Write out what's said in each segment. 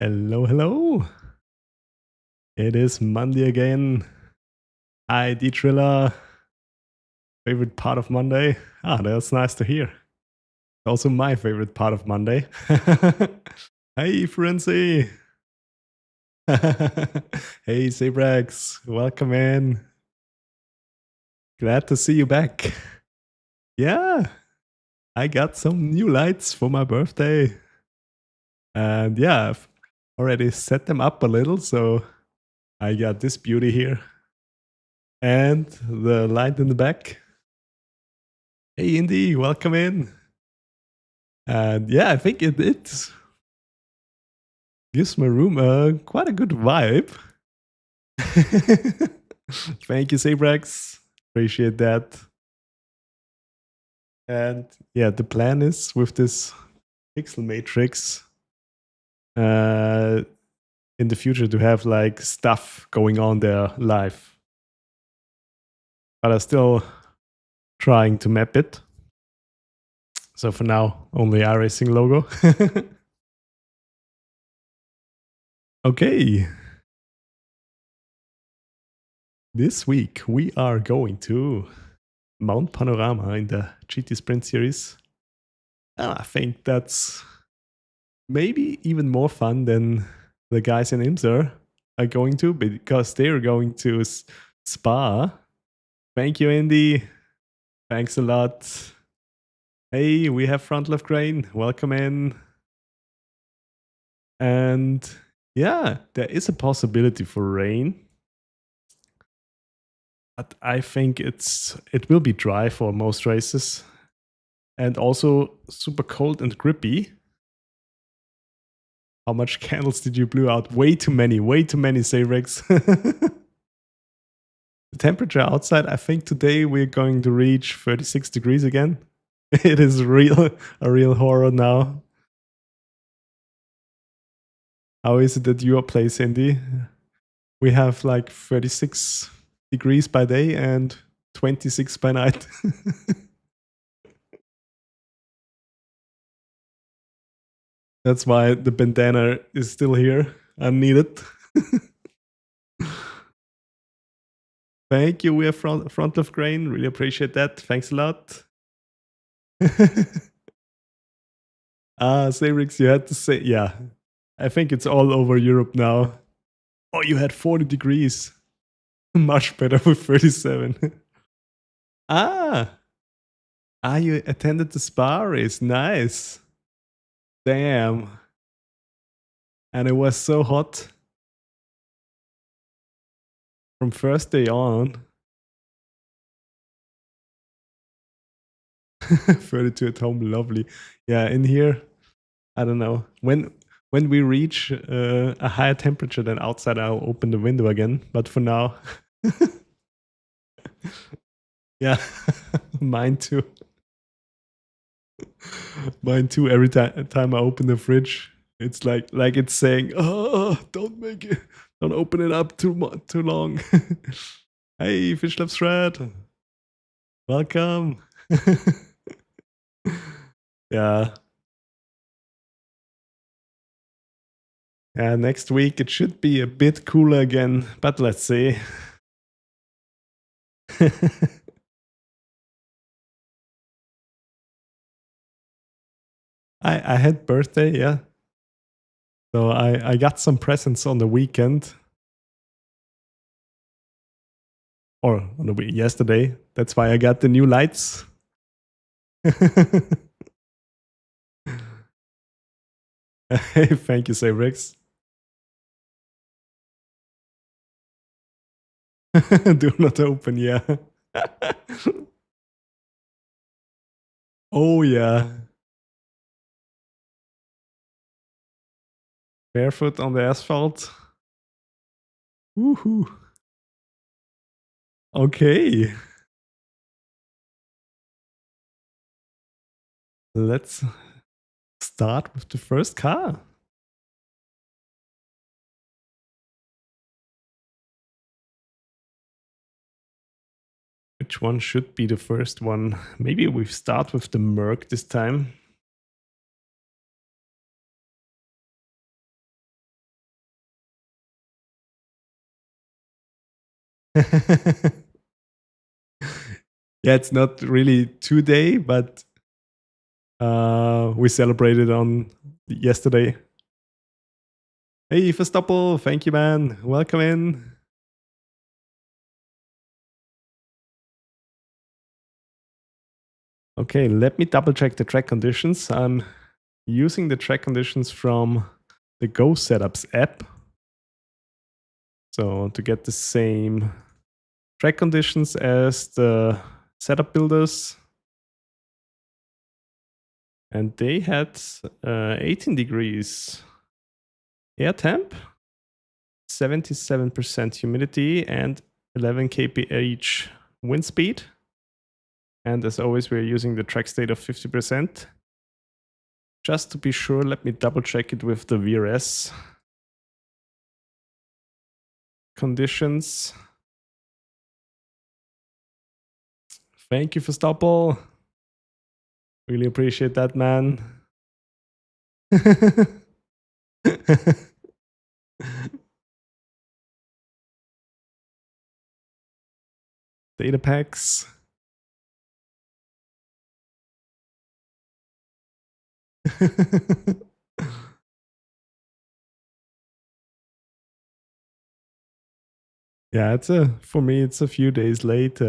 Hello, hello. It is Monday again. ID Triller. Favorite part of Monday. Ah, that's nice to hear. Also my favorite part of Monday. Hey, Frenzy. Hey, Simrax. Welcome in. Glad to see you back. Yeah, I got some new lights for my birthday. And yeah, I've already set them up a little, so I got this beauty here. And the light in the back. Hey, Indy, welcome in. And yeah, I think it gives my room quite a good vibe. Thank you, Sabrax. Appreciate that. And yeah, the plan is with this pixel matrix in the future to have like stuff going on there live. But I'm still trying to map it. So for now, only iRacing logo. Okay. This week we are going to Mount Panorama in the GT Sprint Series. And I think that's maybe even more fun than the guys in IMSA are going to, because they're going to Spa. Thank you, Andy. Thanks a lot. Hey, we have front left grain. Welcome in. And yeah, there is a possibility for rain. But I think it will be dry for most races. And also super cold and grippy. How much candles did you blow out? Way too many, Sayrex. The temperature outside, I think today we're going to reach 36 degrees again. It is a real horror now. How is it at your place, Andy? We have like 36 degrees by day and 26 by night. That's why the bandana is still here, unneeded. Thank you, we have front of grain. Really appreciate that. Thanks a lot. Sayrix, you had to say, yeah. I think it's all over Europe now. Oh, you had 40 degrees. Much better with 37. You attended the Spa race. Nice. Damn. And it was so hot from first day on. 32 at home, lovely. Yeah, in here, I don't know. When we reach a higher temperature than outside, I'll open the window again. But for now, yeah, mine too. Mine too. Every time I open the fridge, it's like it's saying, "Oh, don't open it up too long." Hey, Fish Love Shred, welcome. Yeah. Yeah, next week it should be a bit cooler again, but let's see. I had birthday, yeah. So I got some presents on the weekend. Or on the yesterday. That's why I got the new lights. Hey, thank you, Sabrix. Do not open, yeah. Oh, yeah. Barefoot on the asphalt. Woohoo. Okay. Let's start with the first car. Which one should be the first one? Maybe we start with the Merc this time. Yeah, it's not really today, but we celebrated on yesterday. Hey, Verstappen, thank you, man. Welcome in. Okay, let me double check the track conditions. I'm using the track conditions from the Go Setups app. So to get the same track conditions as the setup builders. And they had 18 degrees air temp, 77% humidity, and 11 kph wind speed. And as always, we're using the track state of 50%. Just to be sure, let me double check it with the VRS conditions. Thank you for Stoppel. Really appreciate that, man. Data packs. Yeah, for me, it's a few days late.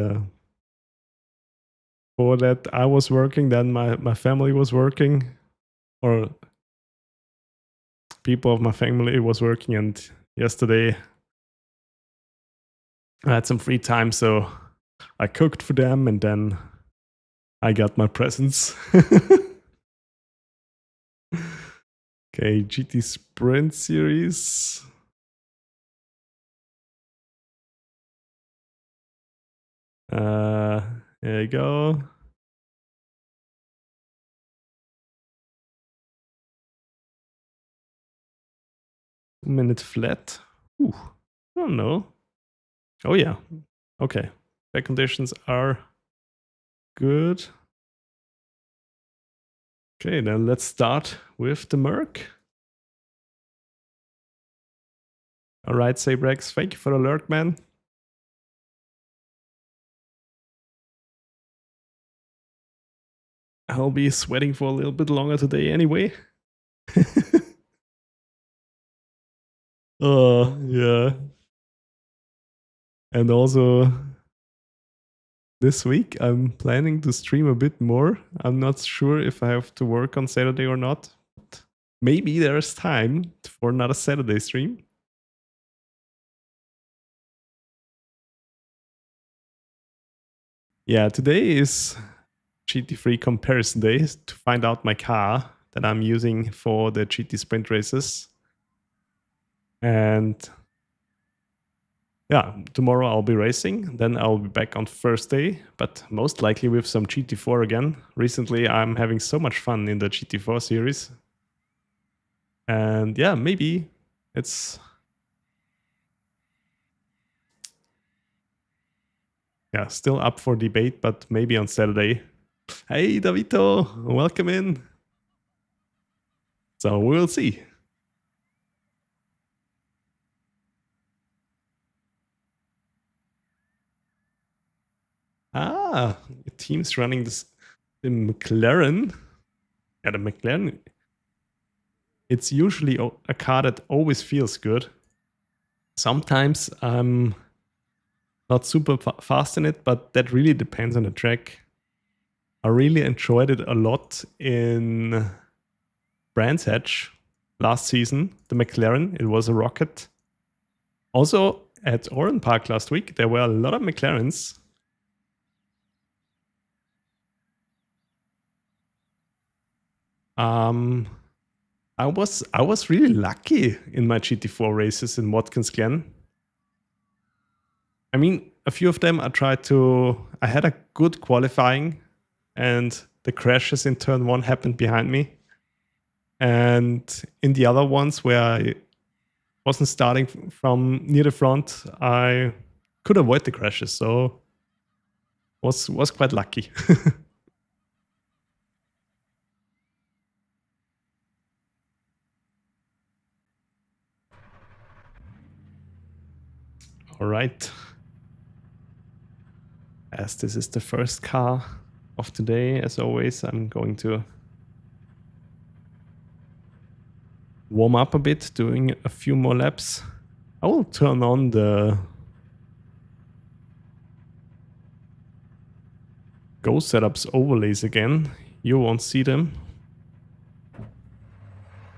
For that, I was working, then my family was working, or people of my family was working, and yesterday I had some free time, so I cooked for them, and then I got my presents. Okay, GT Sprint Series. There you go. Minute flat. Ooh, I don't know. Oh yeah. Okay. Back conditions are good. Okay, then let's start with the Merc. All right, Sabrex, thank you for the alert, man. I'll be sweating for a little bit longer today anyway. Oh, yeah. And also, this week I'm planning to stream a bit more. I'm not sure if I have to work on Saturday or not. But maybe there's time for another Saturday stream. Yeah, today is GT3 comparison day to find out my car that I'm using for the GT sprint races. And yeah, tomorrow I'll be racing. Then I'll be back on Thursday, but most likely with some GT4 again. Recently, I'm having so much fun in the GT4 series. And yeah, maybe it's... yeah, still up for debate, but maybe on Saturday. Hey, Davito, welcome in. So we'll see. Ah, your team's running the McLaren. Yeah, the McLaren. It's usually a car that always feels good. Sometimes I'm not super fast in it, but that really depends on the track. I really enjoyed it a lot in Brands Hatch last season, the McLaren. It was a rocket. Also, at Oran Park last week, there were a lot of McLarens. I was really lucky in my GT4 races in Watkins Glen. I mean, a few of them I had a good qualifying, and the crashes in turn 1 happened behind me. And in the other ones where I wasn't starting from near the front, I could avoid the crashes, so was quite lucky. All right. As this is the first car of today, as always, I'm going to warm up a bit, doing a few more laps. I will turn on the Go Setups overlays again. You won't see them.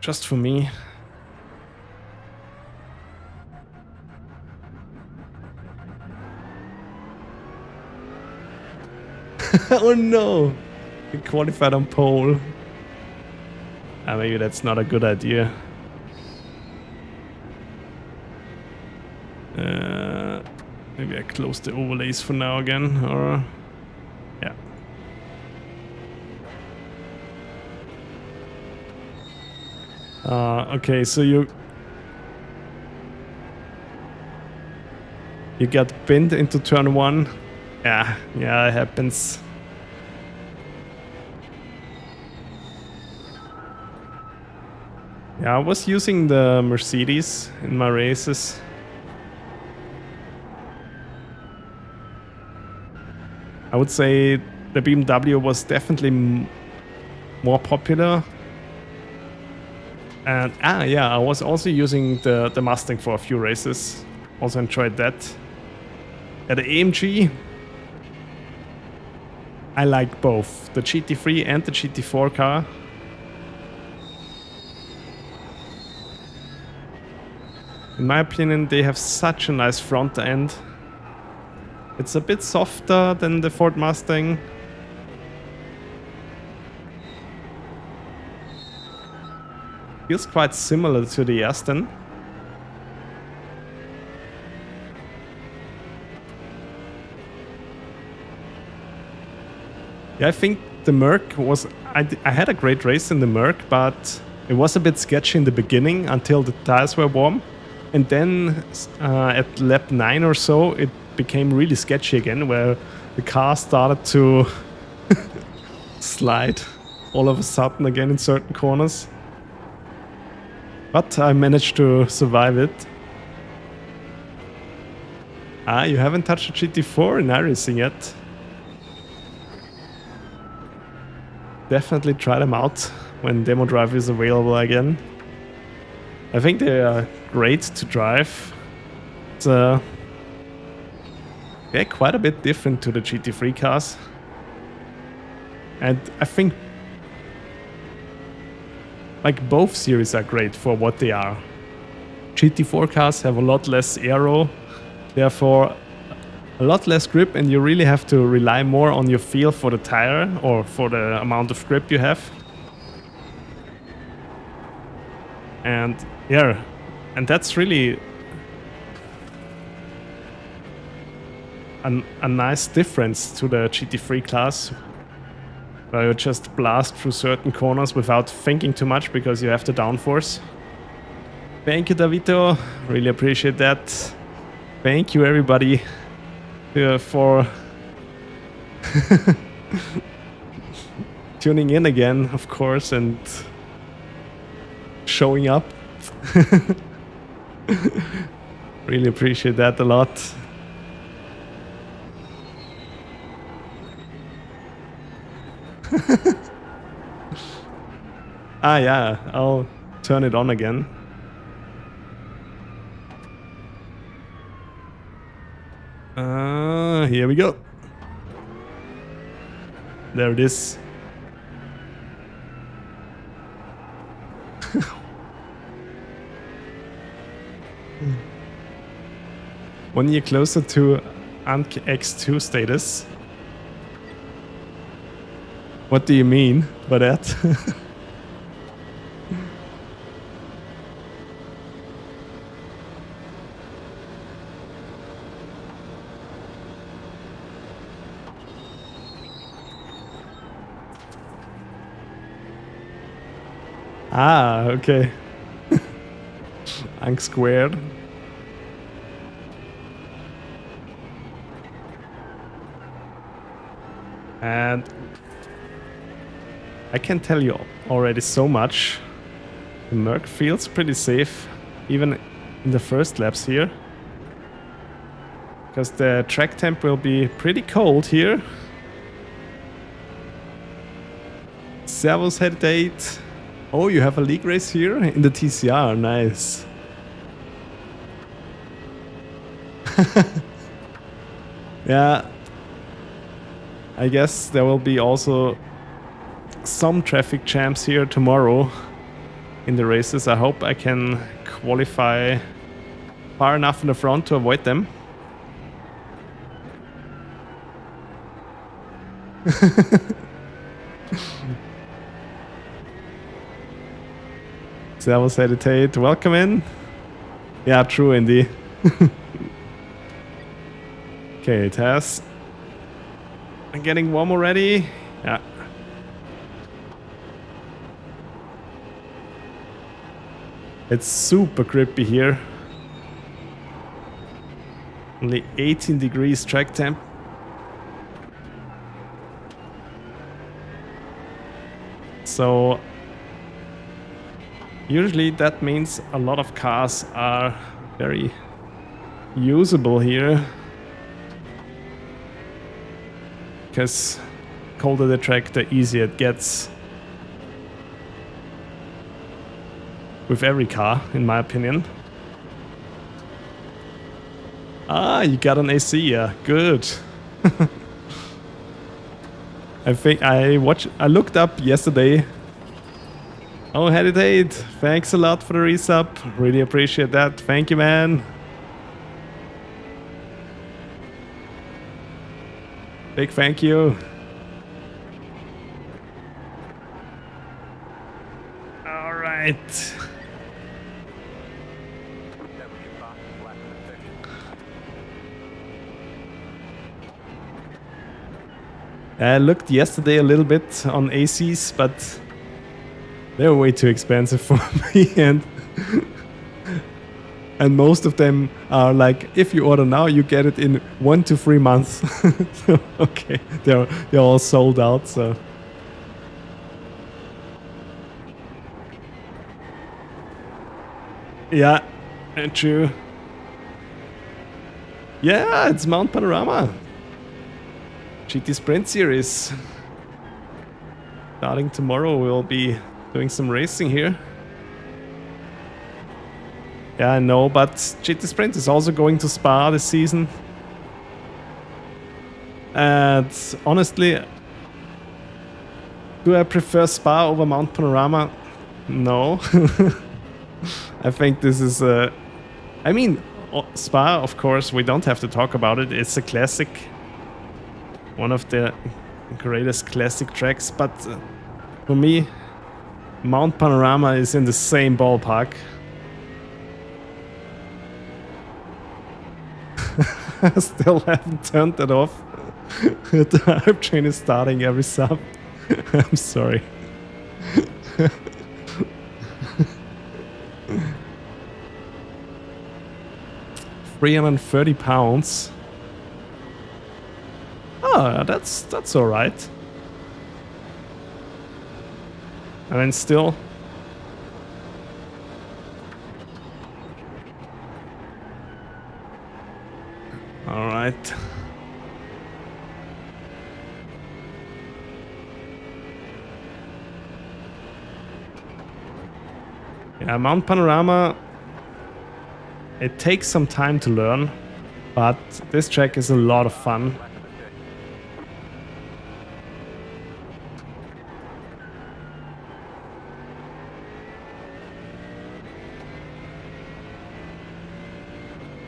Just for me. Oh no! We qualified on pole. Maybe that's not a good idea. Maybe I close the overlays for now again, or... yeah. Okay, so you got pinned into turn 1. Yeah, it happens. Yeah, I was using the Mercedes in my races. I would say the BMW was definitely more popular. And yeah, I was also using the Mustang for a few races. Also enjoyed that. Yeah, the AMG, I like both the GT3 and the GT4 car. In my opinion, they have such a nice front end. It's a bit softer than the Ford Mustang. Feels quite similar to the Aston. Yeah, I think the Merc was... I had a great race in the Merc, but it was a bit sketchy in the beginning until the tires were warm. And then at lap 9 or so, it became really sketchy again, where the car started to slide all of a sudden again in certain corners. But I managed to survive it. You haven't touched a GT4 in iRacing yet. Definitely try them out when Demo Drive is available again. I think they are great to drive. They're quite a bit different to the GT3 cars. And I think like both series are great for what they are. GT4 cars have a lot less aero, therefore a lot less grip, and you really have to rely more on your feel for the tire or for the amount of grip you have. And yeah, and that's really a nice difference to the GT3 class, where you just blast through certain corners without thinking too much because you have the downforce. Thank you, Davito. Really appreciate that. Thank you, everybody, for tuning in again, of course, and showing up. Really appreciate that a lot. Yeah, I'll turn it on again. Here we go. There it is. One year closer to ANK X2 status. What do you mean by that? Okay. ANK squared. And I can tell you already so much. The Merc feels pretty safe, even in the first laps here. because the track temp will be pretty cold here. Servus head date. Oh, you have a league race here in the TCR. Nice. Yeah. I guess there will be also some traffic jams here tomorrow in the races. I hope I can qualify far enough in the front to avoid them. Servus hesitate. Welcome in. Yeah, true, Indy. Okay, it has. I'm getting warm already. Yeah. It's super grippy here. Only 18 degrees track temp. So usually that means a lot of cars are very usable here. Because colder the track, the easier it gets. With every car, in my opinion. Ah, you got an AC, yeah, good. I think I looked up yesterday. Oh, hesitate. Thanks a lot for the resub. Really appreciate that. Thank you, man. Big thank you. All right. I looked yesterday a little bit on ACs, but they're way too expensive for me, and most of them are like, if you order now, you get it in 1 to 3 months. So, okay, they're all sold out. So yeah, true. Yeah, it's Mount Panorama. GT Sprint Series. Starting tomorrow, we'll be doing some racing here. Yeah, I know, but GT Sprint is also going to Spa this season. And honestly, do I prefer Spa over Mount Panorama? No. I think this is a... I mean, Spa, of course, we don't have to talk about it. It's a classic. One of the greatest classic tracks, but for me, Mount Panorama is in the same ballpark. I still haven't turned that off. The hype train is starting every sub. I'm sorry. 330 pounds. Oh, that's all right. And then still. All right. Yeah, Mount Panorama. It takes some time to learn, but this track is a lot of fun.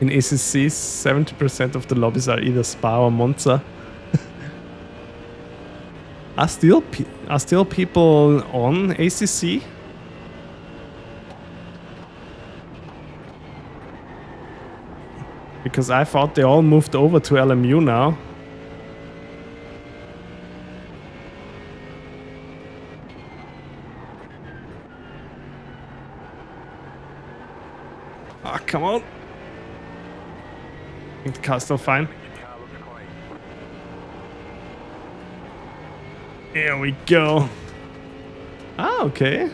In ACCs, 70% of the lobbies are either Spa or Monza. Are still people on ACC? Because I thought they all moved over to LMU now. Ah, come on. I think the car's still fine. Here we go. Ah, okay.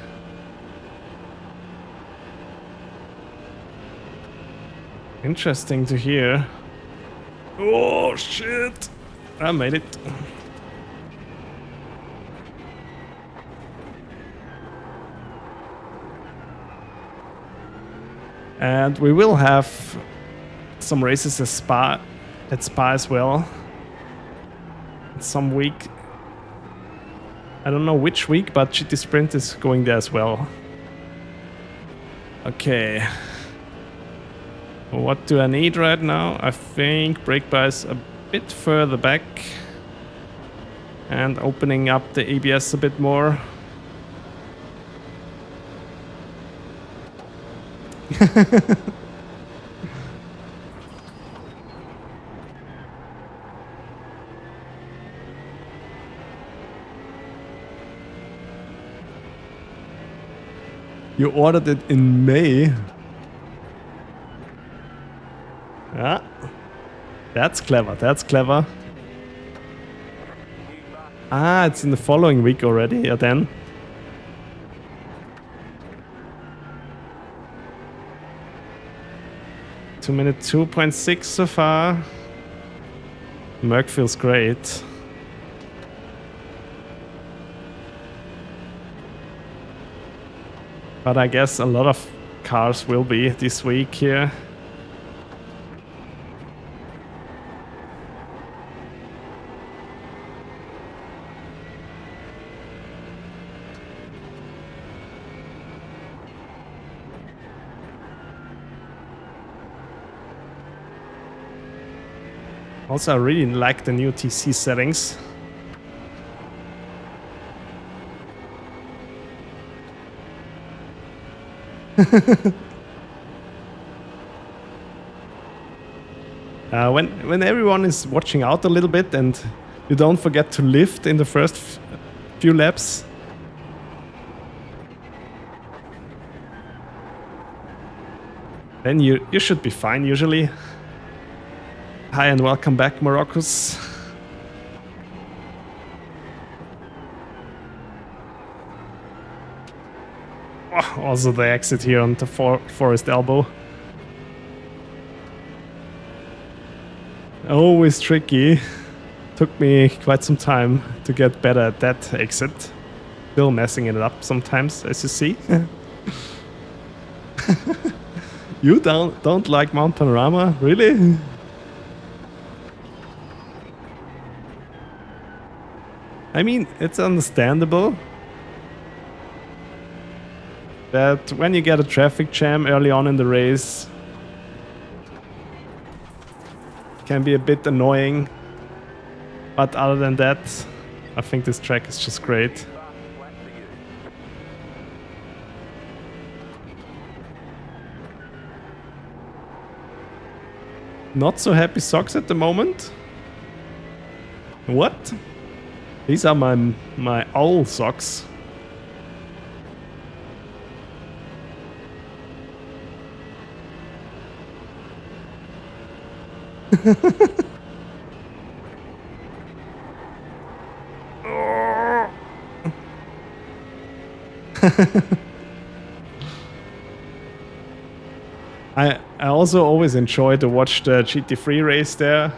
Interesting to hear. Oh shit! I made it. And we will have some races at Spa as well. Some week. I don't know which week, but GT Sprint is going there as well. Okay. What do I need right now? I think brake bias a bit further back. And opening up the ABS a bit more. You ordered it in May. Yeah. That's clever, that's clever. Ah, it's in the following week already, yeah then. Minute 2.6 so far. Merc feels great. But I guess a lot of cars will be this week here. Also, I really like the new TC settings. When everyone is watching out a little bit and you don't forget to lift in the first few laps. Then you should be fine usually. Hi and welcome back, Moroccos. Oh, also the exit here on the forest elbow. Always tricky. Took me quite some time to get better at that exit. Still messing it up sometimes, as you see. You don't like Mount Panorama, really? I mean, it's understandable that when you get a traffic jam early on in the race, it can be a bit annoying. But other than that, I think this track is just great. Not so happy socks at the moment. What? These are my owl socks. I also always enjoy to watch the GT3 race there.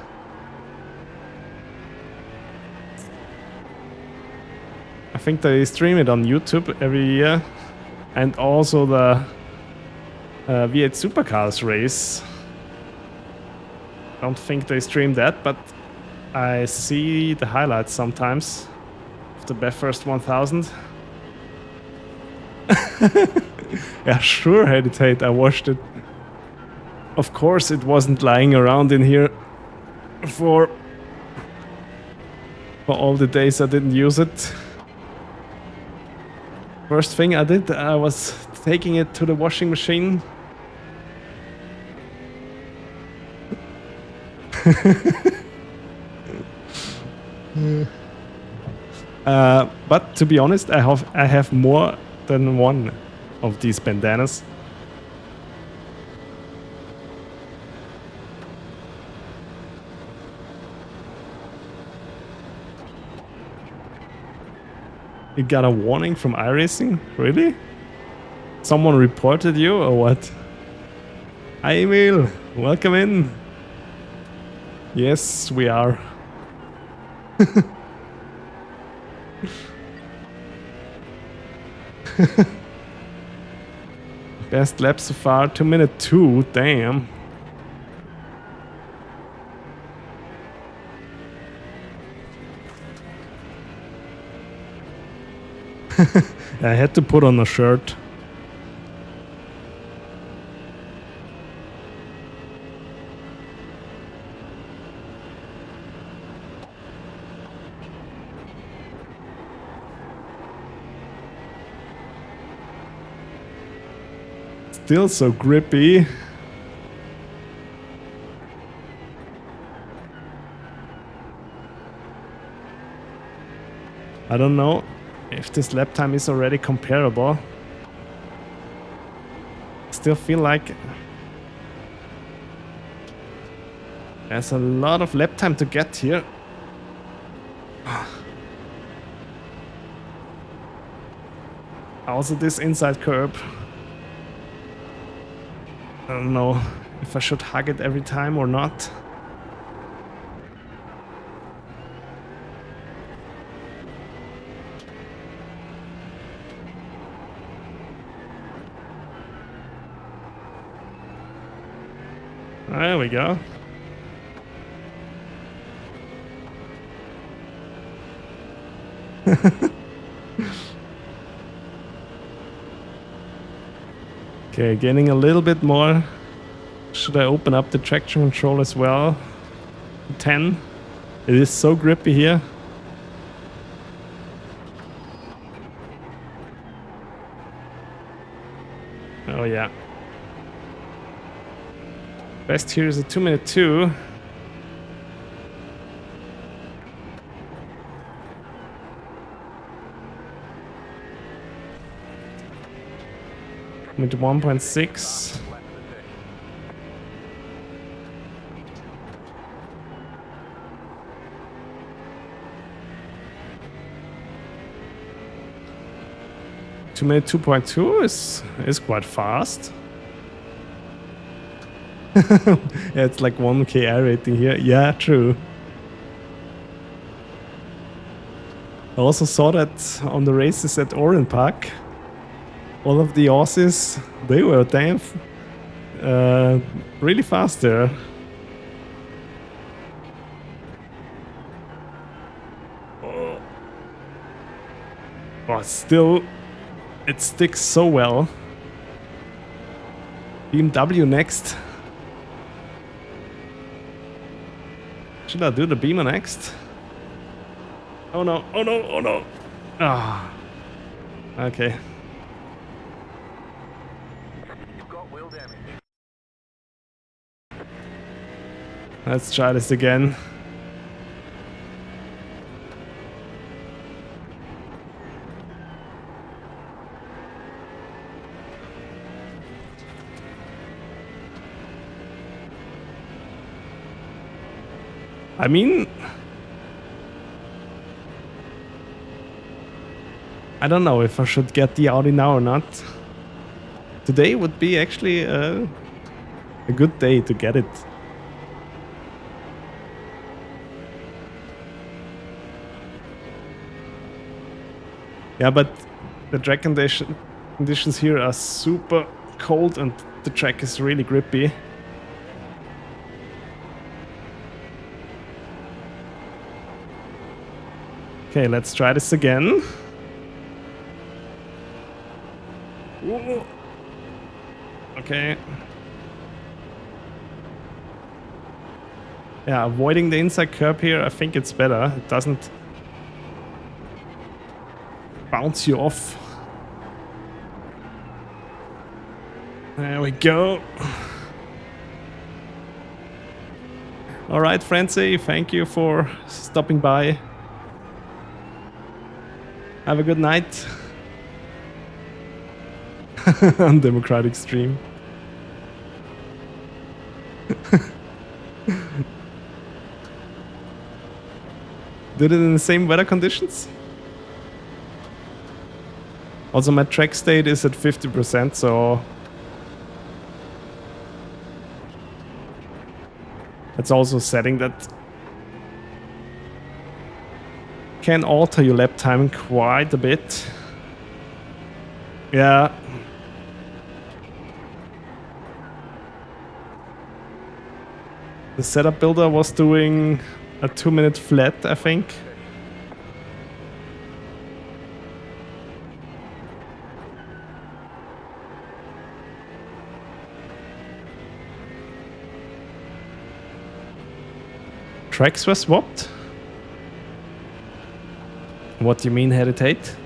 I think they stream it on YouTube every year, and also the V8 Supercars race. I don't think they stream that, but I see the highlights sometimes of the Bathurst 1000. Yeah, sure, Heditate, I watched it. Of course, it wasn't lying around in here for all the days I didn't use it. First thing I did, I was taking it to the washing machine. But to be honest, I have more than one of these bandanas. You got a warning from iRacing? Really? Someone reported you or what? Hi Emil, welcome in. Yes, we are. Best lap so far, 2:02, damn. I had to put on a shirt. Still so grippy. I don't know if this lap time is already comparable. Still feel like there's a lot of lap time to get here. Also this inside curb. I don't know if I should hug it every time or not. There we go. Okay, getting a little bit more. Should I open up the traction control as well? 10. It is so grippy here. Oh yeah. Best here is a 2:02. With 1.6. To me, 2.2 is quite fast. Yeah, it's like 1k iRating here. Yeah, true. I also saw that on the races at Orange Park. All of the Aussies, they were damn really fast there. Oh, still, it sticks so well. BMW next. Should I do the Beamer next? Oh no, oh no, oh no. Ah. Okay. Let's try this again. I mean, I don't know if I should get the Audi now or not. Today would be actually a good day to get it. Yeah, but the track conditions here are super cold and the track is really grippy. Okay, let's try this again. Ooh. Okay. Yeah, avoiding the inside curb here, I think it's better. It doesn't bounce you off. There we go. All right, Francie, thank you for stopping by. Have a good night. Undemocratic stream. Did it in the same weather conditions? Also, my track state is at 50%, so That's also a setting that can alter your lap time quite a bit. Yeah. The setup builder was doing a 2-minute flat, I think. Tracks were swapped? What do you mean hesitate?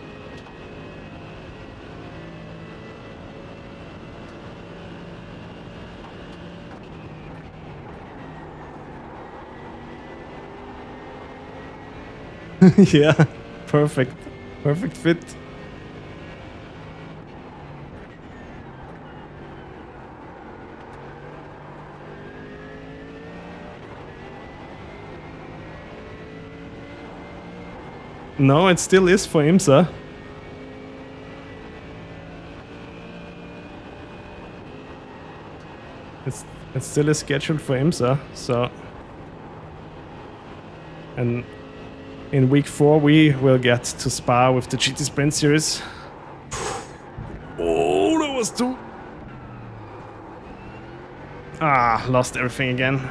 Yeah, perfect. Perfect fit. No, it still is for IMSA. It still is scheduled for IMSA, so... And in week 4 we will get to Spa with the GT Sprint Series. Oh, that was too... Ah, lost everything again.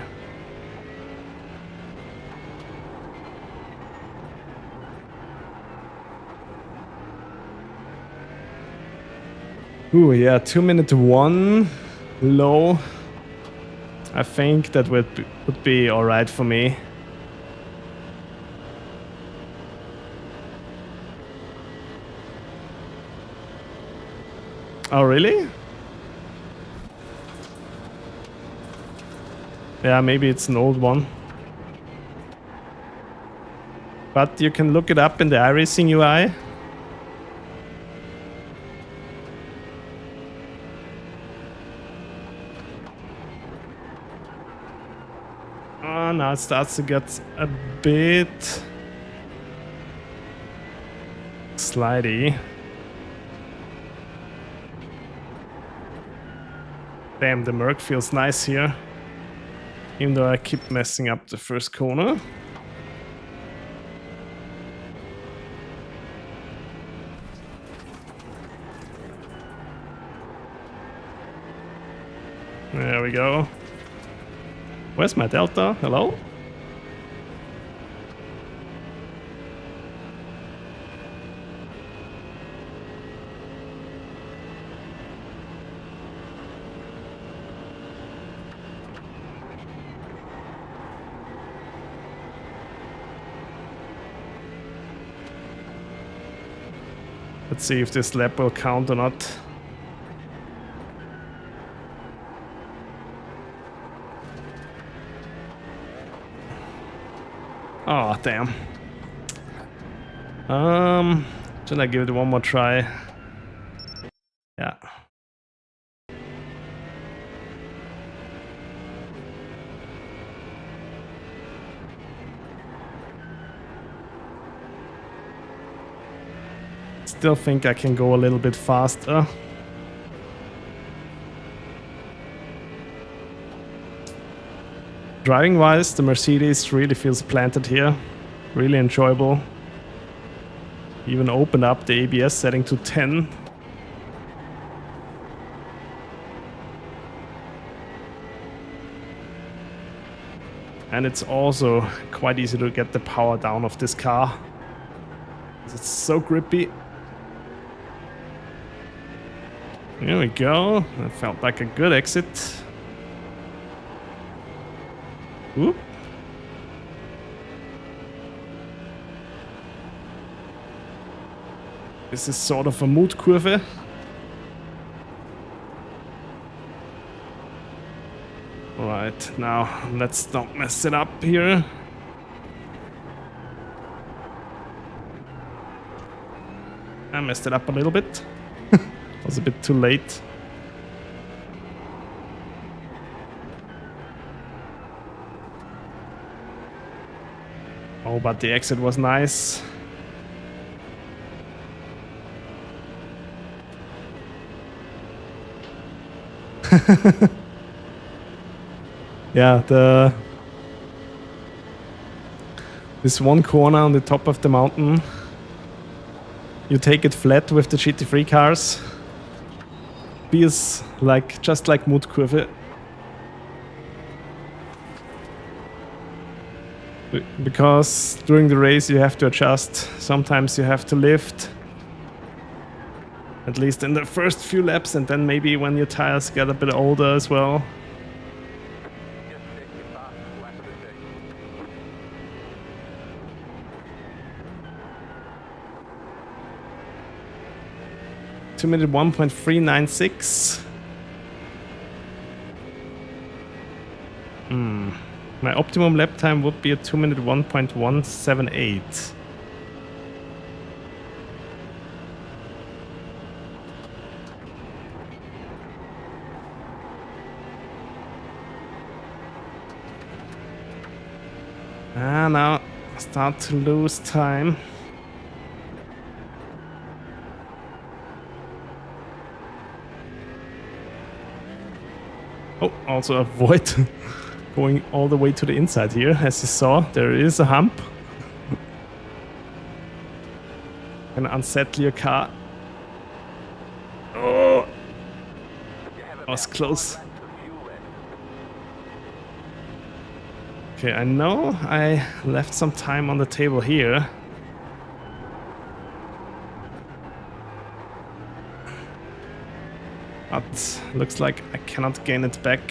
Ooh, yeah, 2-minute 1 low. I think that would be alright for me. Oh, really? Yeah, maybe it's an old one. But you can look it up in the iRacing UI. Oh, now it starts to get a bit slidey. Damn, the Merc feels nice here. Even though I keep messing up the first corner. There we go. Where's my Delta? Hello? Let's see if this lap will count or not. Oh, damn. Should I give it one more try? Yeah. Still think I can go a little bit faster. Driving wise, the Mercedes really feels planted here. Really enjoyable. Even opened up the ABS setting to 10. And it's also quite easy to get the power down of this car. It's so grippy. There we go. That felt like a good exit. Oop. This is sort of a Mutkurve. Alright, now let's not mess it up here. I messed it up a little bit. Was a bit too late. Oh, but the exit was nice. Yeah, This one corner on the top of the mountain, you take it flat with the GT3 cars. Feels like just like Mutkurve. Because during the race you have to adjust. Sometimes you have to lift. At least in the first few laps, and then maybe when your tires get a bit older as well. Minute 1.396. My optimum lap time would be a 2 minute 1.178. Now I start to lose time. Oh, also avoid going all the way to the inside here. As you saw, there is a hump. Can unsettle your car. Oh, that was close. Okay, I know I left some time on the table here. But looks like I cannot gain it back.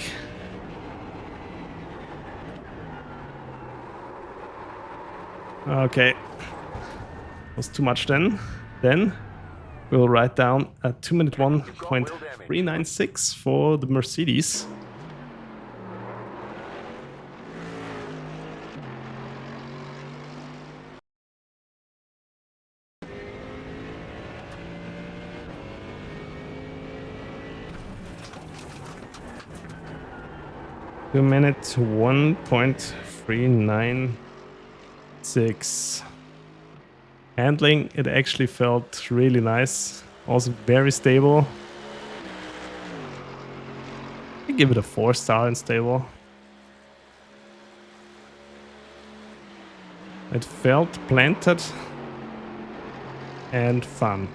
Okay. Was too much then. Then we'll write down a 2 minute 1.396 for the Mercedes. Two minutes 1.396. Handling, it actually felt really nice. Also very stable. I give it a 4-star in stable. It felt planted and fun.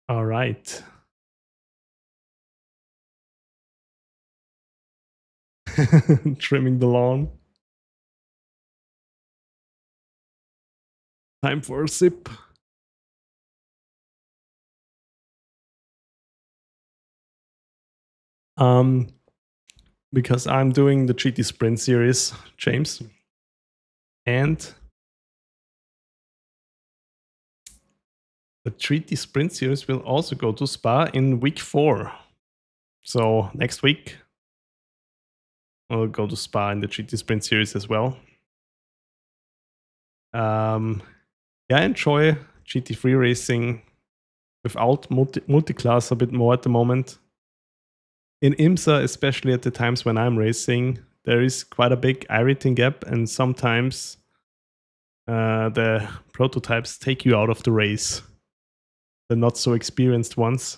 All right. Trimming the lawn. Time for a sip. Because I'm doing the GT Sprint series, James. And the GT Sprint series will also go to Spa in week 4. So next week, I'll go to Spa in the GT Sprint series as well. Yeah, I enjoy GT3 racing without multi-class a bit more at the moment. In IMSA, especially at the times when I'm racing, there is quite a big iRacing gap, and sometimes the prototypes take you out of the race. The not so experienced ones.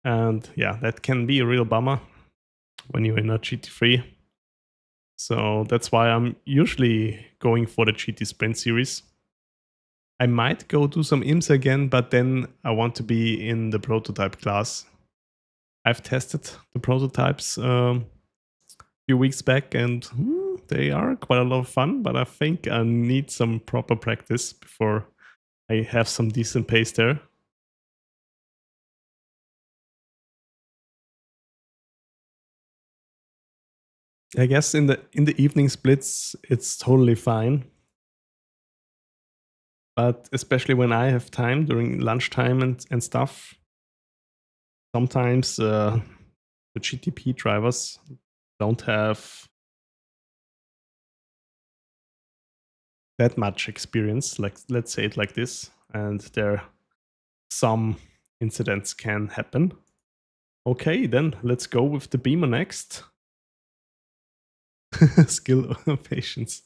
And yeah, that can be a real bummer when you're in a GT3. So that's why I'm usually going for the GT Sprint series. I might go do some IMSA again, but then I want to be in the prototype class. I've tested the prototypes a few weeks back, and they are quite a lot of fun, but I think I need some proper practice before I have some decent pace there. I guess in the evening splits, it's totally fine. But especially when I have time during lunchtime and stuff, sometimes the GTP drivers don't have that much experience, like let's say it like this, and there some incidents can happen. Okay, then let's go with the Beamer next. Skill patience.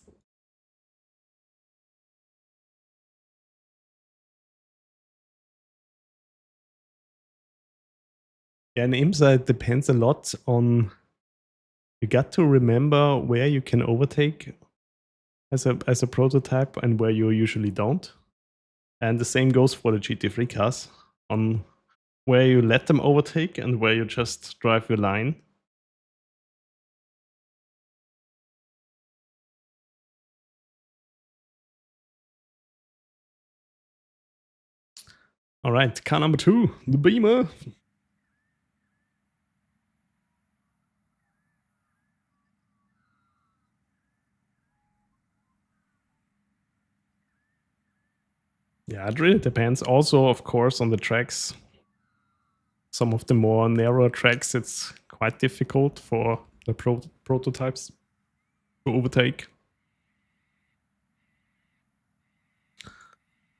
Yeah, in IMSA it depends a lot on. You got to remember where you can overtake as a prototype and where you usually don't. And the same goes for the GT3 cars, on where you let them overtake and where you just drive your line. All right, car number 2, the Beamer. Yeah, it really depends. Also, of course, on the tracks. Some of the more narrow tracks, it's quite difficult for the prototypes to overtake.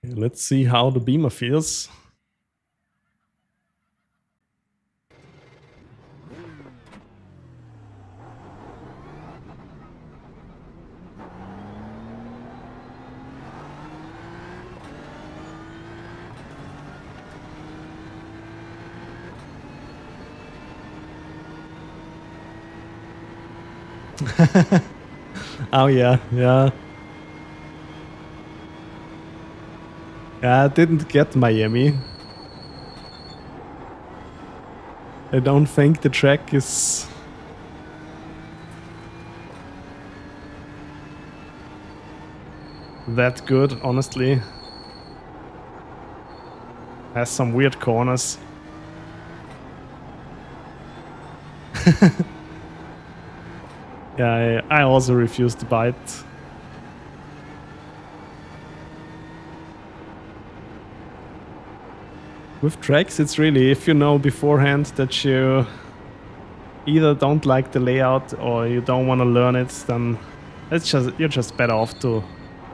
Let's see how the Beamer feels. Oh yeah. Yeah, I didn't get Miami. I don't think the track is that good, honestly. Has some weird corners. Yeah, I also refuse to buy it. With tracks, it's really, if you know beforehand that you either don't like the layout or you don't want to learn it, then you're just better off to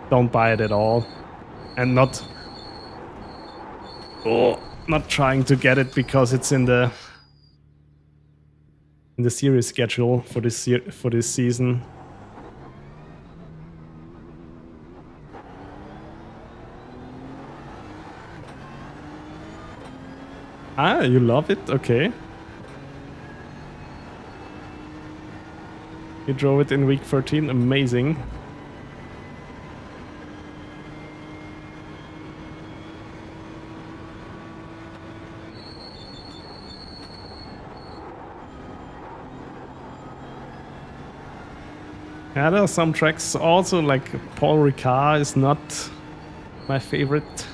don't buy it at all and not trying to get it because it's in the series schedule for this season. Ah, you love it? Okay. You drove it in week 13, amazing. Yeah, there are some tracks also, like Paul Ricard is not my favorite.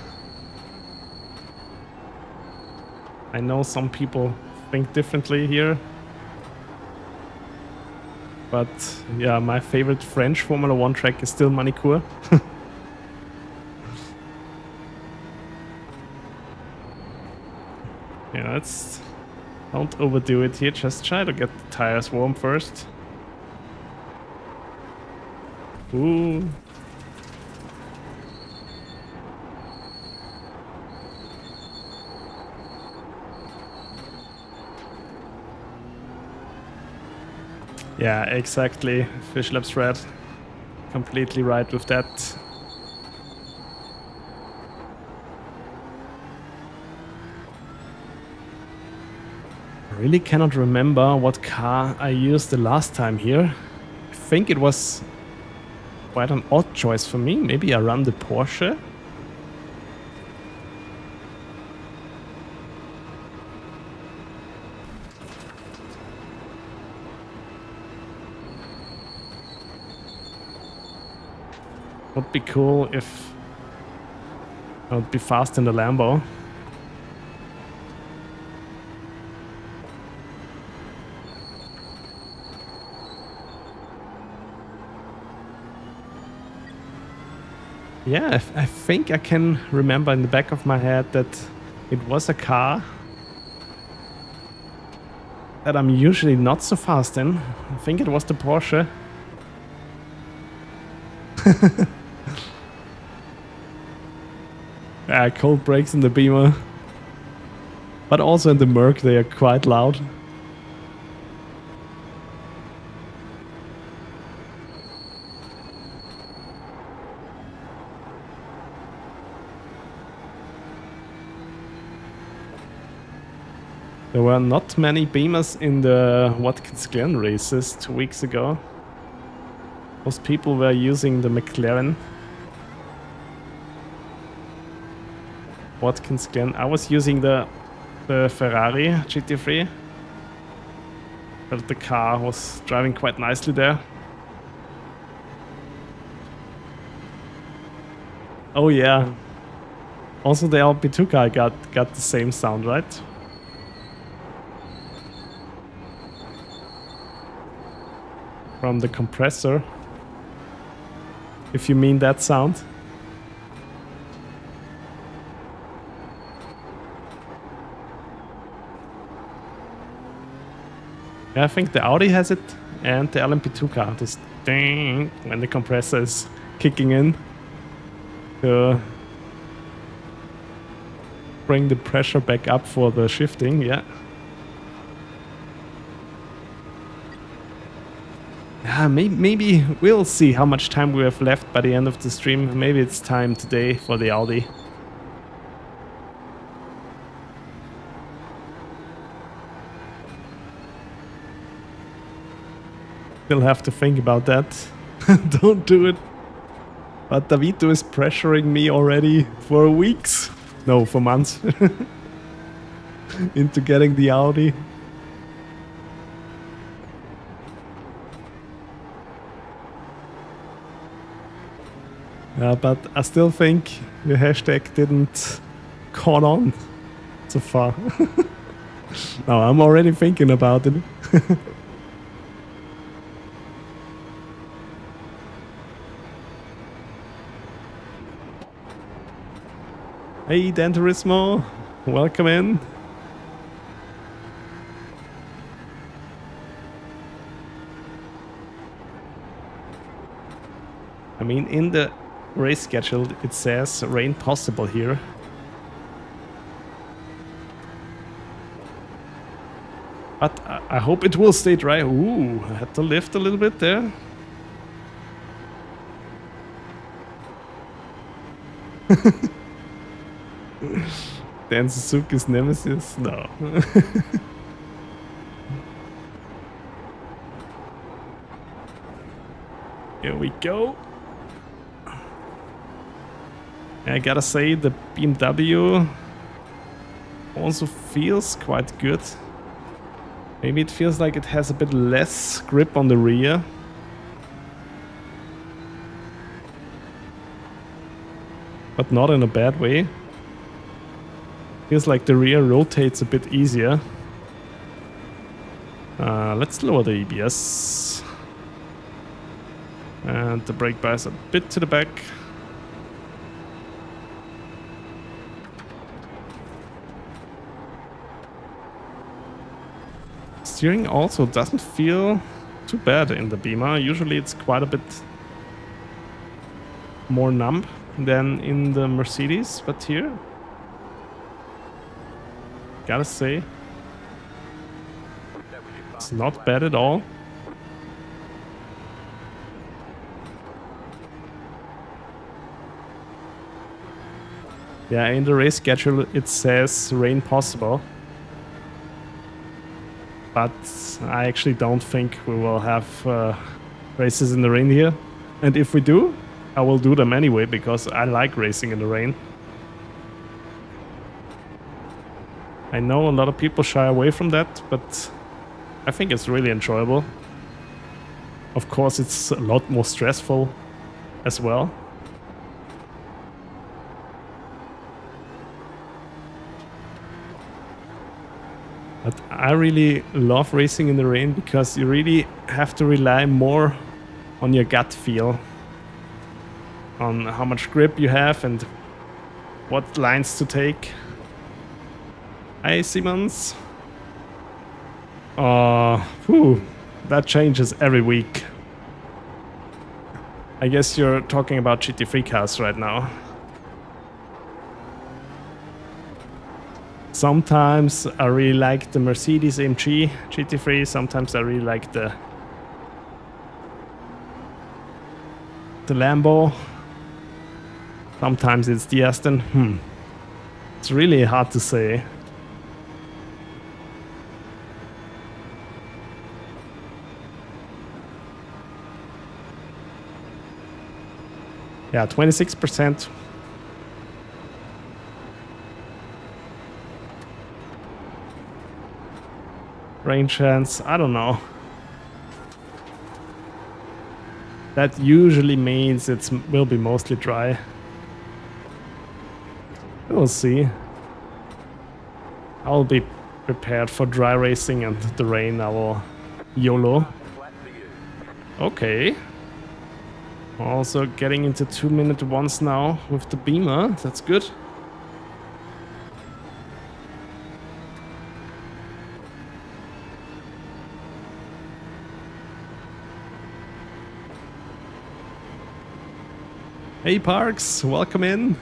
I know some people think differently here. But yeah, my favorite French Formula 1 track is still Manicourt. Yeah, don't overdo it here, just try to get the tires warm first. Ooh. Yeah, exactly. Fish Labs Red. Completely right with that. I really cannot remember what car I used the last time here. I think it was quite an odd choice for me. Maybe I ran the Porsche. Would be cool if I would be fast in the Lambo. Yeah, I think I can remember in the back of my head that it was a car that I'm usually not so fast in. I think it was the Porsche. Yeah, cold brakes in the Beamer. But also in the Merc they are quite loud. There were not many Beamers in the Watkins Glen races 2 weeks ago. Most people were using the McLaren. Watkins Glen. I was using the Ferrari GT3. But the car was driving quite nicely there. Oh yeah. Also the LP2 car got the same sound, right? From the compressor. If you mean that sound. Yeah, I think the Audi has it and the LMP2 car. This ding when the compressor is kicking in to bring the pressure back up for the shifting, yeah. Maybe we'll see how much time we have left by the end of the stream. Maybe it's time today for the Audi. Still have to think about that. Don't do it. But Davito is pressuring me already for weeks. No, for months. Into getting the Audi. Yeah, but I still think the hashtag didn't caught on so far. No, I'm already thinking about it. Hey, Gran Turismo, welcome in. I mean, in the race schedule, it says rain possible here. But I hope it will stay dry. Ooh, I had to lift a little bit there. Dan Suzuki's nemesis? No. Here we go. I gotta say, the BMW also feels quite good. Maybe it feels like it has a bit less grip on the rear. But not in a bad way. Feels like the rear rotates a bit easier. Let's lower the ABS. And the brake bias a bit to the back. Steering also doesn't feel too bad in the Beamer. Usually it's quite a bit more numb than in the Mercedes, but here, gotta say, it's not bad at all. Yeah, in the race schedule it says rain possible. But I actually don't think we will have races in the rain here. And if we do, I will do them anyway, because I like racing in the rain. I know a lot of people shy away from that, but I think it's really enjoyable. Of course, it's a lot more stressful as well. But I really love racing in the rain because you really have to rely more on your gut feel. On how much grip you have and what lines to take. Hi, Siemens. That changes every week. I guess you're talking about GT3 cars right now. Sometimes I really like the Mercedes AMG GT3, sometimes I really like the Lambo. Sometimes it's the Aston. It's really hard to say. Yeah, 26%. Rain chance, I don't know. That usually means it will be mostly dry. We'll see. I'll be prepared for dry racing, and the rain I will YOLO. Okay. Also getting into 2-minute ones now with the Beamer. That's good. Hey Parks, welcome in.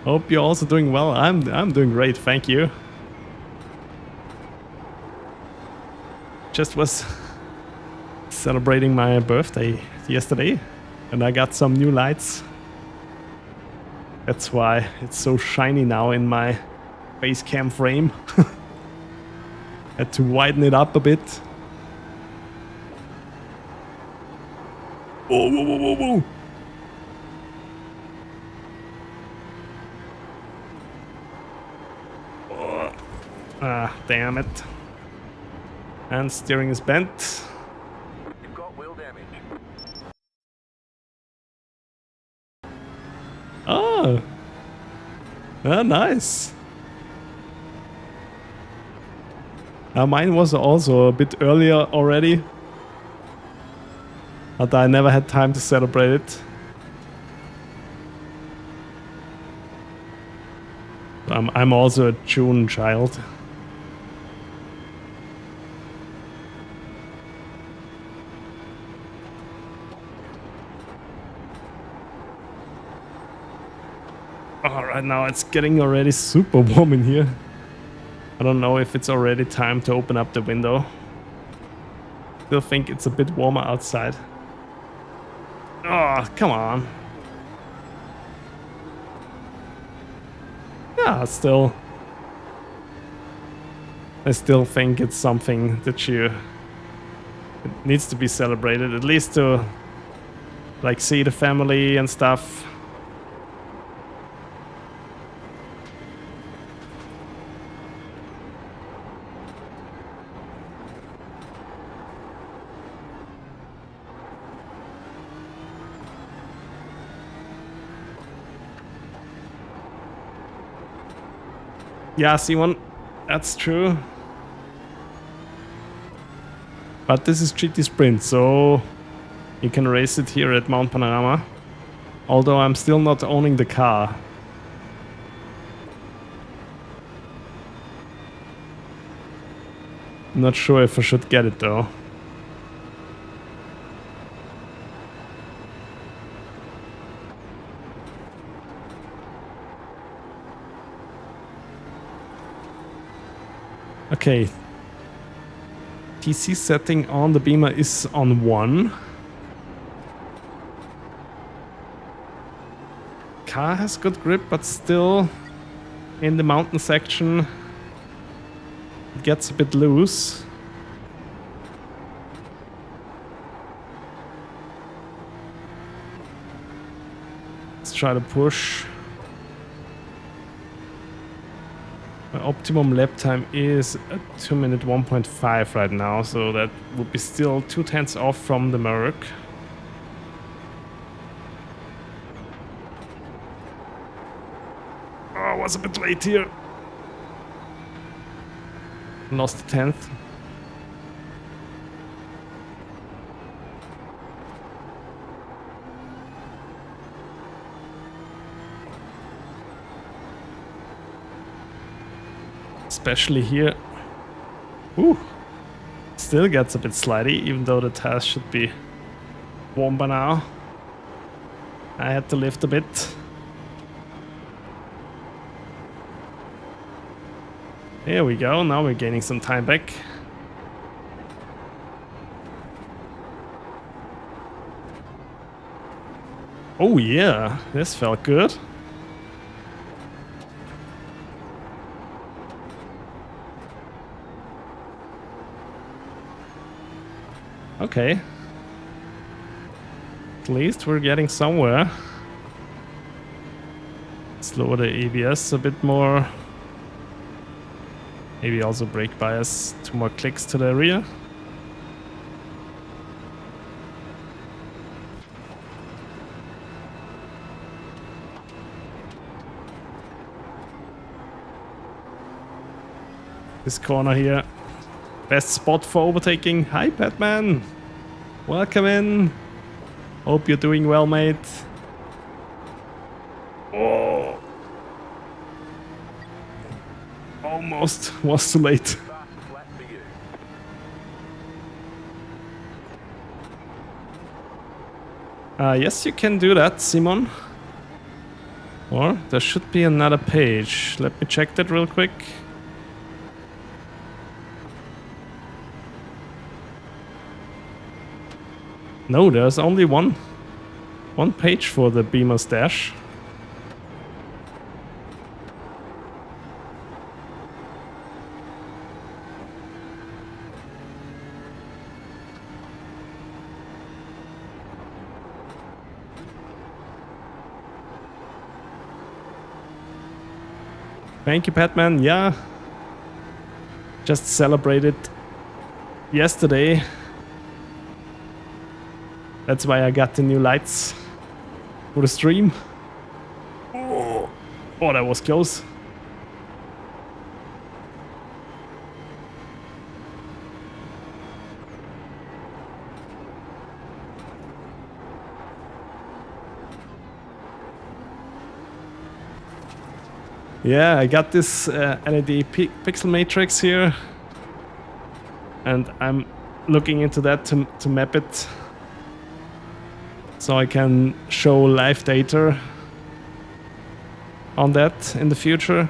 Hope you're also doing well. I'm doing great, thank you. Just was celebrating my birthday yesterday, and I got some new lights. That's why it's so shiny now in my base cam frame. Had to widen it up a bit. Whoa, whoa, whoa, whoa, whoa. Ah, damn it. And steering is bent. You've got wheel damage. Oh. Ah, nice. Mine was also a bit earlier already. But I never had time to celebrate it. I'm also a June child. Oh, right now it's getting already super warm in here. I don't know if it's already time to open up the window. Still think it's a bit warmer outside. Oh, come on. Yeah, still. I still think it's something that it needs to be celebrated, at least to like see the family and stuff. Yeah, C1, that's true. But this is GT Sprint, so you can race it here at Mount Panorama. Although I'm still not owning the car. Not sure if I should get it though. Okay. TC setting on the Beamer is on 1. Car has good grip, but still in the mountain section it gets a bit loose. Let's try to push. My optimum lap time is a 2-minute 1.5 right now, so that would be still 0.2 off from the Merc. Oh, I was a bit late here. Lost a 10th. Especially here. Ooh. Still gets a bit slidey, even though the tires should be warm by now. I had to lift a bit. There we go, now we're gaining some time back. Oh yeah, this felt good. Okay. At least we're getting somewhere. Let's lower the ABS a bit more. Maybe also brake bias 2 more clicks to the rear. This corner here, best spot for overtaking. Hi Batman, welcome in. Hope you're doing well, mate. Oh, almost was too late. Fast flat for you. Yes, you can do that, Simon. Or there should be another page. Let me check that real quick. No, there's only one page for the Beamer's dash. Thank you, Batman. Yeah, just celebrated yesterday. That's why I got the new lights for the stream. Oh, that was close. Yeah, I got this LED pixel matrix here, and I'm looking into that to map it, so I can show live data on that in the future.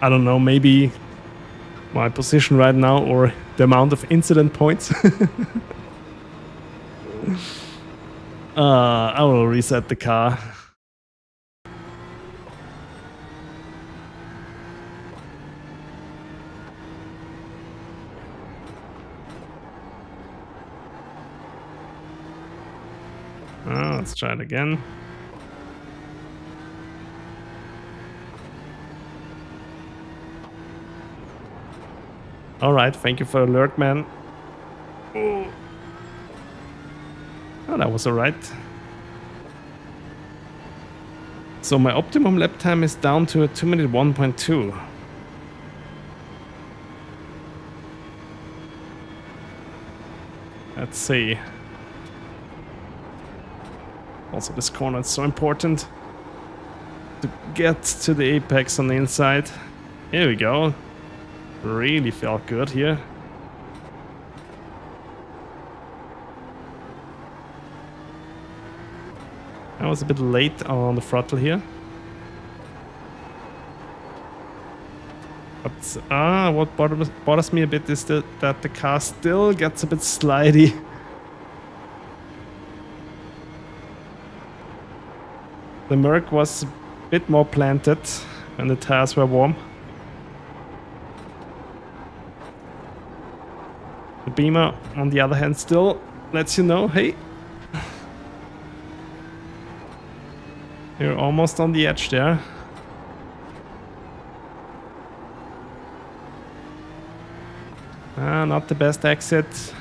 I don't know, maybe my position right now or the amount of incident points. I will reset the car. Let's try it again. Alright, thank you for the alert, man. Oh, that was alright. So my optimum lap time is down to a 2-minute 1.2. Let's see. Also, this corner is so important to get to the apex on the inside. Here we go. Really felt good here. I was a bit late on the throttle here. But what bothers me a bit is that the car still gets a bit slidey. The Merc was a bit more planted when the tires were warm. The Beamer, on the other hand, still lets you know, hey, you're almost on the edge there. Not the best exit.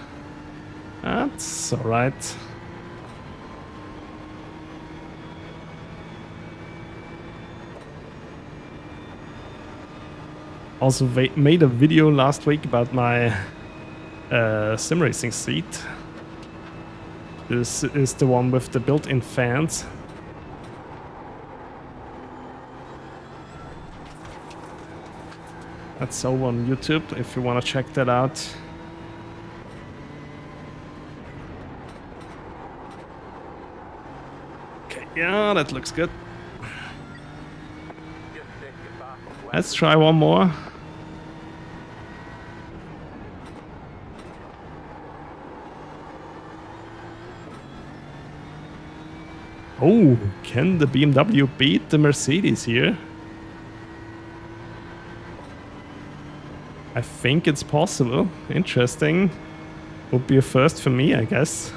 That's alright. Also made a video last week about my simracing seat. This is the one with the built-in fans. That's over on YouTube if you want to check that out. Okay, yeah, that looks good. Let's try one more. Oh, can the BMW beat the Mercedes here? I think it's possible. Interesting. Would be a first for me, I guess.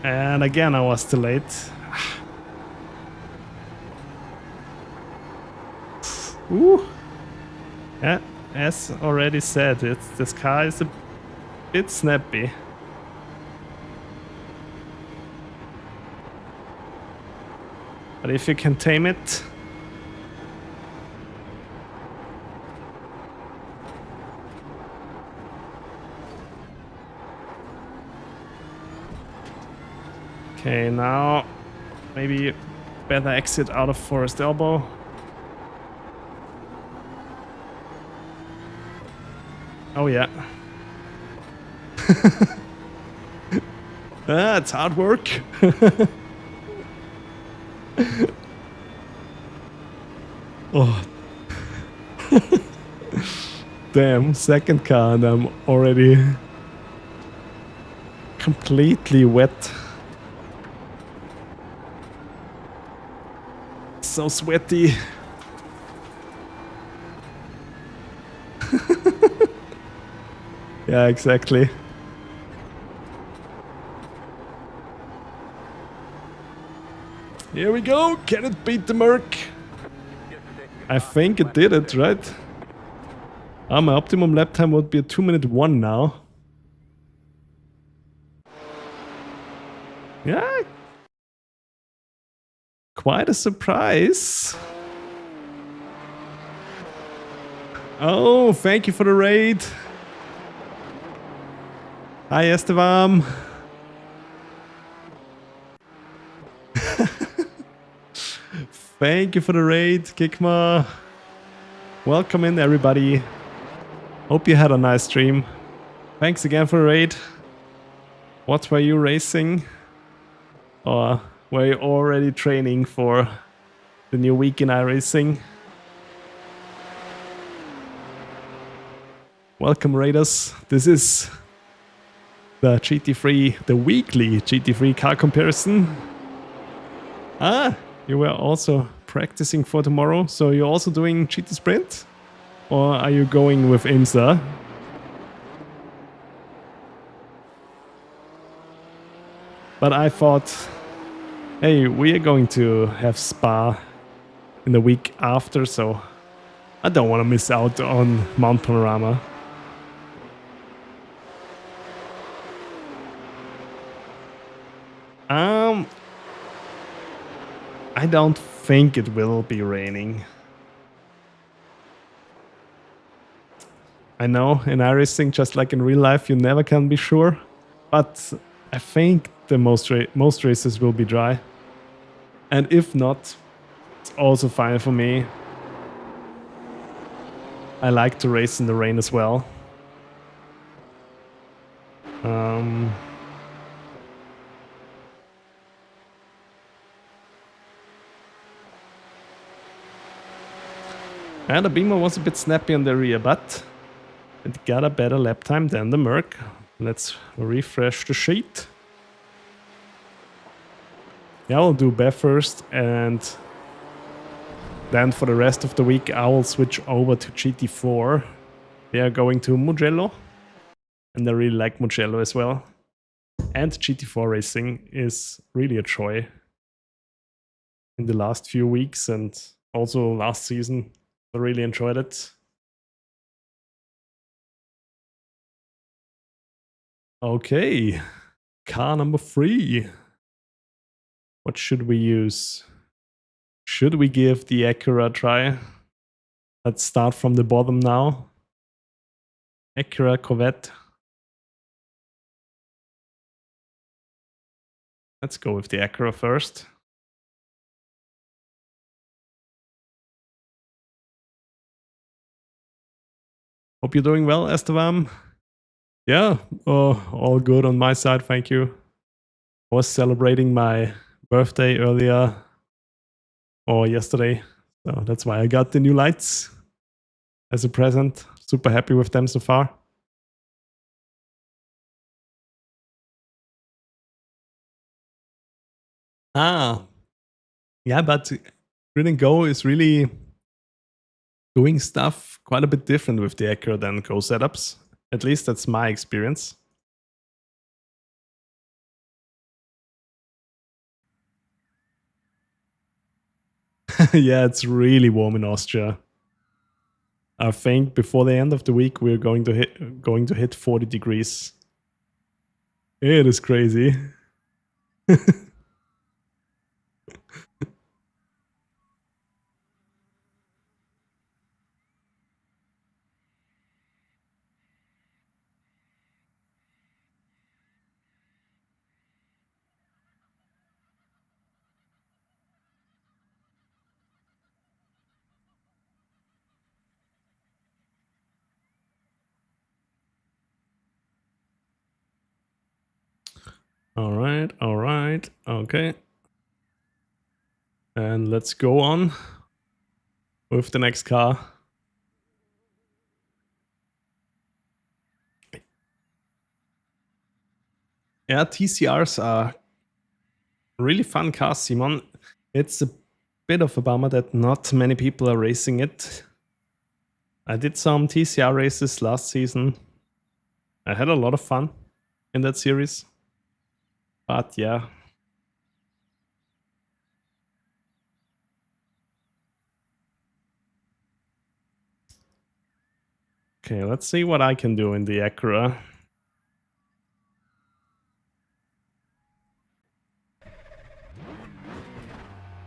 And again, I was too late. Ooh. Yeah, as already said, this car is a bit snappy. But if you can tame it... Okay, now maybe better exit out of Forest Elbow. Oh yeah. It's hard work. Oh. Damn, second car and I'm already completely wet. So sweaty. Yeah, exactly. Here we go. Can it beat the Merc? I think it did it, right? My optimum lap time would be a 2:01 now. Yeah. Quite a surprise. Oh, thank you for the raid. Hi, Estevam. Thank you for the raid, Kikma. Welcome in, everybody. Hope you had a nice stream. Thanks again for the raid. What were you racing? Or were you already training for the new week in iRacing? Welcome, Raiders. This is the GT3, the weekly GT3 car comparison. Ah, you were also practicing for tomorrow, so you're also doing GT Sprint? Or are you going with IMSA? But I thought, hey, we are going to have Spa in the week after, so I don't want to miss out on Mount Panorama. I don't think it will be raining. I know, in iRacing, just like in real life, you never can be sure. But I think the most races will be dry. And if not, it's also fine for me. I like to race in the rain as well. And the Beamer was a bit snappy in the rear, but it got a better lap time than the Merc. Let's refresh the sheet. Yeah, I'll do BEV first, and then for the rest of the week I will switch over to GT4. They are going to Mugello, and I really like Mugello as well. And GT4 racing is really a joy in the last few weeks and also last season. I really enjoyed it. Okay, car number 3. What should we use? Should we give the Acura a try? Let's start from the bottom now. Acura Corvette. Let's go with the Acura first. Hope you're doing well, Estevam. Yeah, all good on my side, thank you. I was celebrating my birthday earlier, or yesterday, so that's why I got the new lights as a present. Super happy with them so far. Yeah, but Grid & Go is really doing stuff quite a bit different with the Acura than Go setups. At least that's my experience. Yeah, it's really warm in Austria. I think before the end of the week we're going to hit 40 degrees. It is crazy. All right, okay. And let's go on with the next car. Yeah, TCRs are really fun cars, Simon. It's a bit of a bummer that not many people are racing it. I did some TCR races last season. I had a lot of fun in that series. But yeah. Okay, let's see what I can do in the Acura.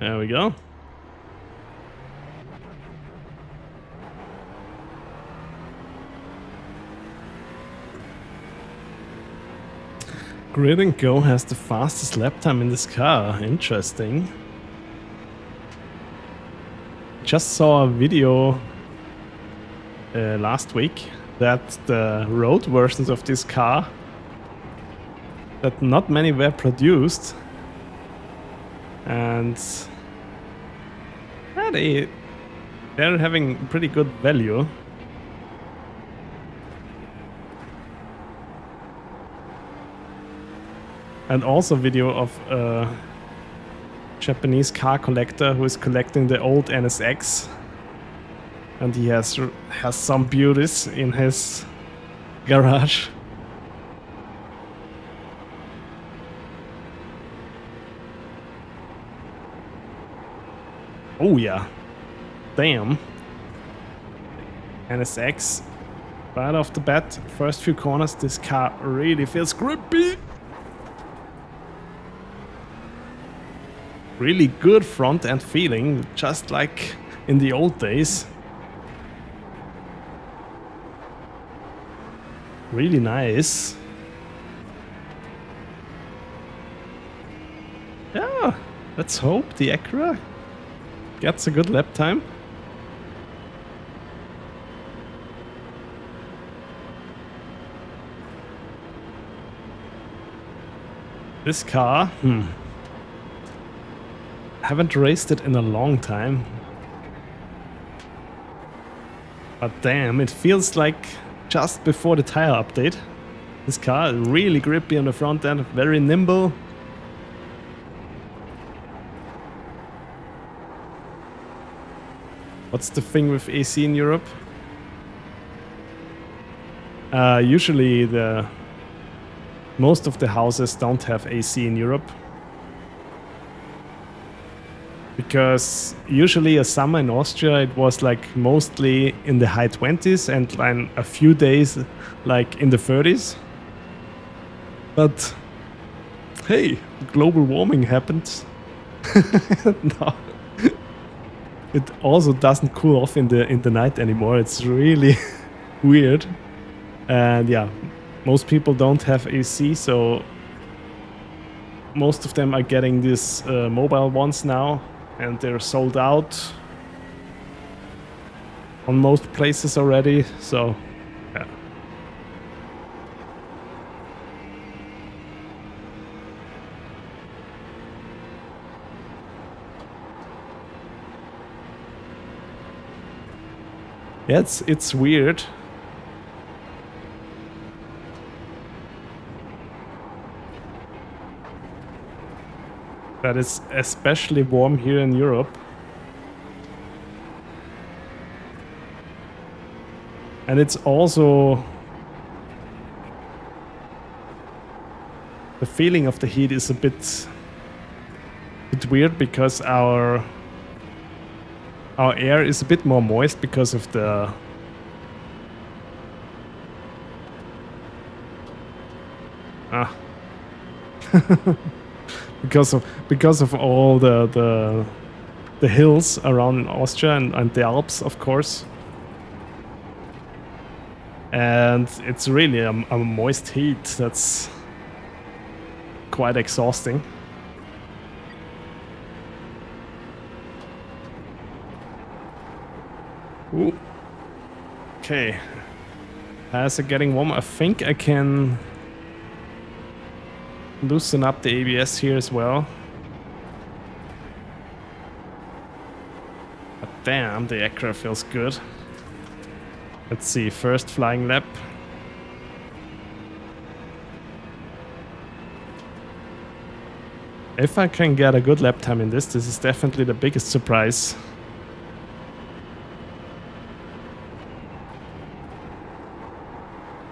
There we go. Grid and Go has the fastest lap time in this car. Interesting. Just saw a video last week that the road versions of this car, that not many were produced, and yeah, they're having pretty good value. And also video of a Japanese car collector who is collecting the old NSX, and he has some beauties in his garage. Oh yeah, damn. NSX, right off the bat, first few corners, this car really feels grippy. Really good front end feeling, just like in the old days. Really nice. Yeah, let's hope the Acura gets a good lap time. This car, haven't raced it in a long time. But damn, it feels like just before the tire update. This car is really grippy on the front end, very nimble. What's the thing with AC in Europe? Usually most of the houses don't have AC in Europe. Because usually a summer in Austria it was like mostly in the high 20s and then a few days like in the 30s. But hey, global warming happened. No. It also doesn't cool off in the night anymore. It's really weird. And yeah, most people don't have AC, so most of them are getting these mobile ones now, and they're sold out on most places already, so yeah. Yeah, it's weird. That is especially warm here in Europe. And it's also... the feeling of the heat is a bit weird because our our air is a bit more moist because of the because of all the hills around in Austria and the Alps, of course. And it's really a moist heat that's quite exhausting. Ooh. Okay. As it's getting warmer, I think I can loosen up the ABS here as well. But damn, the Acura feels good. Let's see, first flying lap. If I can get a good lap time in this is definitely the biggest surprise.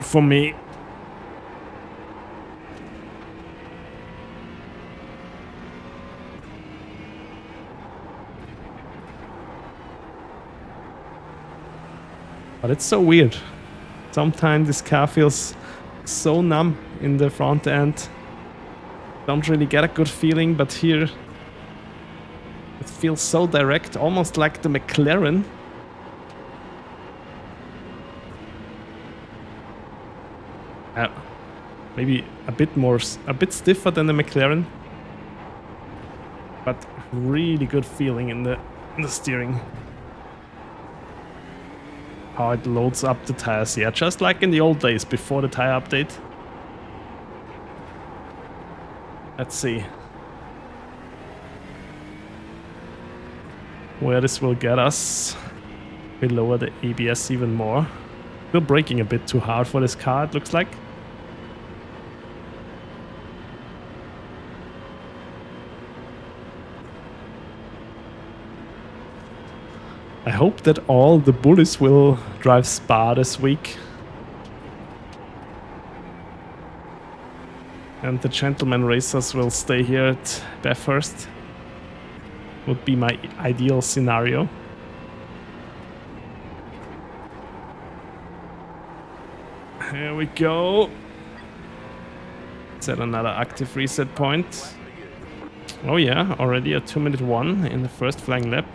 For me. But it's so weird. Sometimes this car feels so numb in the front end. Don't really get a good feeling, but here it feels so direct, almost like the McLaren. Maybe a bit stiffer than the McLaren, but really good feeling in the steering. How it loads up the tires, yeah, just like in the old days before the tire update. Let's see where this will get us. We lower the ABS even more. Still braking a bit too hard for this car, it looks like. I hope that all the bullies will drive Spa this week. And the gentleman racers will stay here at Bathurst. Would be my ideal scenario. Here we go. Set another active reset point. Oh yeah, already a 2-minute 1 in the first flying lap.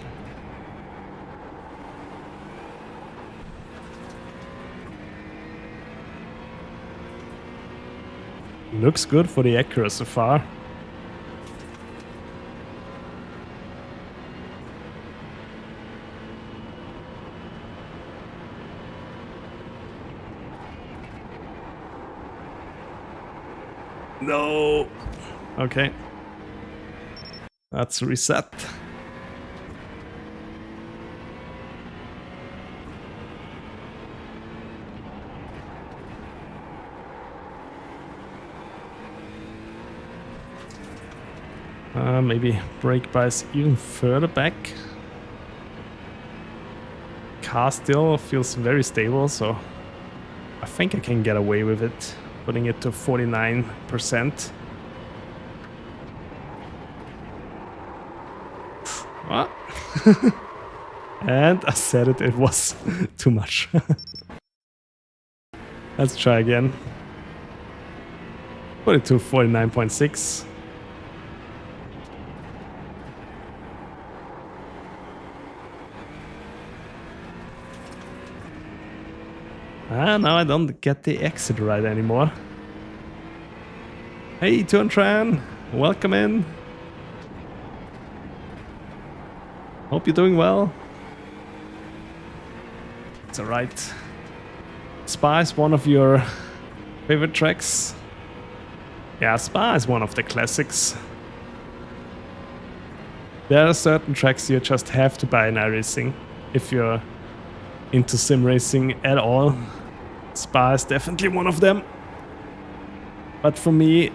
Looks good for the Acura so far. No. Okay. That's reset. Maybe brake bias even further back. Car still feels very stable, so I think I can get away with it, putting it to 49%. What? And I said it was too much. Let's try again. Put it to 49.6. Now I don't get the exit right anymore. Hey, Tuntran, welcome in. Hope you're doing well. It's alright. Spa is one of your favorite tracks. Yeah, Spa is one of the classics. There are certain tracks you just have to buy in iRacing if you're into sim racing at all. Spa is definitely one of them. But for me,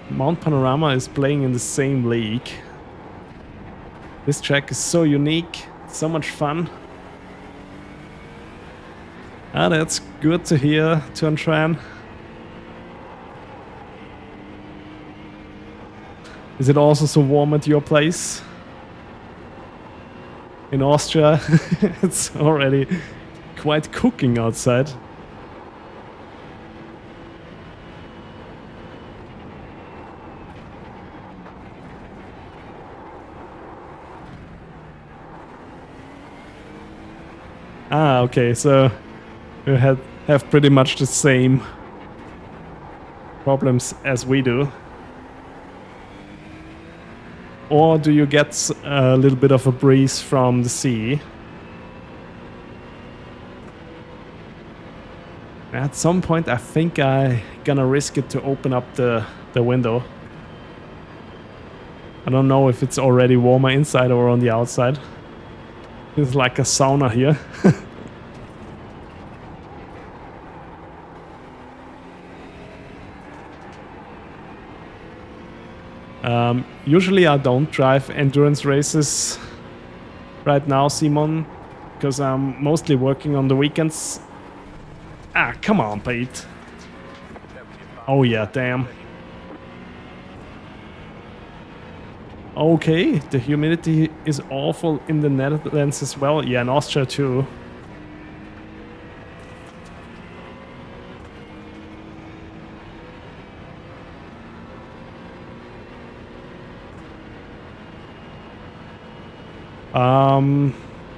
Mount Panorama is playing in the same league. This track is so unique, so much fun. Ah, that's good to hear, Tuntran. Is it also so warm at your place? in Austria, it's already quite cooking outside. Ah, okay, so you have pretty much the same problems as we do. Or do you get a little bit of a breeze from the sea? At some point I think I'm gonna risk it to open up the window. I don't know if it's already warmer inside or on the outside. It's like a sauna here. Usually I don't drive endurance races right now, Simon, because I'm mostly working on the weekends. Ah, come on, Pete. Oh yeah, damn. Okay, the humidity is awful in the Netherlands as well. Yeah, in Austria too.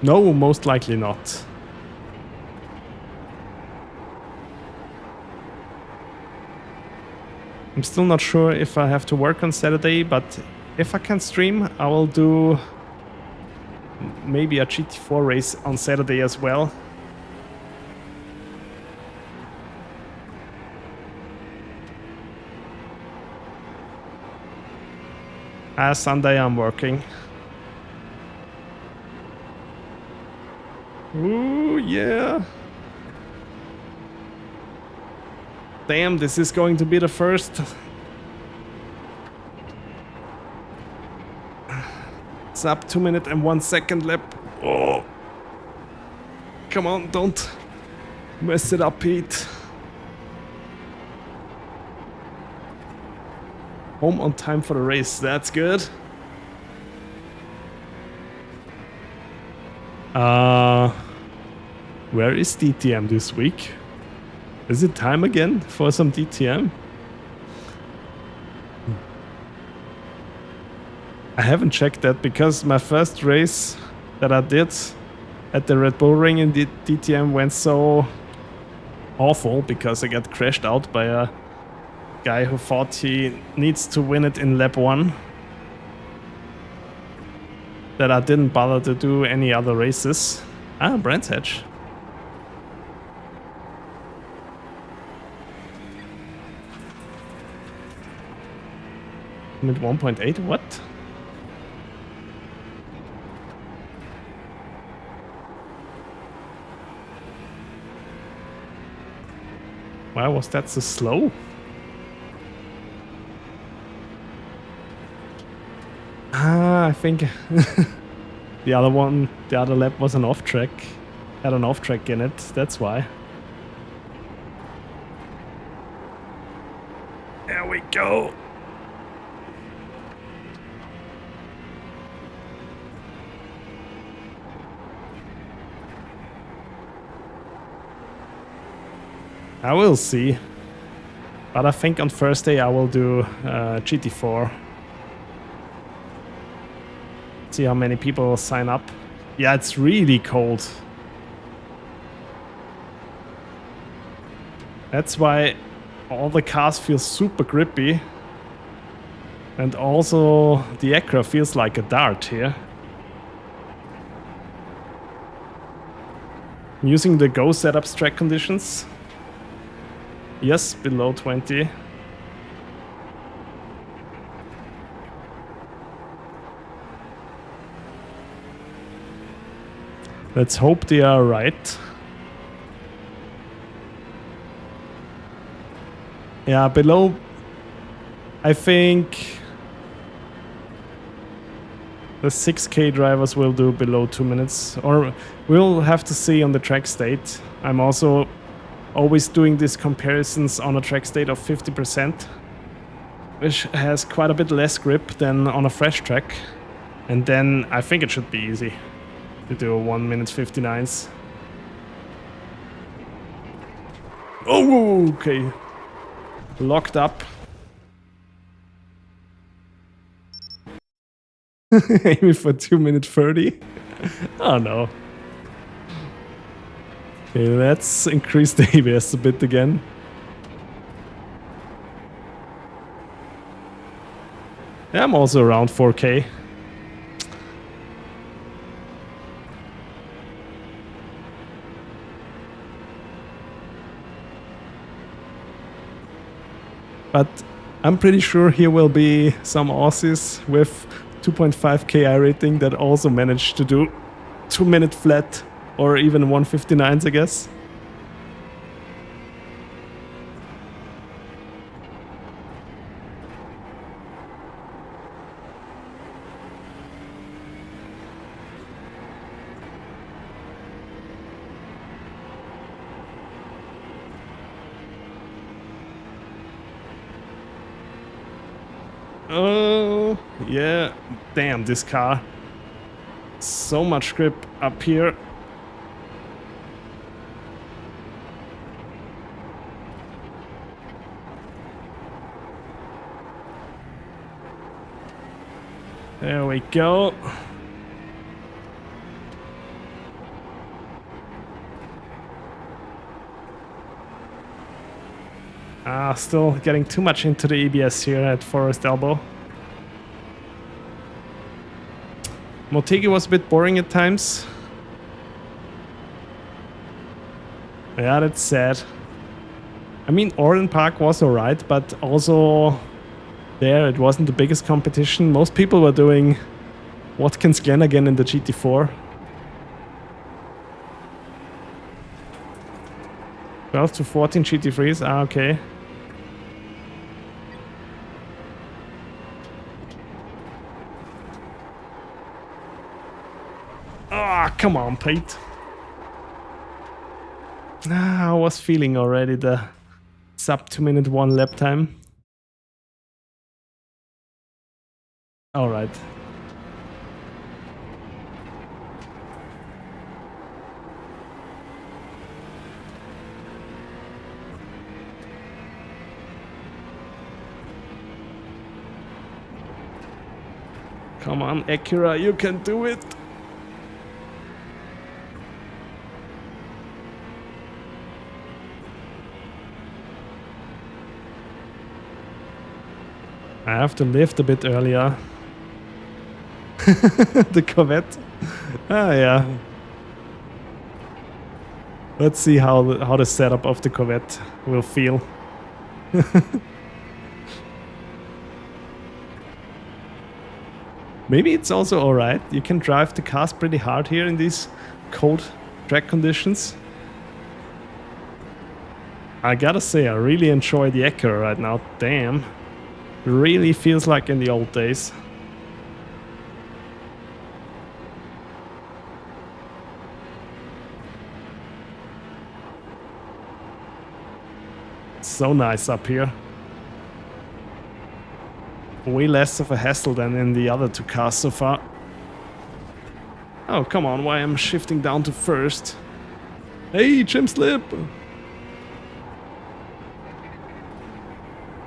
No, most likely not. I'm still not sure if I have to work on Saturday, but if I can stream, I will do maybe a GT4 race on Saturday as well. Sunday I'm working. Ooh, yeah. Damn, this is going to be the first. It's up 2 minutes and 1 second lap. Oh. Come on, don't mess it up, Pete. Home on time for the race, that's good. Where is DTM this week? Is it time again for some DTM? I haven't checked that because my first race that I did at the Red Bull Ring in the DTM went so awful because I got crashed out by a guy who thought he needs to win it in lap 1. That I didn't bother to do any other races. Ah, Brands Hatch. Mid 1.8, what? Why was that so slow? Ah, I think the other lap was an off track. Had an off track in it, that's why. There we go. I will see. But I think on Thursday I will do GT4. See how many people will sign up. Yeah, it's really cold. That's why all the cars feel super grippy. And also the Acura feels like a dart here. I'm using the Go setups track conditions. Yes, below 20. Let's hope they are right. Yeah, below, I think the 6K drivers will do below 2 minutes, or we'll have to see on the track state. I'm also always doing these comparisons on a track state of 50%, which has quite a bit less grip than on a fresh track, and then I think it should be easy. to do 1 minute 59s. Oh, okay. Locked up. Aiming for 2 minute 30. Oh no. Okay, let's increase the ABS a bit again. Yeah, I'm also around 4K. But I'm pretty sure here will be some Aussies with 2.5K iRating that also managed to do 2 minute flat or even 159s, I guess. Oh, yeah. Damn, this car. So much grip up here. There we go. Still getting too much into the ABS here at Forest Elbow. Motegi was a bit boring at times. Yeah, that's sad. I mean, Orden Park was alright, but also there it wasn't the biggest competition. Most people were doing Watkins Glen again in the GT4. 12 to 14 GT3s, okay. Come on, Pete. I was feeling already the sub 2 minute 1 lap time. Alright. Come on, Acura, you can do it. I have to lift a bit earlier. The Corvette. Ah, yeah. Let's see how the setup of the Corvette will feel. Maybe it's also alright. You can drive the cars pretty hard here in these cold track conditions. I gotta say, I really enjoy the Acura right now. Damn. Really feels like in the old days. So nice up here. Way less of a hassle than in the other two cars so far. Oh, come on, why am I shifting down to first? Hey, Jim Slip!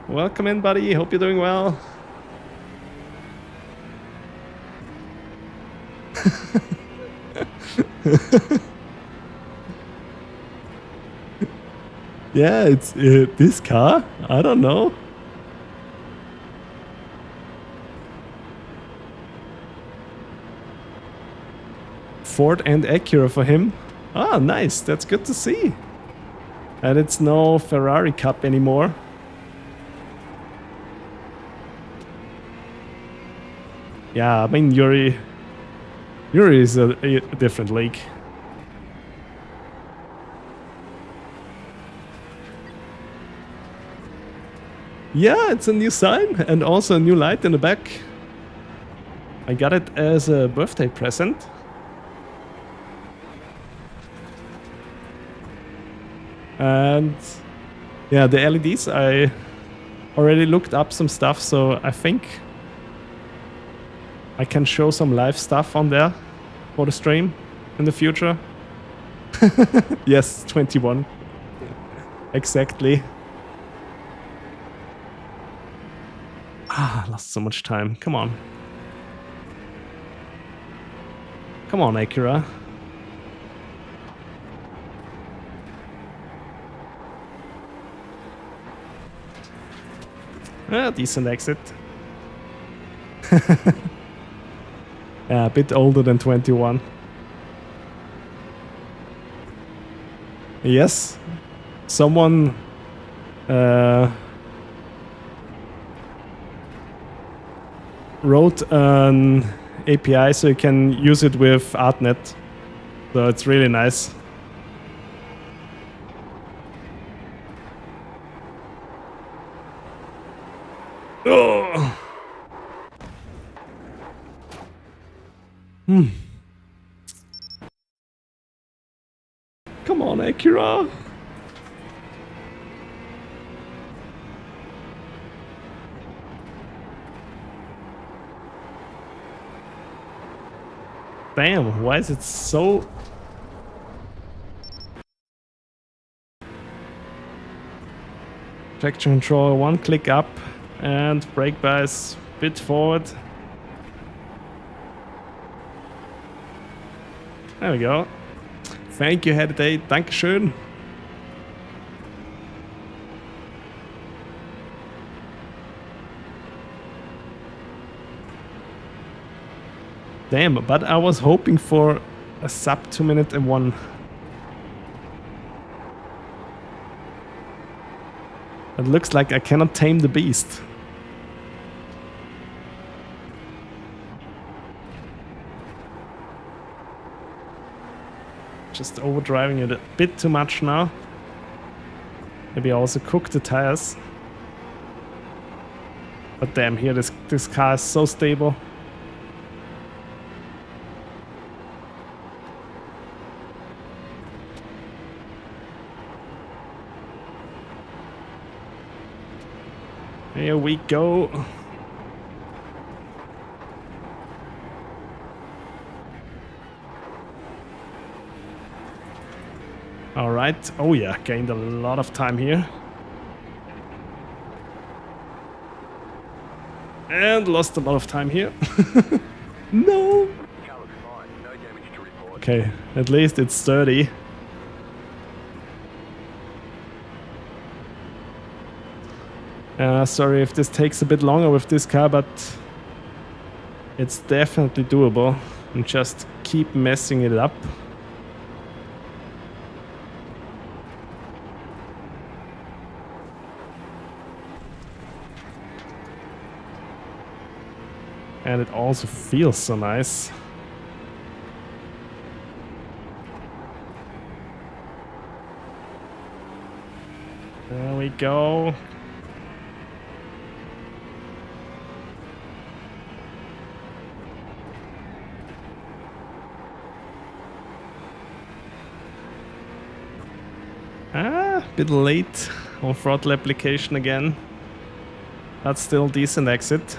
Welcome in, buddy. Hope you're doing well. Yeah, it's this car. I don't know. Ford and Acura for him. Ah, nice. That's good to see. And it's no Ferrari Cup anymore. Yeah, I mean, Yuri is a different league. Yeah, it's a new sign and also a new light in the back. I got it as a birthday present. And yeah, the LEDs, I already looked up some stuff, so I think I can show some live stuff on there for the stream. in the future. Yes, 21. Exactly. Ah, lost so much time. Come on. Come on, Acura. Ah, decent exit. Yeah, a bit older than 21. Yes. Someone wrote an API so you can use it with ArtNet. So it's really nice. Oh. Come on, Acura. Damn, why is it so... Traction control, one click up and brake bias bit forward. There we go. Thank you, Hediday. Dankeschön. Damn, but I was hoping for a sub 2 minute and 1. It looks like I cannot tame the beast. Just overdriving it a bit too much now. Maybe I also cook the tires. But damn, here this car is so stable. Here we go. All right. Oh yeah, gained a lot of time here. And lost a lot of time here. No. Okay, at least it's sturdy. Sorry if this takes a bit longer with this car, but it's definitely doable. And just keep messing it up. And it also feels so nice. There we go. Bit late on throttle application again. That's still decent exit.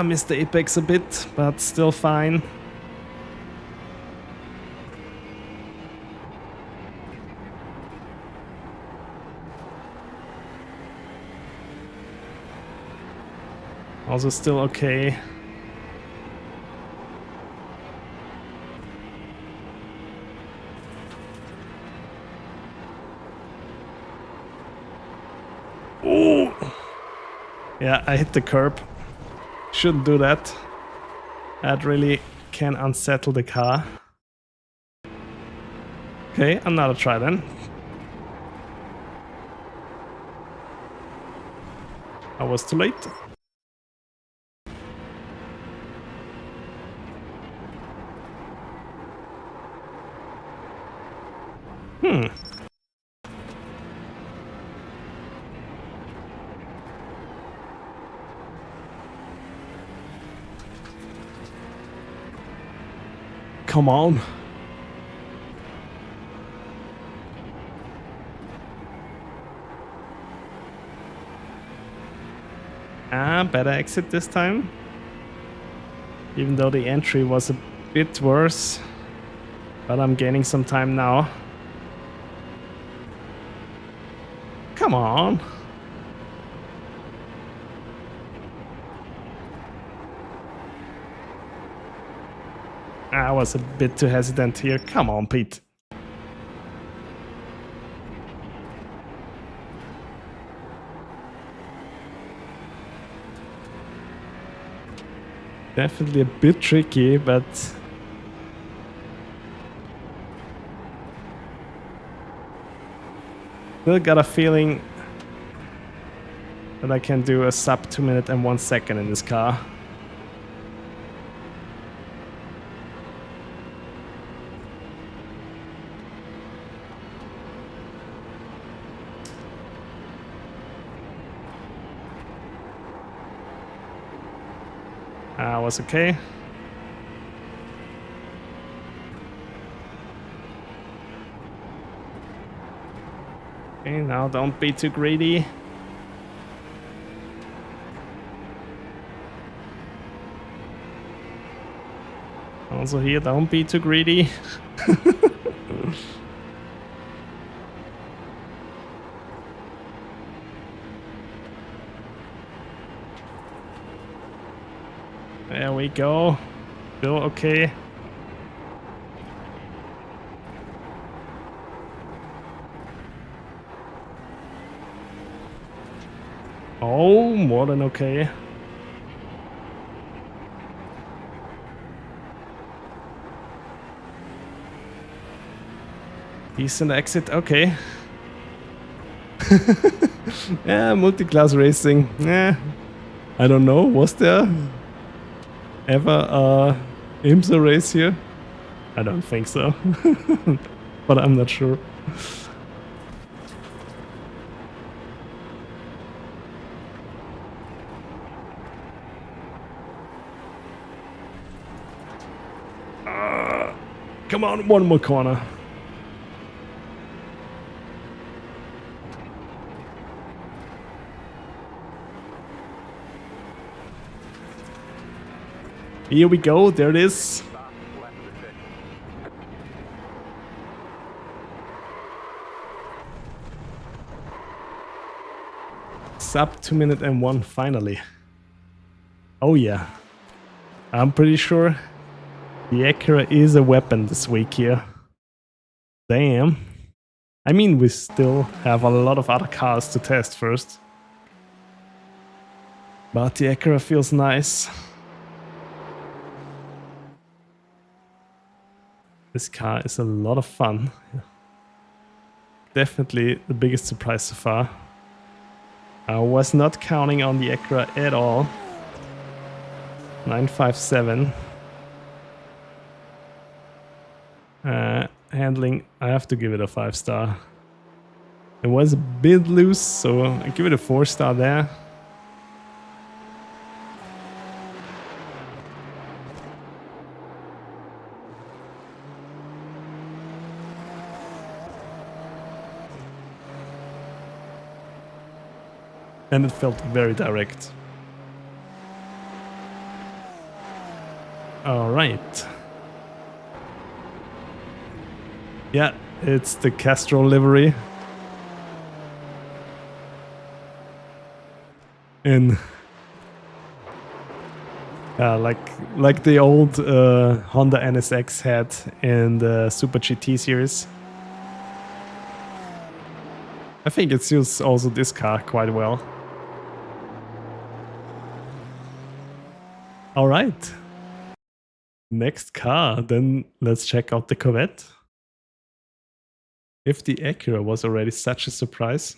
Missed the apex a bit, but still fine. Also still okay. Ooh. Yeah, I hit the curb. Shouldn't do that. That really can unsettle the car. Okay, another try then. I was too late. Come on. Better exit this time. Even though the entry was a bit worse. But I'm gaining some time now. Come on. I was a bit too hesitant here. Come on, Pete. Definitely a bit tricky, but still got a feeling that I can do a sub 2 minute and 1 second in this car. Was okay. Okay, now don't be too greedy. Also here, don't be too greedy. There we go. Still okay. Oh, more than okay. Decent exit, okay. Yeah, multi-class racing. Yeah, I don't know. Was there ever a IMSA race here? I don't think so. But I'm not sure. Come on, one more corner. Here we go, there it is. Sub 2 minute and 1 finally. Oh yeah. I'm pretty sure the Acura is a weapon this week here. Damn. I mean, we still have a lot of other cars to test first. But the Acura feels nice. This car is a lot of fun. Definitely the biggest surprise so far. I was not counting on the Acura at all. 957. Handling, I have to give it a 5-star. It was a bit loose, so I give it a 4-star there. And it felt very direct. All right. Yeah, it's the Castrol livery. In like the old Honda NSX had in the Super GT series. I think it suits also this car quite well. All right. Next car, then let's check out the Corvette. If the Acura was already such a surprise.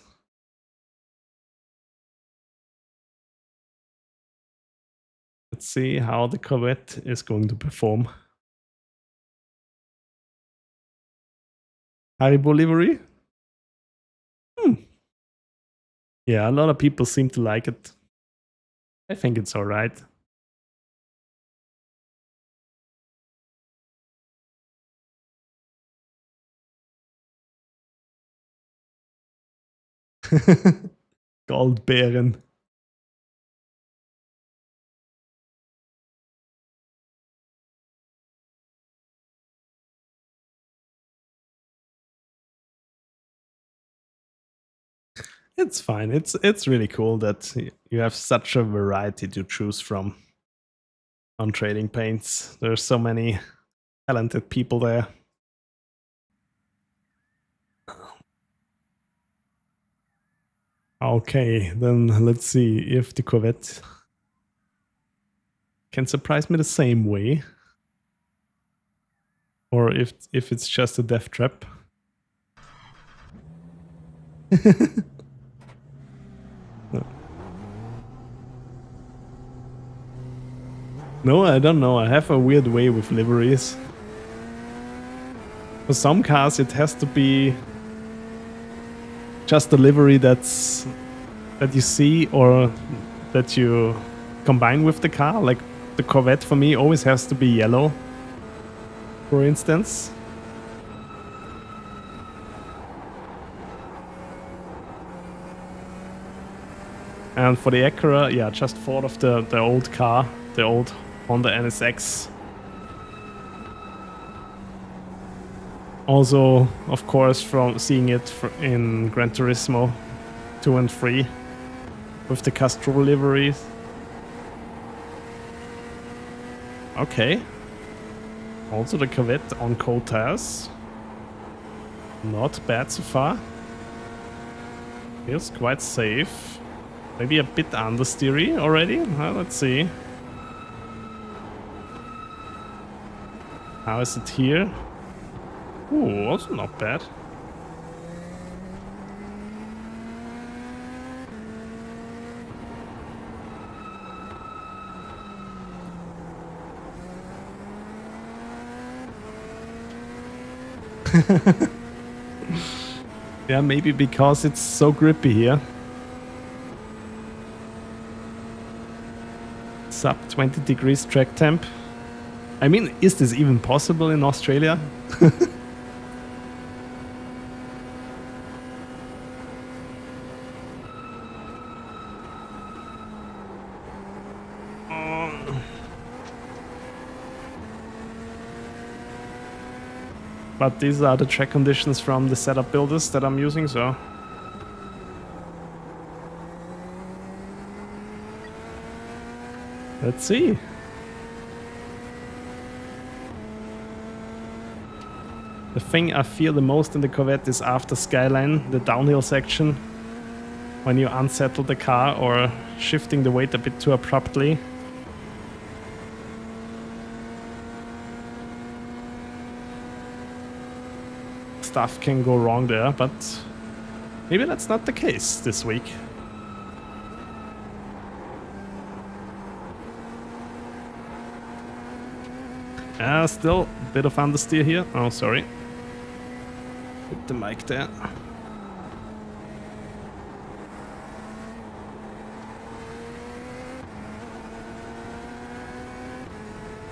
Let's see how the Corvette is going to perform. Haribo livery? Yeah, a lot of people seem to like it. I think it's alright. Goldbeeren. It's fine. It's really cool that you have such a variety to choose from on Trading Paints. There's so many talented people there. Okay, then let's see if the Corvette can surprise me the same way, or if it's just a death trap. No, I don't know. I have a weird way with liveries. For some cars, it has to be just a livery that you see or that you combine with the car. Like the Corvette for me always has to be yellow, for instance. And for the Acura, yeah, just thought of the old car, the old Honda NSX. Also, of course, from seeing it in Gran Turismo 2 and 3 with the Castro liveries. Okay. Also the Corvette on cold tires. Not bad so far. Feels quite safe. Maybe a bit understeery already. Let's see. How is it here? Ooh, also not bad. Yeah, maybe because it's so grippy here. Sub 20 degrees track temp. I mean, is this even possible in Australia? But these are the track conditions from the setup builders that I'm using, so... Let's see. The thing I feel the most in the Corvette is after Skyline, the downhill section, when you unsettle the car or shifting the weight a bit too abruptly. Stuff can go wrong there, but maybe that's not the case this week. Still a bit of understeer here. Oh, sorry. Put the mic there.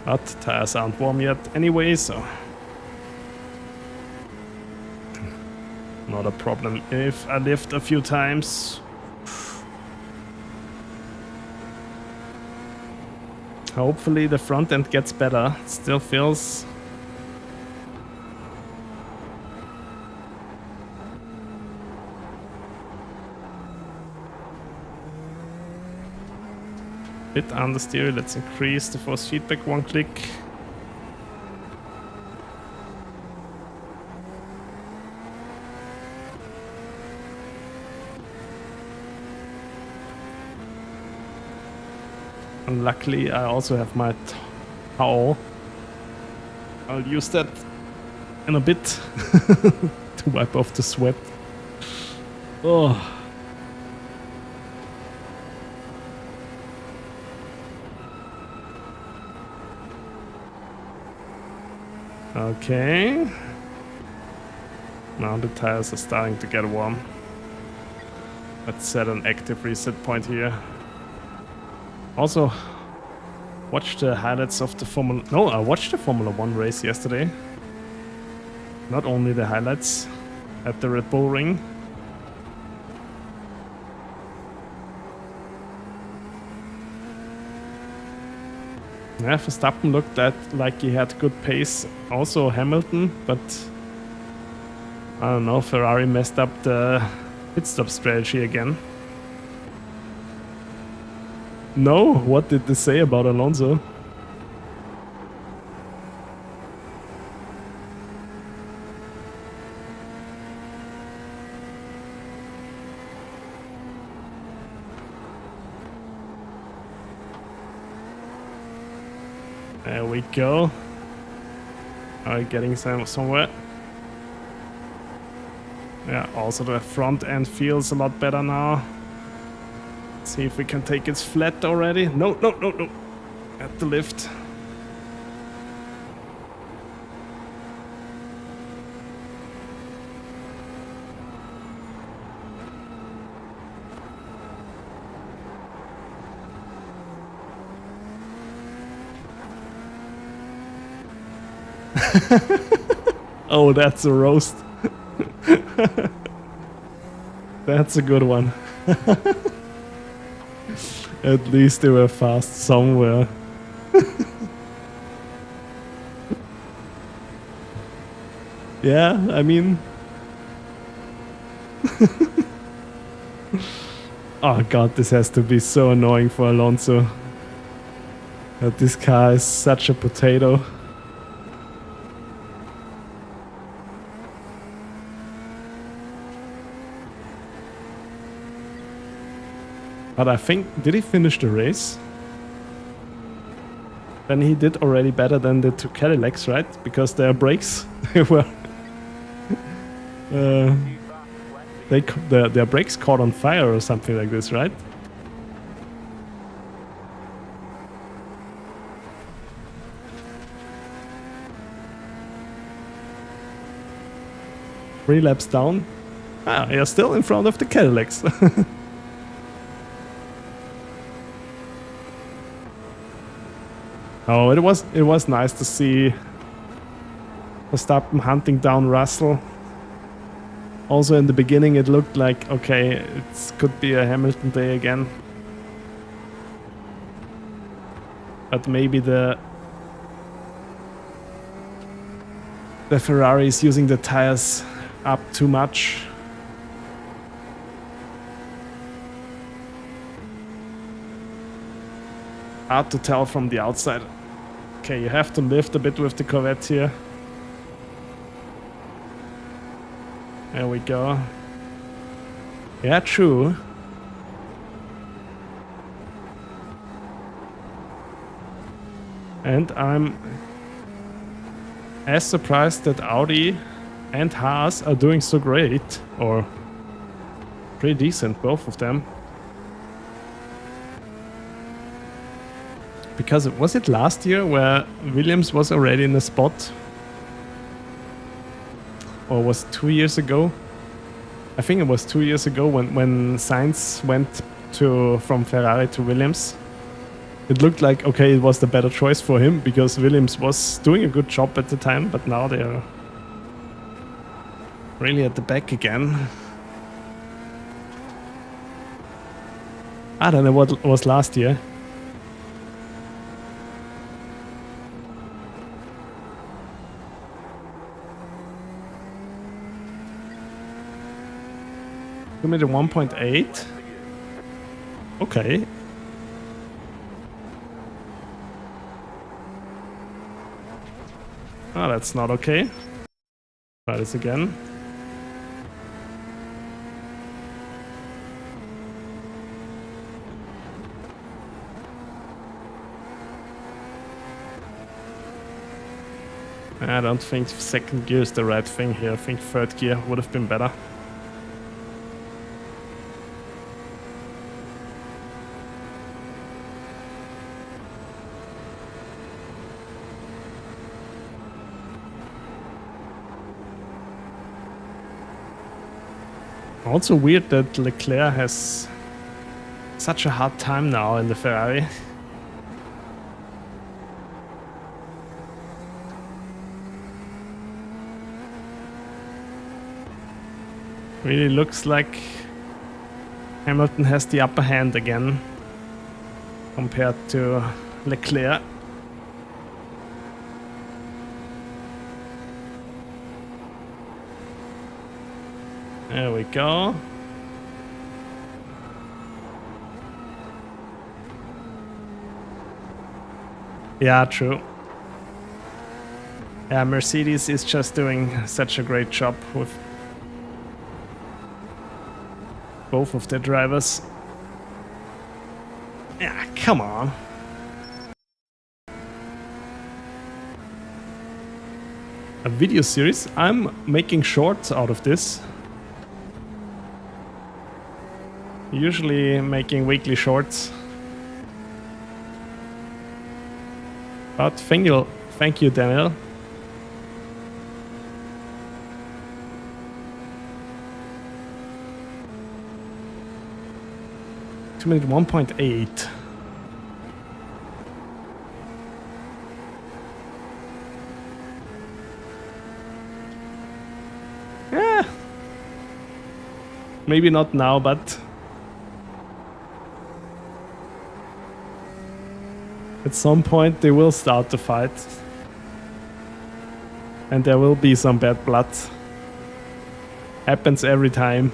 But tires aren't warm yet anyway, so... Not a problem if I lift a few times. Hopefully the front end gets better. It still feels... bit understeer. Let's increase the force feedback one click. And luckily I also have my towel. I'll use that in a bit to wipe off the sweat. Oh. Okay. Now the tires are starting to get warm. Let's set an active reset point here. Also, watched the highlights of the Formula... No, I watched the Formula 1 race yesterday. Not only the highlights at the Red Bull Ring. Yeah, Verstappen looked like he had good pace. Also Hamilton, but... I don't know, Ferrari messed up the Pit stop strategy again. No, what did they say about Alonso? There we go. Alright, getting somewhere. Yeah, also the front end feels a lot better now. Let's see if we can take it flat already. No, no, no, no. At the lift. Oh, that's a roast. That's a good one. At least they were fast somewhere. Yeah, I mean... Oh god, this has to be so annoying for Alonso. That this car is such a potato. But I think, did he finish the race? Then he did already better than the two Cadillacs, right? Because their brakes were... their brakes caught on fire or something like this, right? Three laps down. Ah, you're still in front of the Cadillacs. Oh, it was nice to see Verstappen hunting down Russell. Also in the beginning it looked like, okay, it could be a Hamilton day again. But maybe the Ferrari is using the tires up too much. Hard to tell from the outside. Okay, you have to lift a bit with the Corvette here. There we go. Yeah, true. And I'm as surprised that Audi and Haas are doing so great, or pretty decent, both of them. Because was it last year where Williams was already in a spot? Or was it 2 years ago? I think it was 2 years ago when Sainz went from Ferrari to Williams. It looked like, okay, it was the better choice for him because Williams was doing a good job at the time, but now they're really at the back again. I don't know what was last year. You made a 1.8. Okay. Oh, that's not okay. Try this again. I don't think second gear is the right thing here. I think third gear would have been better. Also weird that Leclerc has such a hard time now in the Ferrari. Really looks like Hamilton has the upper hand again compared to Leclerc. There we go. Yeah, true. Yeah, Mercedes is just doing such a great job with both of their drivers. Yeah, come on. A video series? I'm making shorts out of this. Usually making weekly shorts. But thank you, Daniel. Minute 1.8. Yeah. Maybe not now, but at some point they will start to fight. And there will be some bad blood. Happens every time.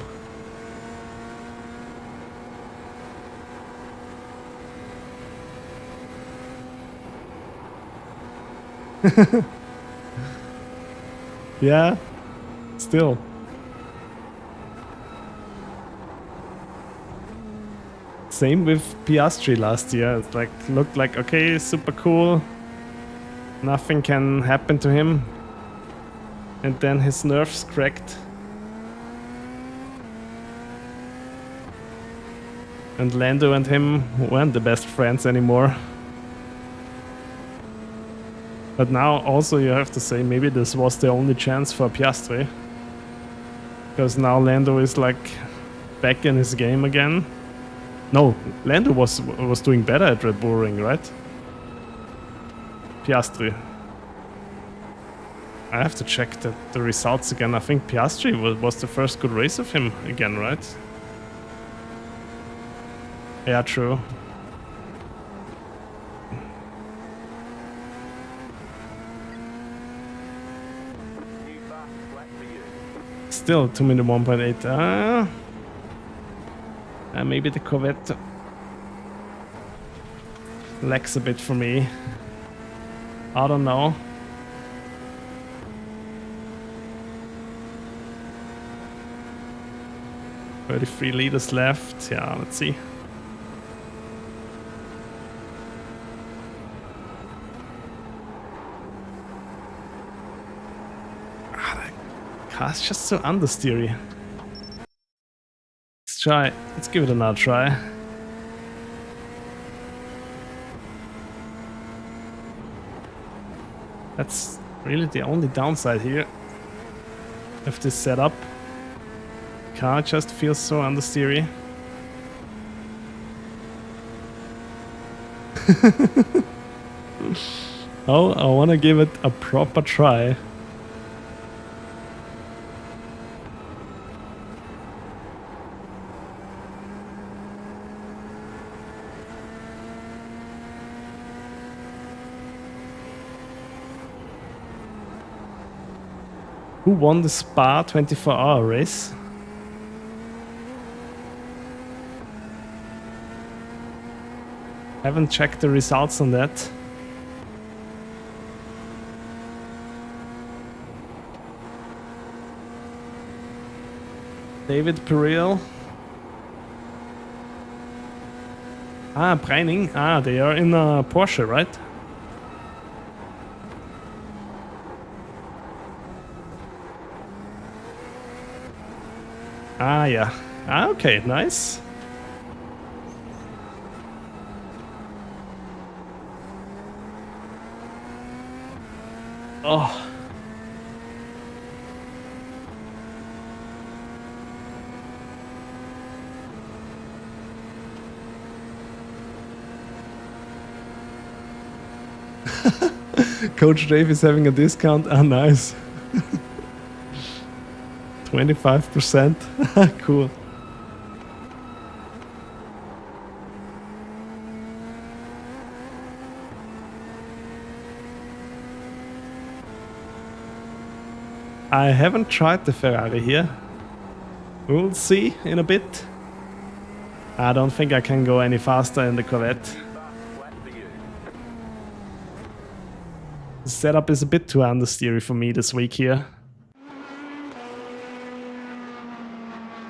Yeah, still. Same with Piastri last year. It's like looked like okay, super cool. Nothing can happen to him. And then his nerves cracked. And Lando and him weren't the best friends anymore. But now also you have to say maybe this was the only chance for Piastri. Because now Lando is like back in his game again. No, Lando was doing better at Red Bull Ring, right? Piastri. I have to check the results again. I think Piastri was the first good race of him again, right? Yeah, true. Still 2 minute 1.8. Maybe the Corvette lags a bit for me. I don't know. Thirty-three liters left. Yeah, let's see. Car's just so understeery. Let's try. Let's give it another try. That's really the only downside here of this setup. Car just feels so understeery. Oh, I want to give it a proper try. Who won the Spa 24-hour race? Haven't checked the results on that. David Perel. Ah, Breining. Ah, they are in a Porsche, right? Ah, yeah. Ah, okay, nice. Oh. Coach Dave is having a discount. Ah, nice. 25%. Cool. I haven't tried the Ferrari here. We'll see in a bit. I don't think I can go any faster in the Corvette. The setup is a bit too understeery for me this week here.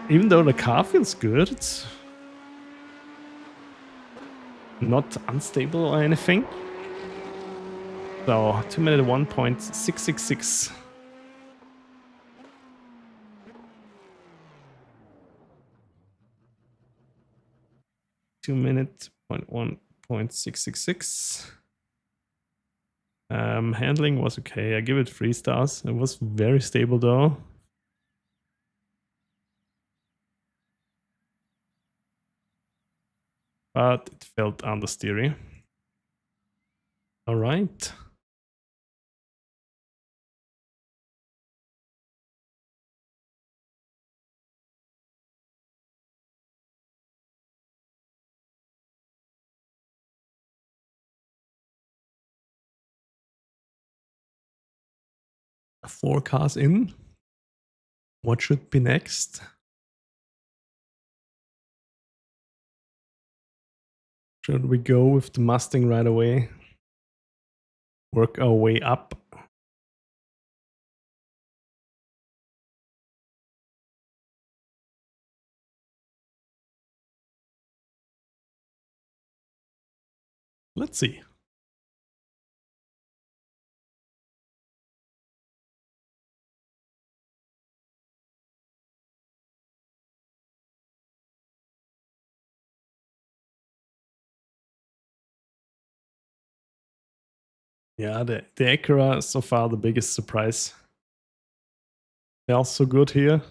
Even though the car feels good, it's not unstable or anything. So 2 minute 1.666. Two minute 1.666. Handling was okay. I give it 3 stars. It was very stable though. But it felt understeery. All right. Four cars in. What should be next? Should we go with the Mustang right away? Work our way up. Let's see. Yeah, the Acura so far the biggest surprise. They're also good here.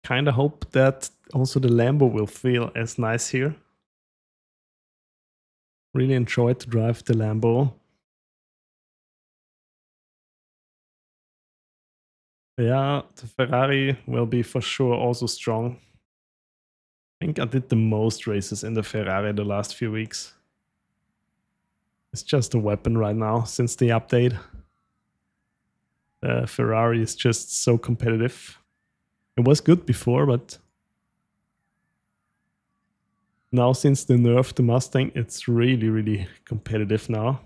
Kinda hope that also the Lambo will feel as nice here. Really enjoyed to drive the Lambo. Yeah, the Ferrari will be for sure also strong. I think I did the most races in the Ferrari the last few weeks. It's just a weapon right now since the update. The Ferrari is just so competitive. It was good before, but now since they nerfed the Mustang, it's really, really competitive now.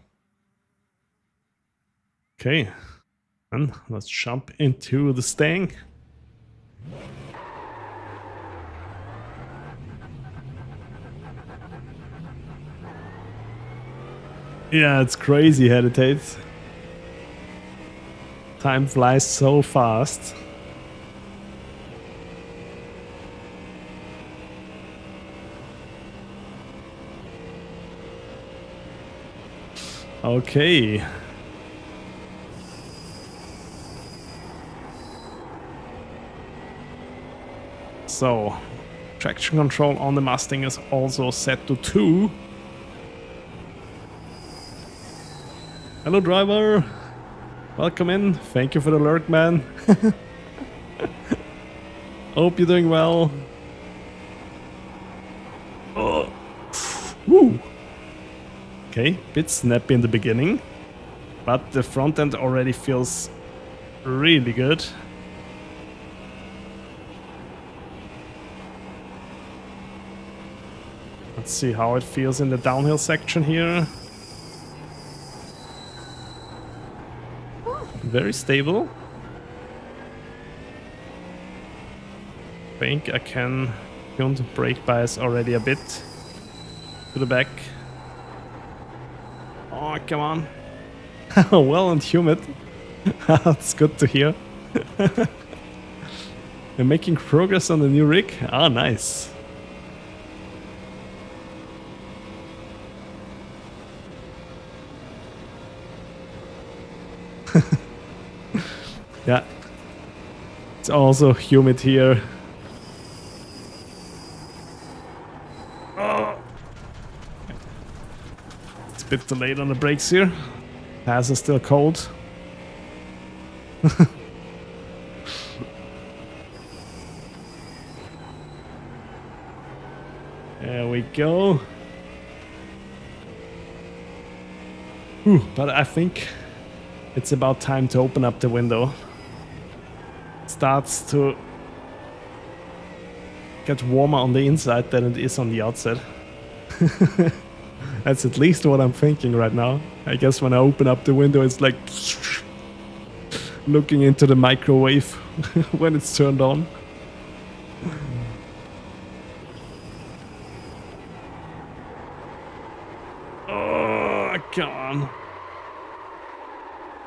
Okay, and let's jump into the Stang. Yeah, it's crazy how it takes. Time flies so fast. Okay. So, traction control on the Mustang is also set to 2. Hello driver, welcome in. Thank you for the alert, man. Hope you're doing well. Oh. Woo. Okay, bit snappy in the beginning, but the front end already feels really good. Let's see how it feels in the downhill section here. Very stable. I think I can tune the brake bias already a bit to the back. Oh, come on. Well and humid. That's good to hear. We're making progress on the new rig. Ah, nice. Yeah, it's also humid here. Oh. It's a bit delayed on the brakes here. Tires are still cold. There we go. Whew, but I think it's about time to open up the window. Starts to get warmer on the inside than it is on the outside. That's at least what I'm thinking right now. I guess when I open up the window, it's like looking into the microwave when it's turned on. Oh, come on.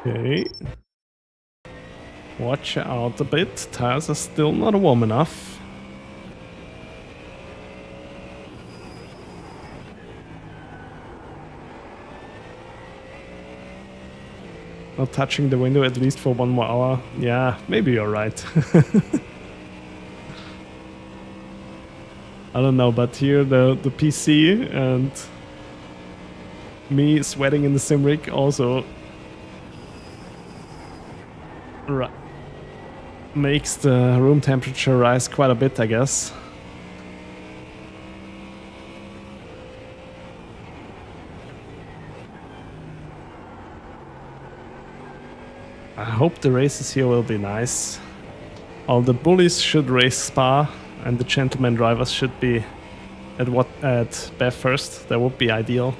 Okay. Watch out a bit. Tires are still not warm enough. Not touching the window at least for 1 more hour. Yeah, maybe you're right. I don't know, but here the PC and me sweating in the Simrig also makes the room temperature rise quite a bit, I guess. I hope the races here will be nice. All the bullies should race Spa, and the gentleman drivers should be at BEV first. That would be ideal.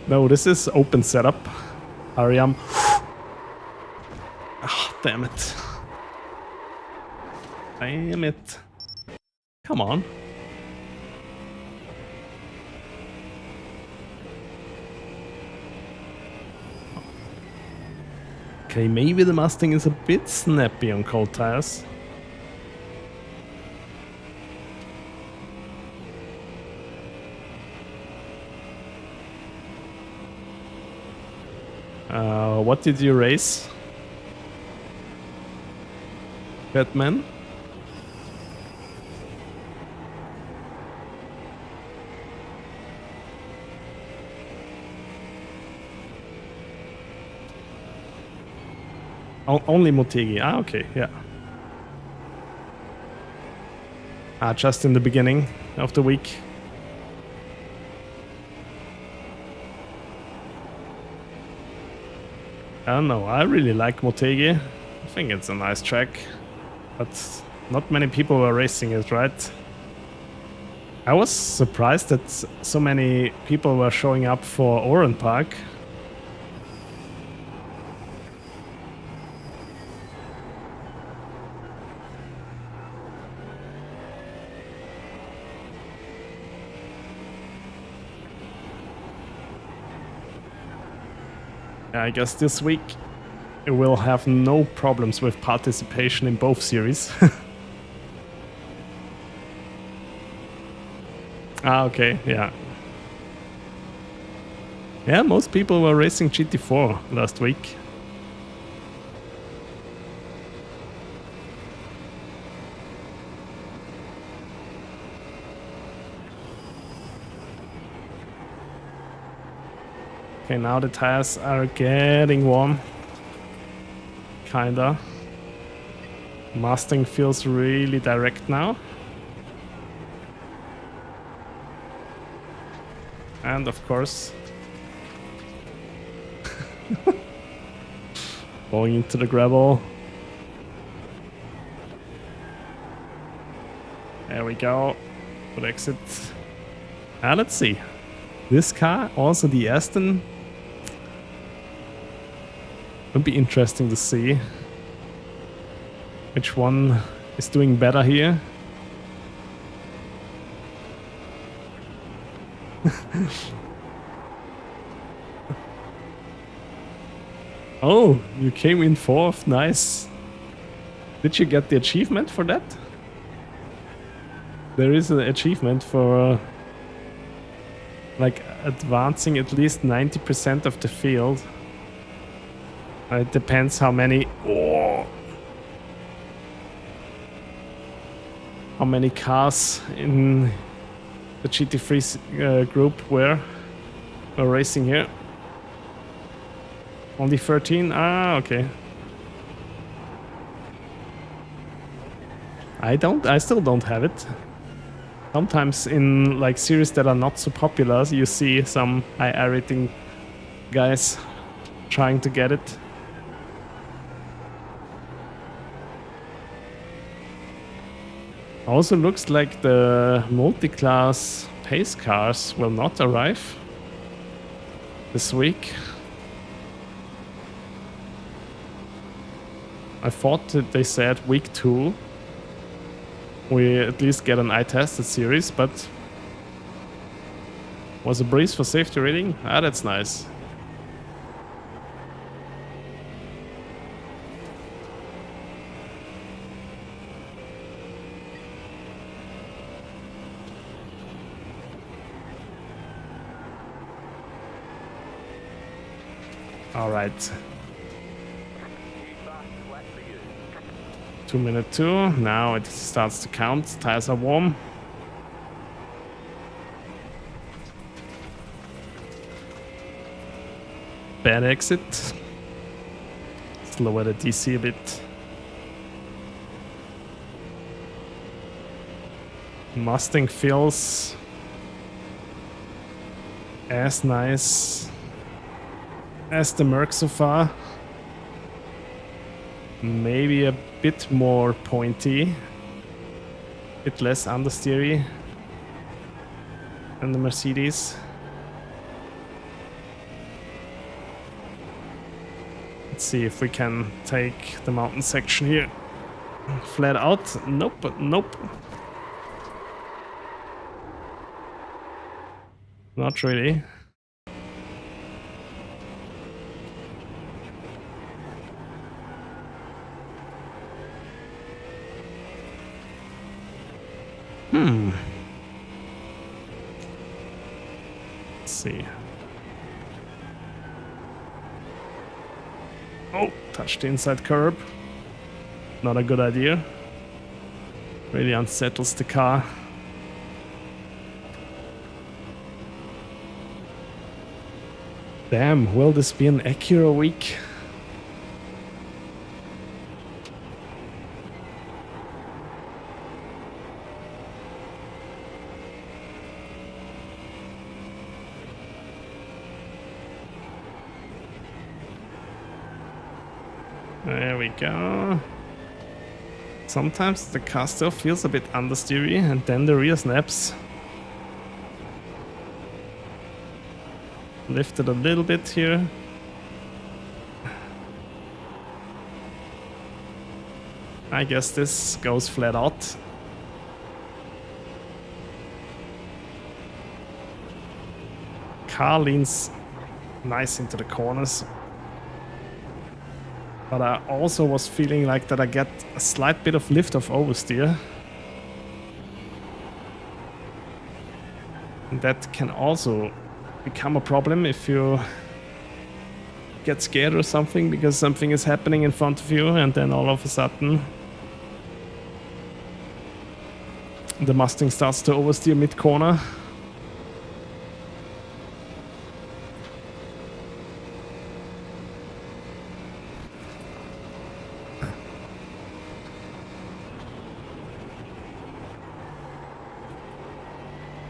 No, this is open setup. Ariam. Ah, damn it. Damn it. Come on. Okay, maybe the Mustang is a bit snappy on cold tires. What did you race? Batman? Only Motegi. Ah, okay, yeah. Ah, just in the beginning of the week. I don't know, I really like Motegi. I think it's a nice track. But not many people were racing it, right? I was surprised that so many people were showing up for Oran Park. I guess this week it will have no problems with participation in both series. Ah, okay, yeah. Yeah, most people were racing GT4 last week. Okay, now the tires are getting warm. Kinda. Mustang feels really direct now. And of course, going into the gravel. There we go. Good exit. Let's see. This car, also the Aston, would be interesting to see which one is doing better here. Oh, you came in 4th, nice. Did you get the achievement for that? There is an achievement for like advancing at least 90% of the field. It depends how many how many cars in the GT3 group were racing here. Only 13? Ah, okay. I still don't have it. Sometimes in like series that are not so popular, you see some high rating guys trying to get it. Also looks like the multi-class pace cars will not arrive this week. I thought that they said week 2 we at least get an I-tested series, but was a breeze for safety rating? Ah, that's nice. All right. 2-minute 2. Now it starts to count. Tires are warm. Bad exit. Let's lower the DC a bit. Mustang feels as nice as the Merc so far. Maybe a bit more pointy, bit less understeery than the Mercedes. Let's see if we can take the mountain section here. Flat out. Nope, nope. Not really. Let's see. Oh, touched the inside curb. Not a good idea. Really unsettles the car. Damn, will this be an Acura week? There we go. Sometimes the car still feels a bit understeery and then the rear snaps. Lifted a little bit here. I guess this goes flat out. Car leans nice into the corners. But I also was feeling like that I get a slight bit of lift off oversteer. And that can also become a problem if you get scared or something because something is happening in front of you and then all of a sudden the Mustang starts to oversteer mid-corner.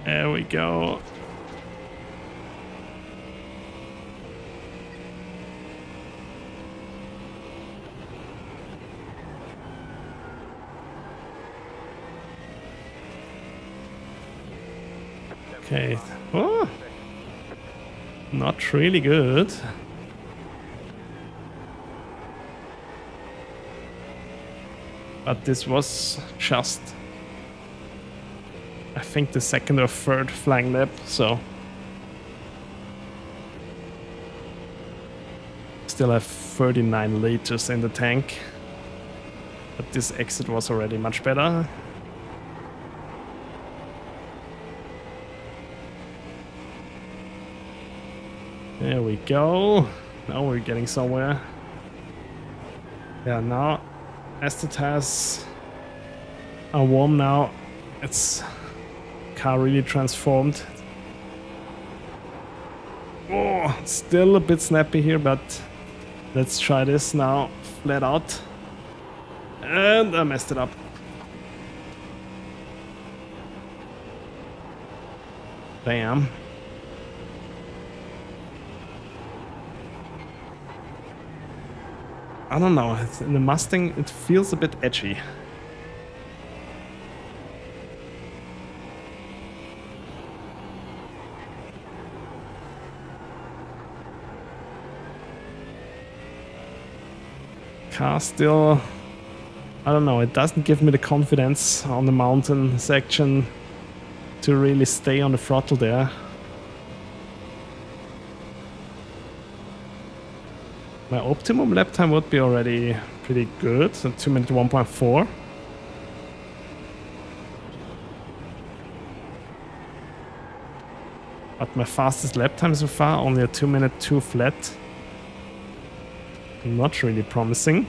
There we go. Okay. Oh, not really good. But this was just, I think, the second or third flying lap, so still have 39 liters in the tank. But this exit was already much better. There we go. Now we're getting somewhere. Yeah, now as the tires are warm now, it's car really transformed. Oh, still a bit snappy here, but let's try this now flat out. And I messed it up. Damn. I don't know, in the Mustang it feels a bit edgy. car still, I don't know, it doesn't give me the confidence on the mountain section to really stay on the throttle there. My optimum lap time would be already pretty good, so 2 minutes 1.4. But my fastest lap time so far, only a 2 minute 2 flat. Not really promising.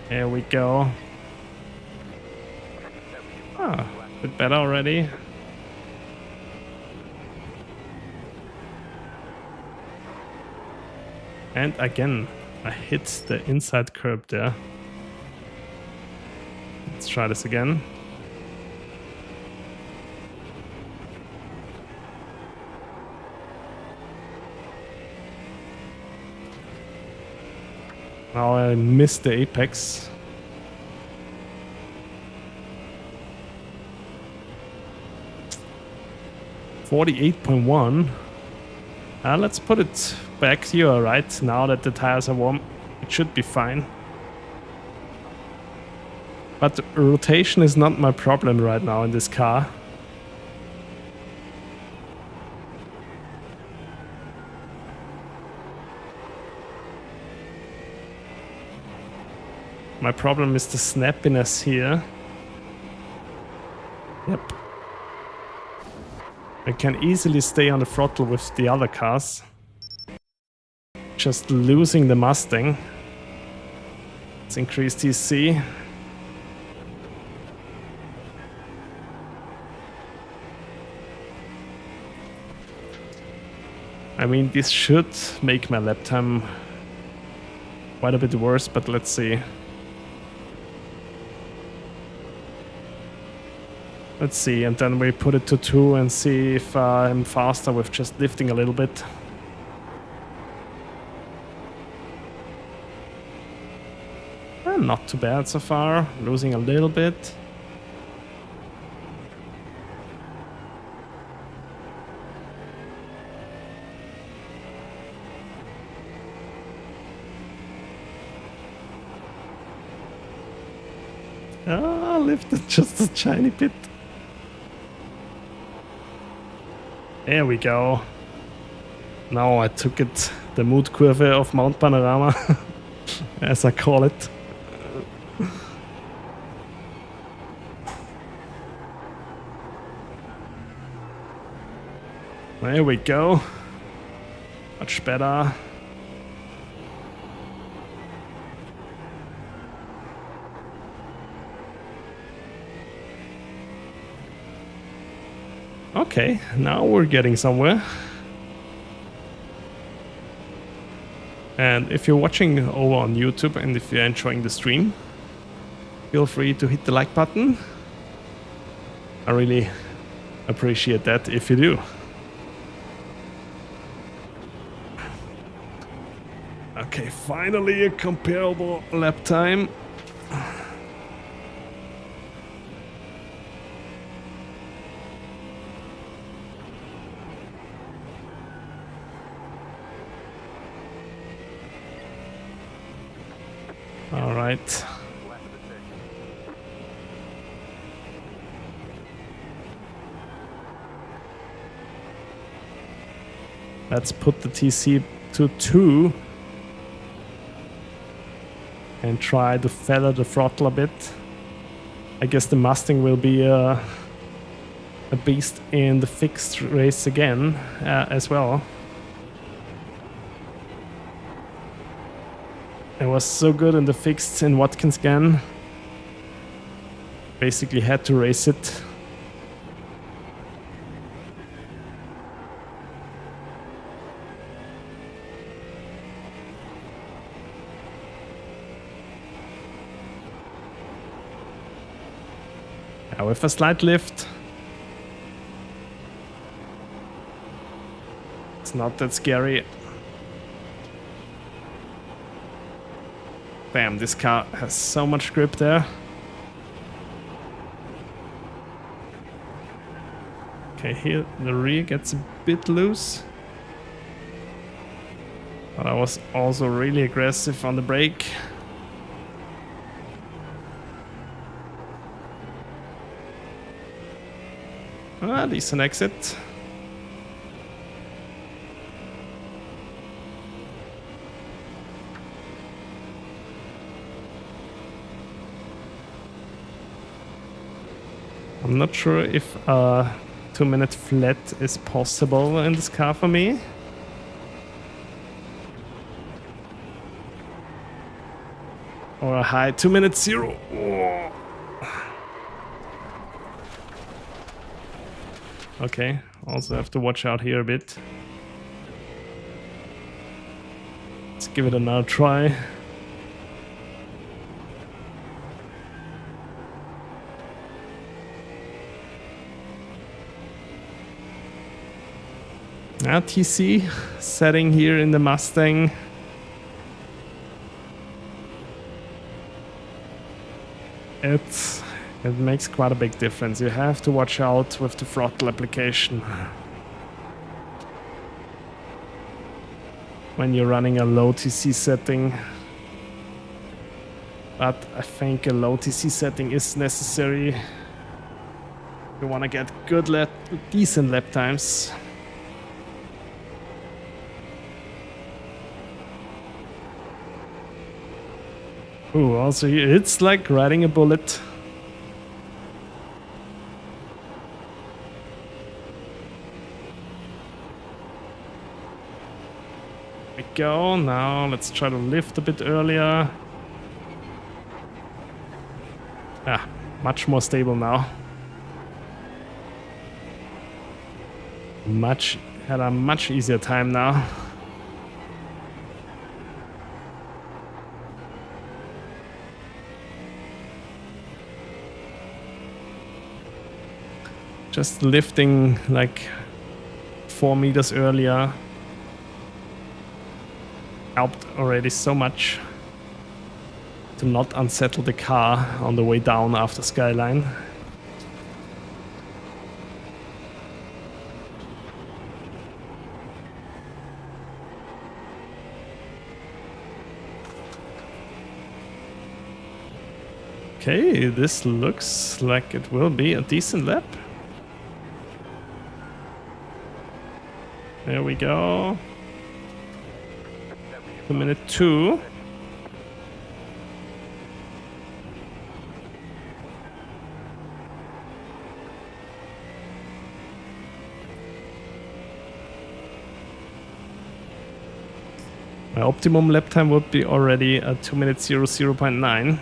There we go. Ah, a bit better already. And again, I hit the inside curb there. Let's try this again. Now I missed the apex. .48.1. Let's put it back here, right? Now that the tires are warm, it should be fine. But rotation is not my problem right now in this car. My problem is the snappiness here. Yep. I can easily stay on the throttle with the other cars. Just losing the Mustang. Let's increase TC. I mean, this should make my lap time quite a bit worse, but let's see. Let's see, and then we put it to 2 and see if I'm faster with just lifting a little bit. Not too bad so far, losing a little bit. Ah, lifted just a tiny bit. There we go. Now I took it, the mood curve of Mount Panorama, as I call it. There we go. Much better. Okay, now we're getting somewhere. And if you're watching over on YouTube and if you're enjoying the stream, feel free to hit the like button. I really appreciate that if you do. Okay, finally a comparable lap time. All right. Let's put the TC to 2 and try to feather the throttle a bit. I guess the Mustang will be a beast in the fixed race again as well. It was so good in the fixed in Watkins Glen. Basically had to race it. With a slight lift. It's not that scary. Bam, this car has so much grip there. Okay, here the rear gets a bit loose. But I was also really aggressive on the brake. Ah, decent exit. I'm not sure if a 2-minute flat is possible in this car for me. Or a high 2-minute 0. Oh. Okay, also have to watch out here a bit. Let's give it another try. TC setting here in the Mustang. It makes quite a big difference. You have to watch out with the throttle application when you're running a low TC setting. But I think a low TC setting is necessary. You want to get good decent lap times. Ooh, also it's like riding a bullet. There we go. Now let's try to lift a bit earlier. Ah, much more stable now. Had a much easier time now. Just lifting like 4 meters earlier helped already so much to not unsettle the car on the way down after Skyline. Okay, this looks like it will be a decent lap. There we go. 2-minute 2. My optimum lap time would be already a 2-minute 0.9.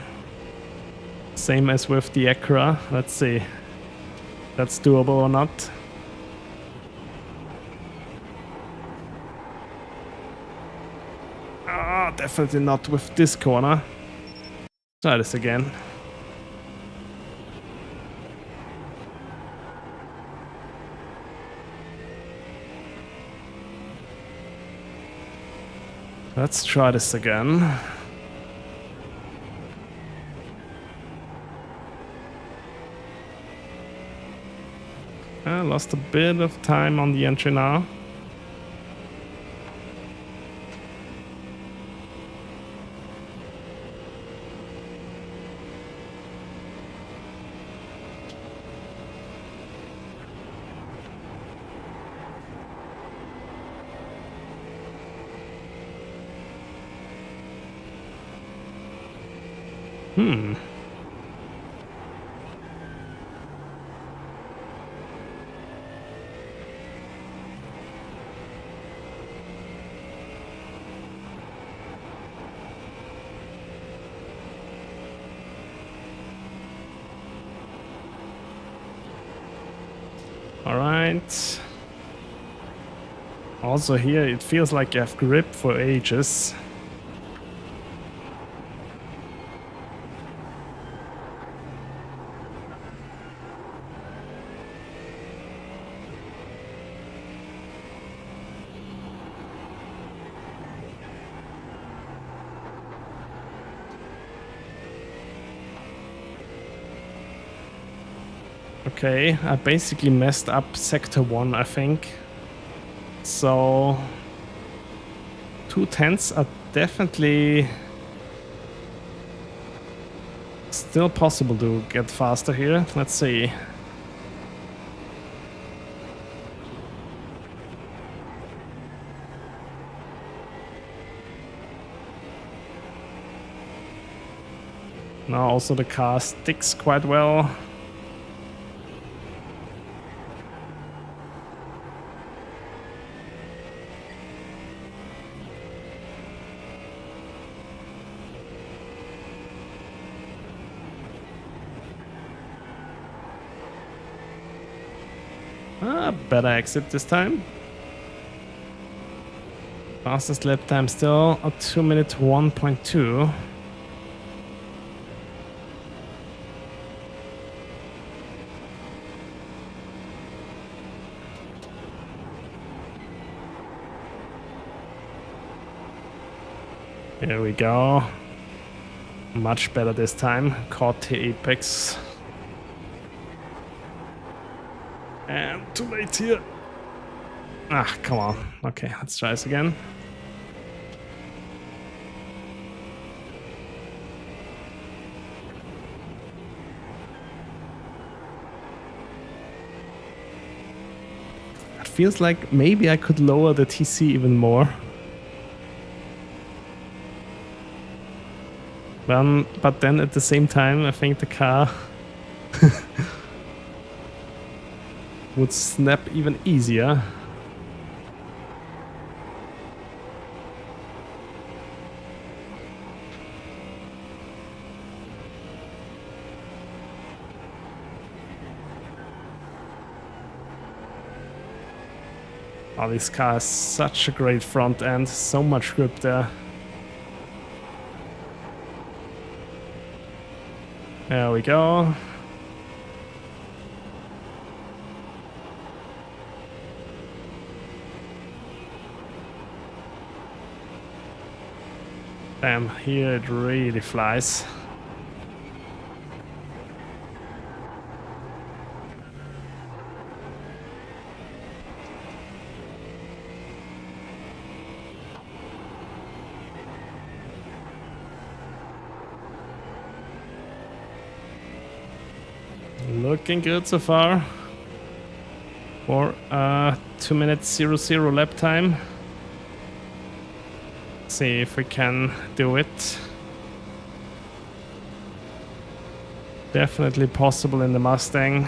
Same as with the Acura. Let's see if that's doable or not. Definitely not with this corner. Try this again. Let's try this again. I lost a bit of time on the entry now. All right. Also here, it feels like you have grip for ages. Okay, I basically messed up sector 1, I think. So 2/10 are definitely still possible to get faster here. Let's see. Now also the car sticks quite well. Better exit this time. Fastest lap time still a 2 minute 1.2. Here we go. Much better this time. Caught the apex. And too late here. Ah, come on. Okay, let's try this again. It feels like maybe I could lower the TC even more. But then at the same time, I think the car would snap even easier. Oh, this car has such a great front end, so much grip there. There we go. Damn, here it really flies. Looking good so far. For 2 minutes 00 lap time. See if we can do it. Definitely possible in the Mustang.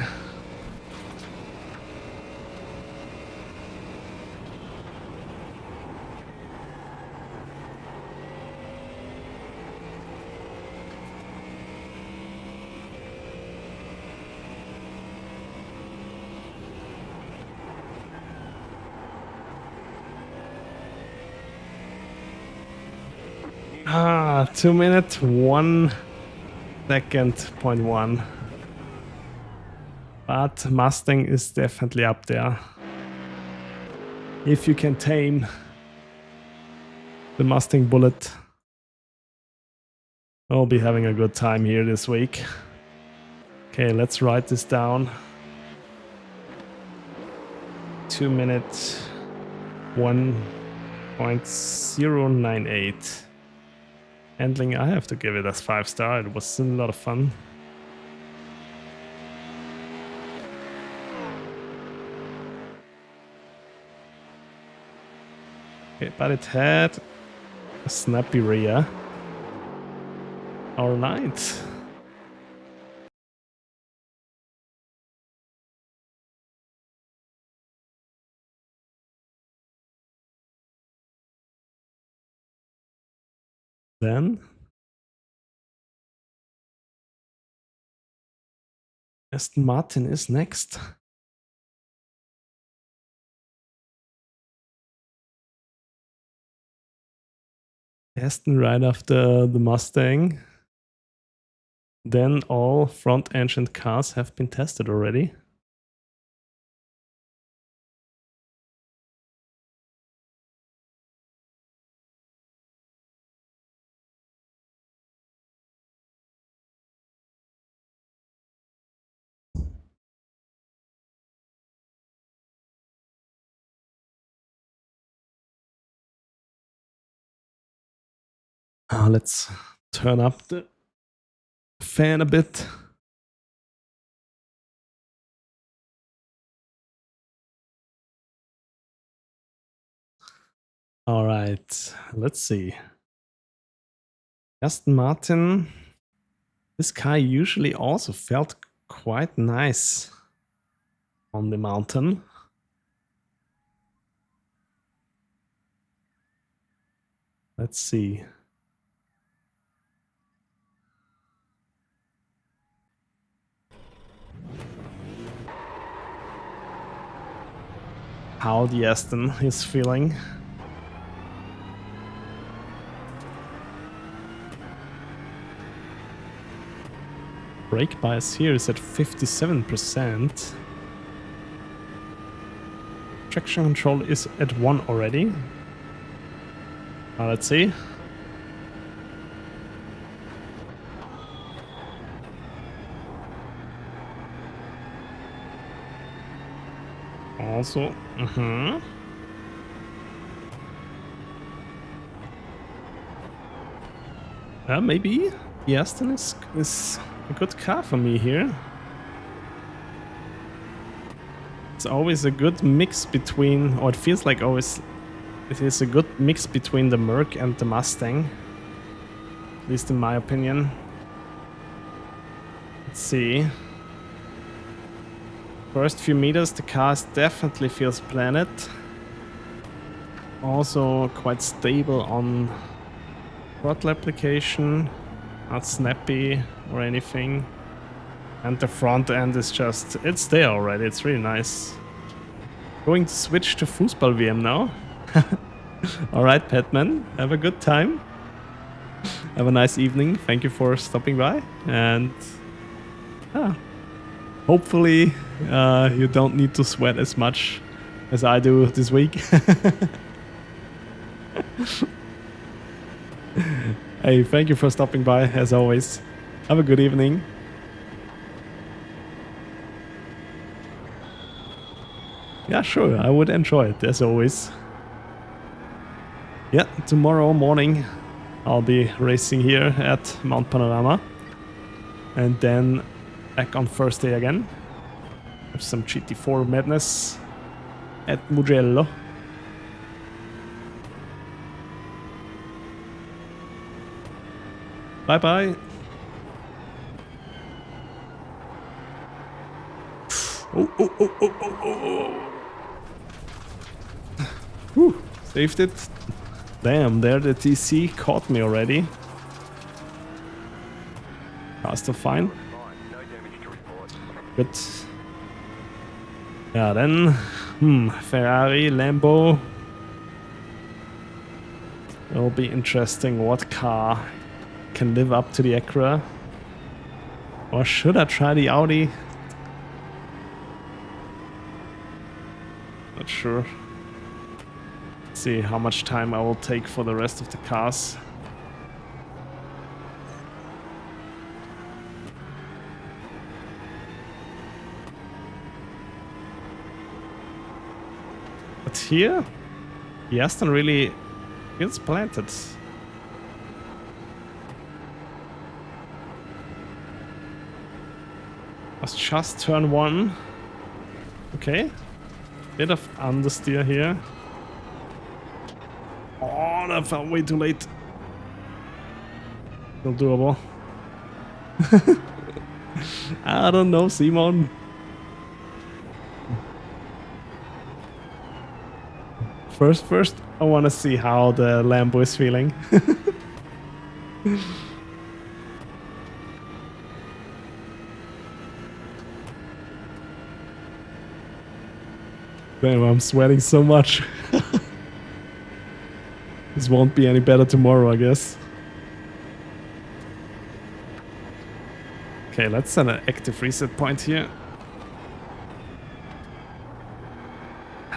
Ah, 2 minutes 1 second, 0.1. But Mustang is definitely up there. If you can tame the Mustang Bullet, I'll be having a good time here this week. Okay, let's write this down. 2 minutes 1.098. Handling, I have to give it as 5-star. It was a lot of fun. Okay, but it had a snappy rear. All right. Then Aston Martin is next. Aston right after the Mustang. Then all front-engined cars have been tested already. Let's turn up the fan a bit. All right, let's see. Aston Martin. This car usually also felt quite nice on the mountain. Let's see. How the Aston is feeling. Brake bias here is at 57%. Traction control is at 1 already. Let's see. Also, maybe the Aston is a good car for me here. It's always a good mix between, or it feels like always, it is a good mix between the Merc and the Mustang. At least in my opinion. Let's see. First few meters, the car definitely feels planted. Also quite stable on throttle application, not snappy or anything. And the front end is just, it's there already, it's really nice. Going to switch to Fußball VM now. Alright, Petman, have a good time. Have a nice evening, thank you for stopping by. And hopefully you don't need to sweat as much as I do this week. Hey, thank you for stopping by, as always. Have a good evening. Yeah, sure, I would enjoy it, as always. Yeah, tomorrow morning I'll be racing here at Mount Panorama. And then back on Thursday again. Have some GT4 madness at Mugello. Bye-bye. Oh. Whew, saved it. Damn, there the TC caught me already. Car's still fine. Good. Yeah, then Ferrari, Lambo. It'll be interesting what car can live up to the Acura. Or should I try the Audi? Not sure. Let's see how much time I will take for the rest of the cars. But here, the Aston really feels planted. Was just turn 1. Okay. Bit of understeer here. Oh, that felt way too late. Still doable. I don't know, Simon. First, I want to see how the Lambo is feeling. Damn, I'm sweating so much. This won't be any better tomorrow, I guess. Okay, let's set an active reset point here.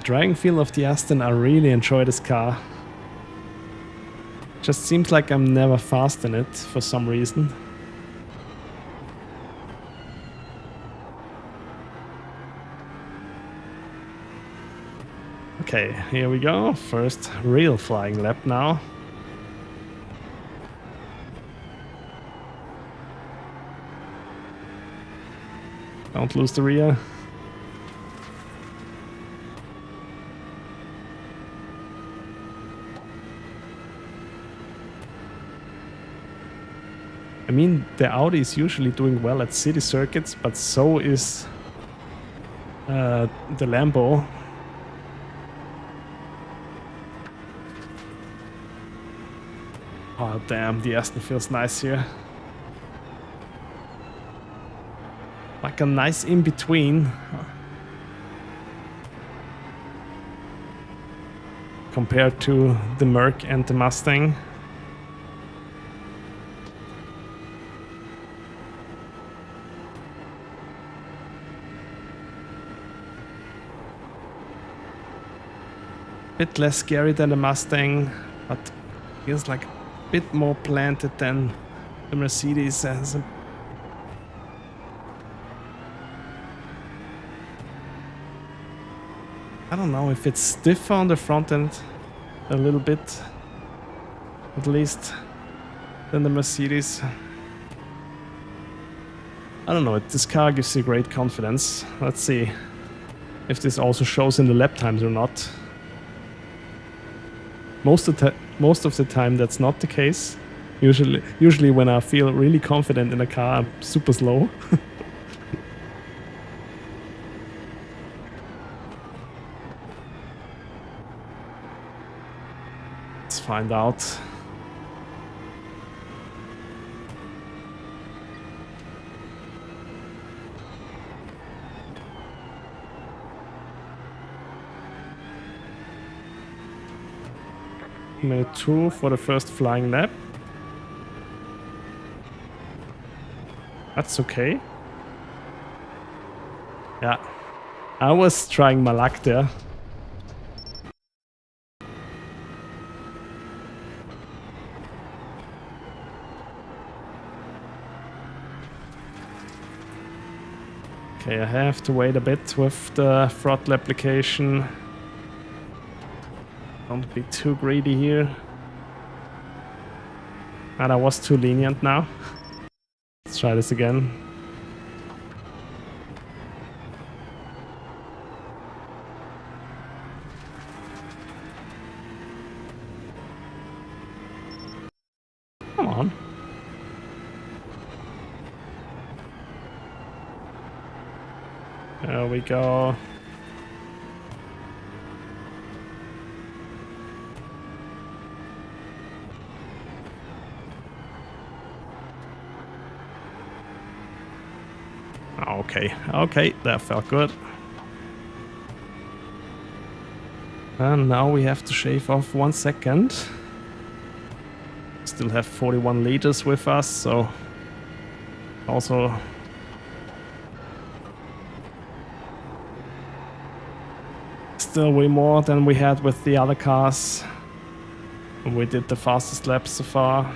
Driving feel of the Aston, I really enjoy this car. Just seems like I'm never fast in it for some reason. Okay, here we go. First real flying lap now. Don't lose the rear. I mean, the Audi is usually doing well at city circuits, but so is the Lambo. Oh damn, the Aston feels nice here. Like a nice in-between. Compared to the Merc and the Mustang. Bit less scary than the Mustang, but feels like a bit more planted than the Mercedes. I don't know if it's stiffer on the front end, a little bit, at least, than the Mercedes. I don't know, this car gives you great confidence. Let's see if this also shows in the lap times or not. Most of the time that's not the case. Usually when I feel really confident in a car, I'm super slow. Let's find out. Minute 2 for the first flying lap. That's okay. Yeah, I was trying my luck there. Okay, I have to wait a bit with the throttle application. Don't be too greedy here. And I was too lenient now. Let's try this again. Come on. There we go. Okay, that felt good. And now we have to shave off 1 second. Still have 41 liters with us, so also still way more than we had with the other cars. We did the fastest lap so far.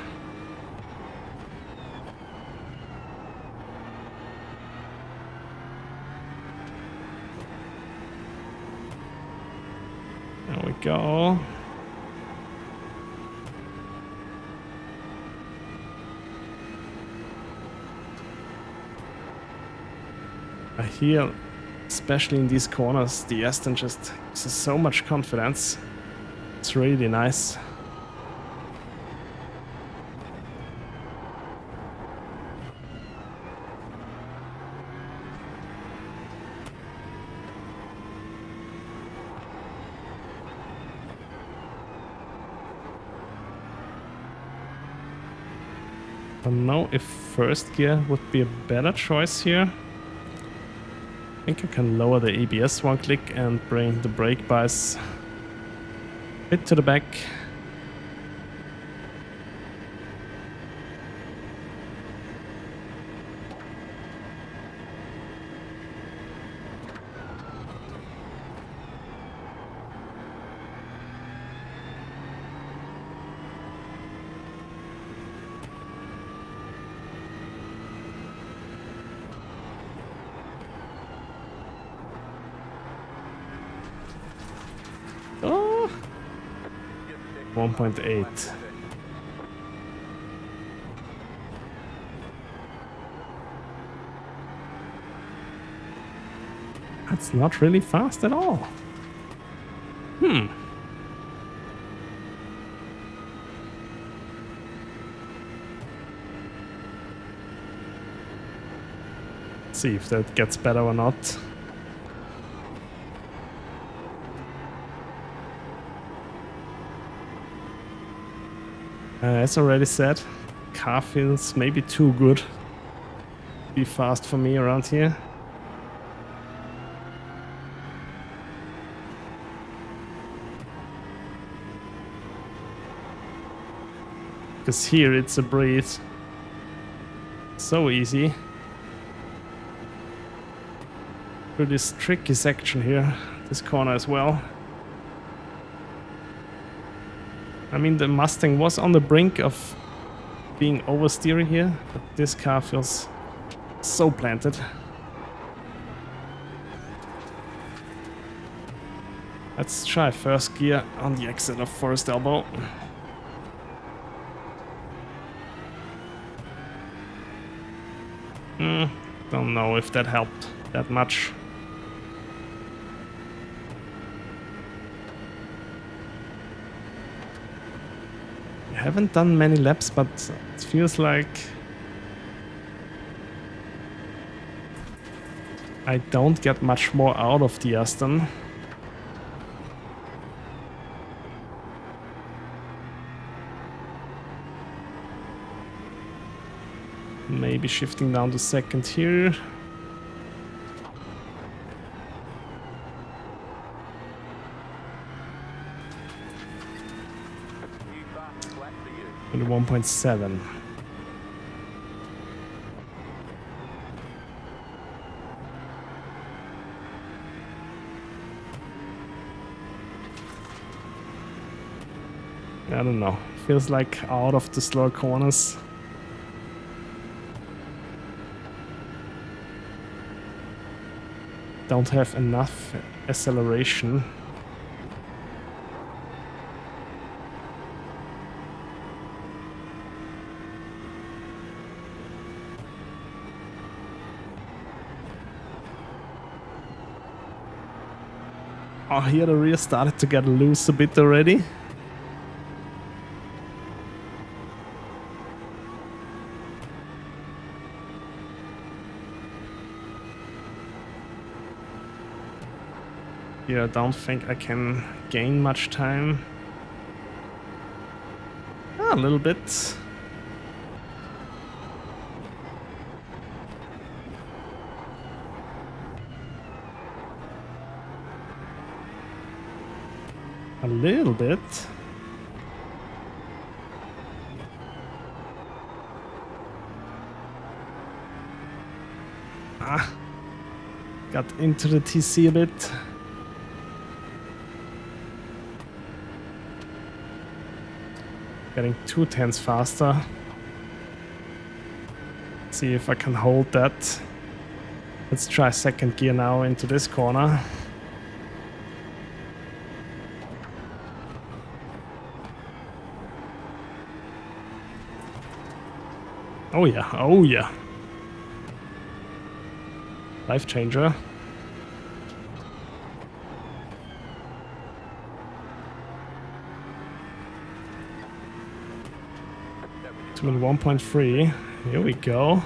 There we go. I hear, especially in these corners, the Aston just gives us so much confidence. It's really nice. I don't know if first gear would be a better choice here. I think I can lower the ABS 1 click and bring the brake bias a bit to the back. Oh, 1.8. That's not really fast at all. Hmm. Let's see if that gets better or not. As already said, car feels maybe too good to be fast for me around here. Because here it's a breeze. So easy. Through this tricky section here, this corner as well. I mean, the Mustang was on the brink of being oversteering here, but this car feels so planted. Let's try first gear on the exit of Forest Elbow. Don't know if that helped that much. I haven't done many laps, but it feels like I don't get much more out of the Aston. Maybe shifting down to second here. And 1.7. I don't know. Feels like out of the slower corners. Don't have enough acceleration. Oh, here the rear started to get loose a bit already. Yeah, I don't think I can gain much time. Ah, a little bit. A little bit. Ah, got into the TC a bit. Getting 2/10 faster. See if I can hold that. Let's try second gear now into this corner. Oh yeah, oh yeah. Life changer. To 1.3. Here we go.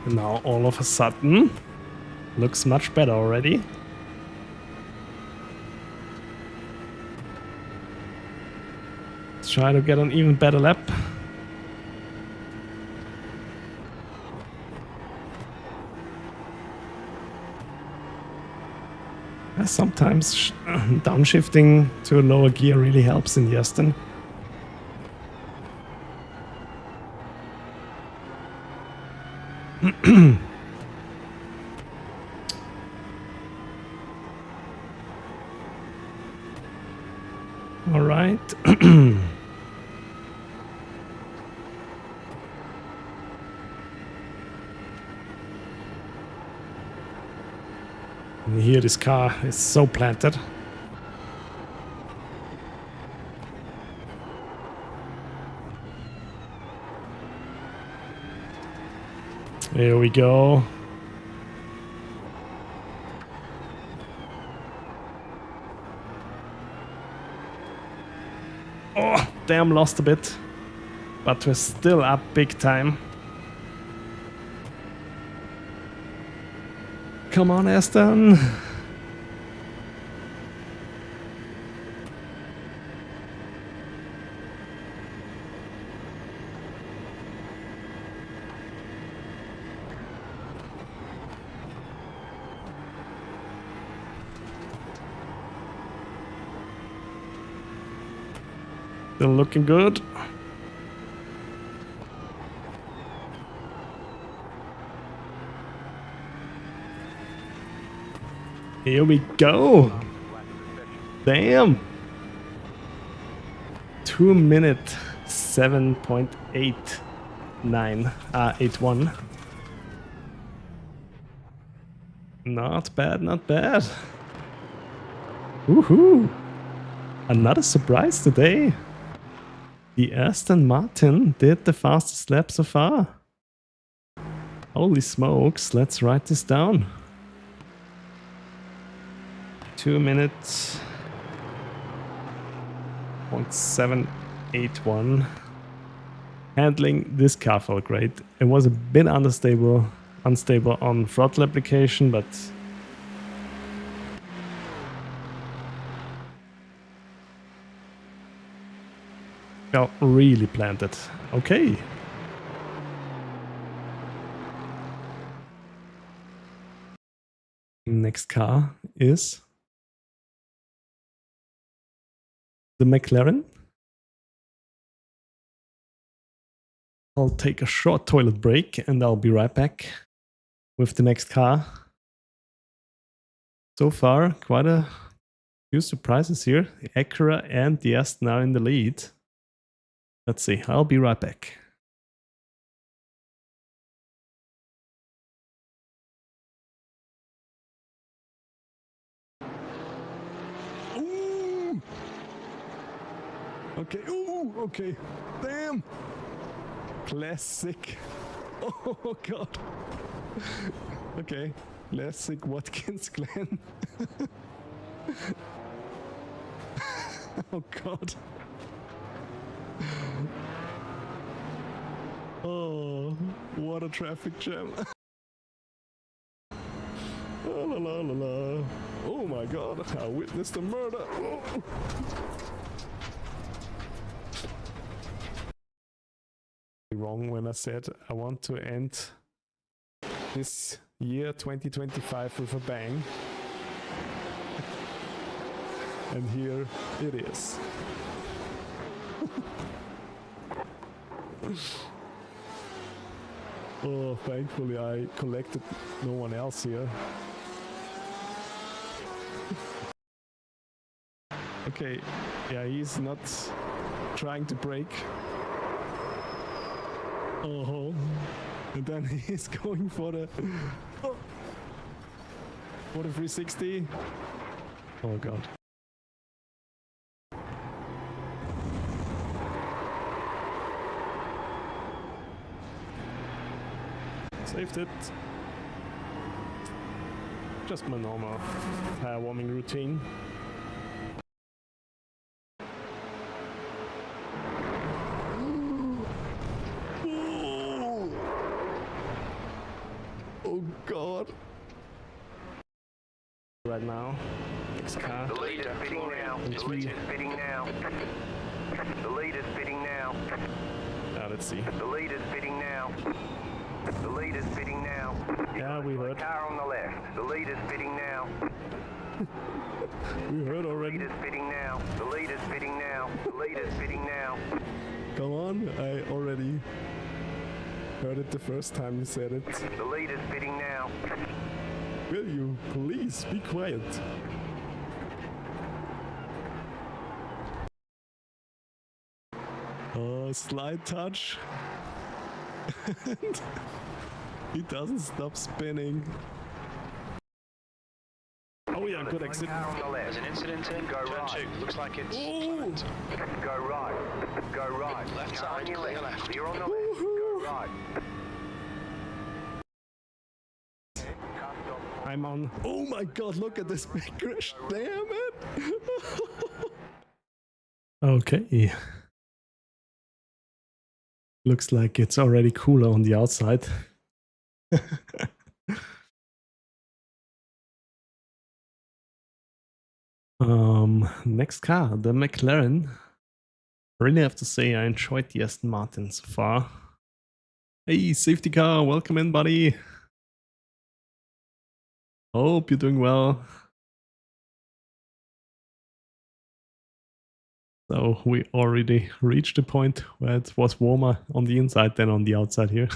And now all of a sudden looks much better already. Let's try to get an even better lap. Sometimes downshifting to a lower gear really helps in the Aston. All right. And here this car is so planted. Here we go. Oh, damn, lost a bit. But we're still up big time. Come on, Aston. Still looking good. Here we go. Damn. 2 minute 7.81. Not bad, not bad. Woohoo! Another surprise today. The Aston Martin did the fastest lap so far. Holy smokes, let's write this down. 2 minutes 0.781. Handling this car felt great. It was a bit unstable on throttle application, but felt really planted. Okay. Next car is the McLaren. I'll take a short toilet break and I'll be right back with the next car. So far, quite a few surprises here. The Acura and the Aston are in the lead. Let's see, I'll be right back. Ooh! Okay, ooh, okay. Damn! Classic. Oh god. Okay, classic Watkins Glen. Oh god. Oh, what a traffic jam. Oh, la, la, la, la. Oh my god, I witnessed a murder. Oh. Wrong when I said I want to end this year 2025 with a bang. And here it is. Oh, thankfully I collected no one else here. Okay, yeah, he's not trying to brake. Oh, and then he's going for the 360. Oh god. Saved it. Just my normal tire warming routine. Oh god. Right now, next car. The lead is spinning now. The lead is spinning now. The lead is spinning now. Let's see. The lead is spinning now. The lead is spinning now. Yeah, we heard. Car on the left. The lead is spinning now. We heard already. The lead is spinning now. The lead is spinning now. The lead is spinning now. Come on, I already heard it the first time you said it. The lead is spinning now. Will you please be quiet? Oh, slide touch. He doesn't stop spinning. Oh yeah, good exit. Car on the left. There's an incident in Go turn right. 2. Looks like it's Oh. Go right. Go right. Left Car on side, your clear left. left. You're on the left. Go right. I'm on. Oh my god, look at this big crash. Damn it. Okay. Looks like it's already cooler on the outside. Next car, the McLaren. Really have to say I enjoyed the Aston Martin so far. Hey, safety car, welcome in, buddy. Hope you're doing well. So we already reached the point where it was warmer on the inside than on the outside here.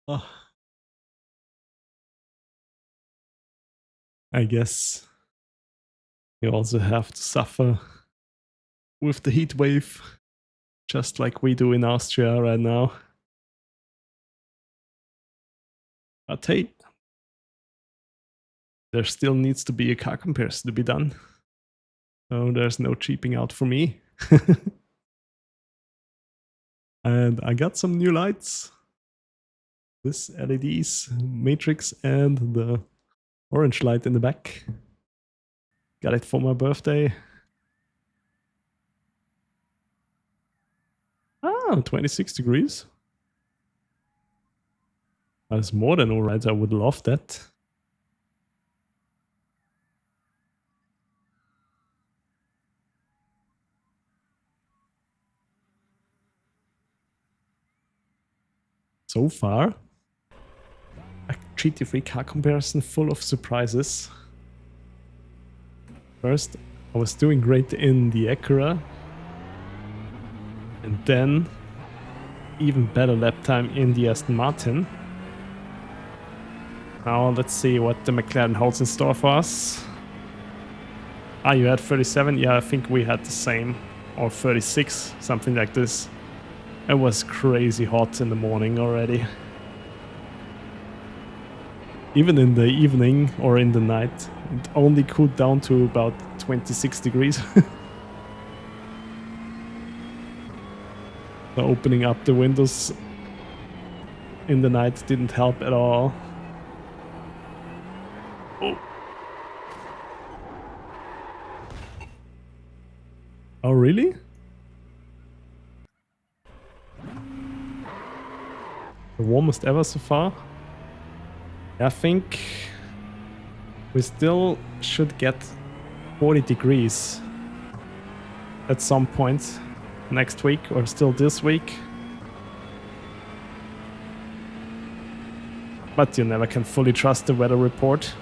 Oh. I guess you also have to suffer with the heat wave, just like we do in Austria right now. But hey, there still needs to be a car comparison to be done. So there's no cheaping out for me. And I got some new lights. This LEDs, matrix, and the orange light in the back. Got it for my birthday. Ah, 26 degrees. That's more than alright. I would love that. So far, a GT3 car comparison full of surprises. First, I was doing great in the Acura. And then, even better lap time in the Aston Martin. Now let's see what the McLaren holds in store for us. Ah, you had 37? Yeah, I think we had the same. Or 36, something like this. It was crazy hot in the morning already. Even in the evening or in the night, it only cooled down to about 26 degrees. So opening up the windows in the night didn't help at all. Oh. Oh, really? The warmest ever so far? I think we still should get 40 degrees at some point next week or still this week. But you never can fully trust the weather report.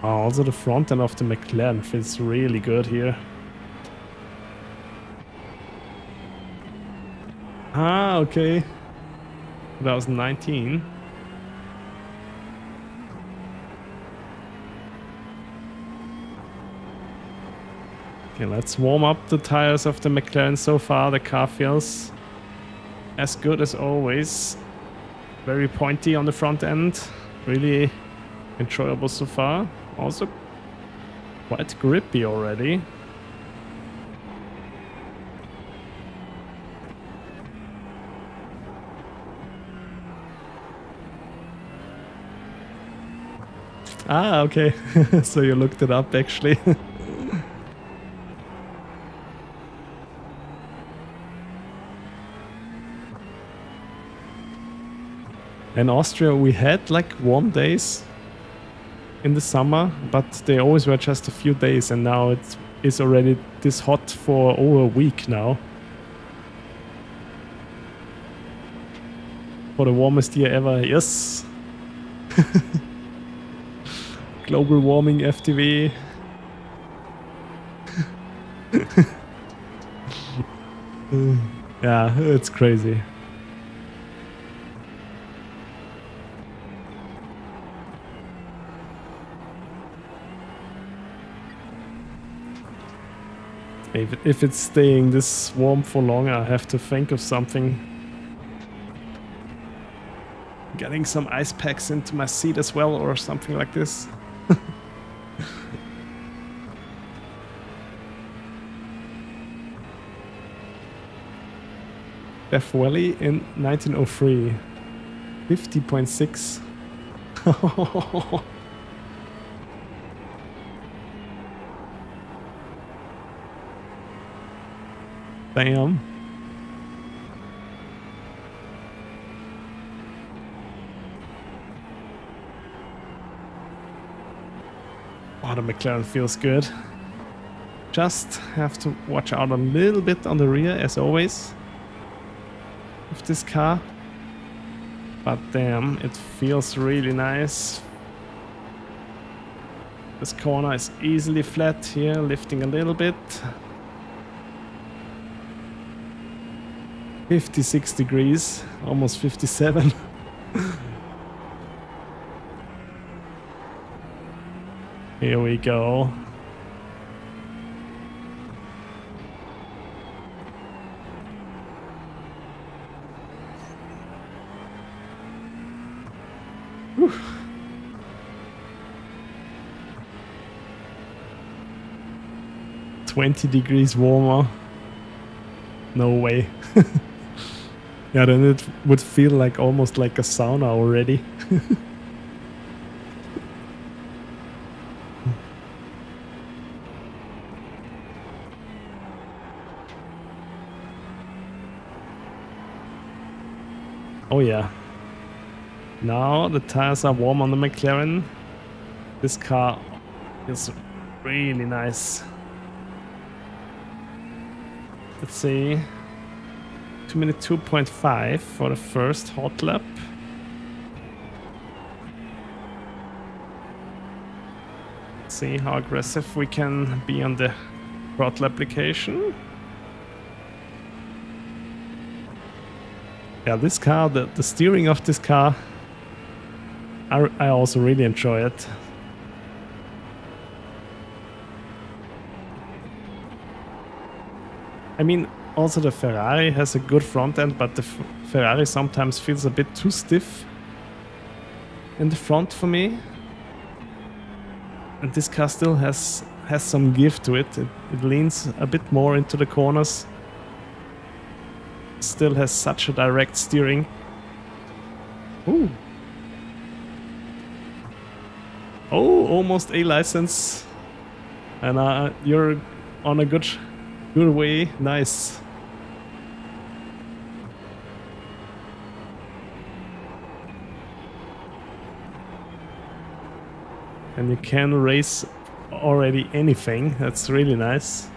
Also the front end of the McLaren feels really good here. Ah, okay. 2019. Okay, let's warm up the tires of the McLaren so far. The car feels as good as always. Very pointy on the front end. Really enjoyable so far. Also quite grippy already. Ah, okay. So you looked it up actually. In Austria we had like warm days in the summer, but they always were just a few days, and now it is already this hot for over a week now. For the warmest year ever, yes. Global warming FTV. Yeah, it's crazy. If it's staying this warm for long, I have to think of something. Getting some ice packs into my seat as well, or something like this. Death Valley in 1903. 50.6. Damn. Oh, the McLaren feels good. Just have to watch out a little bit on the rear, as always, with this car. But damn, it feels really nice. This corner is easily flat here, lifting a little bit. 56 degrees, almost 57. Here we go. Whew. 20 degrees warmer. No way. Yeah, then it would feel like almost like a sauna already. Oh yeah. Now the tires are warm on the McLaren. This car is really nice. Let's see. 2 minute 2.5 for the first hot lap. Let's see how aggressive we can be on the throttle application. Yeah, this car, the steering of this car, I also really enjoy it. I mean, also the Ferrari has a good front end, but the Ferrari sometimes feels a bit too stiff in the front for me. And this car still has some give to it. It leans a bit more into the corners. Still has such a direct steering. Ooh. Oh, almost A license. And you're on a good way. Nice. And you can race already anything. That's really nice.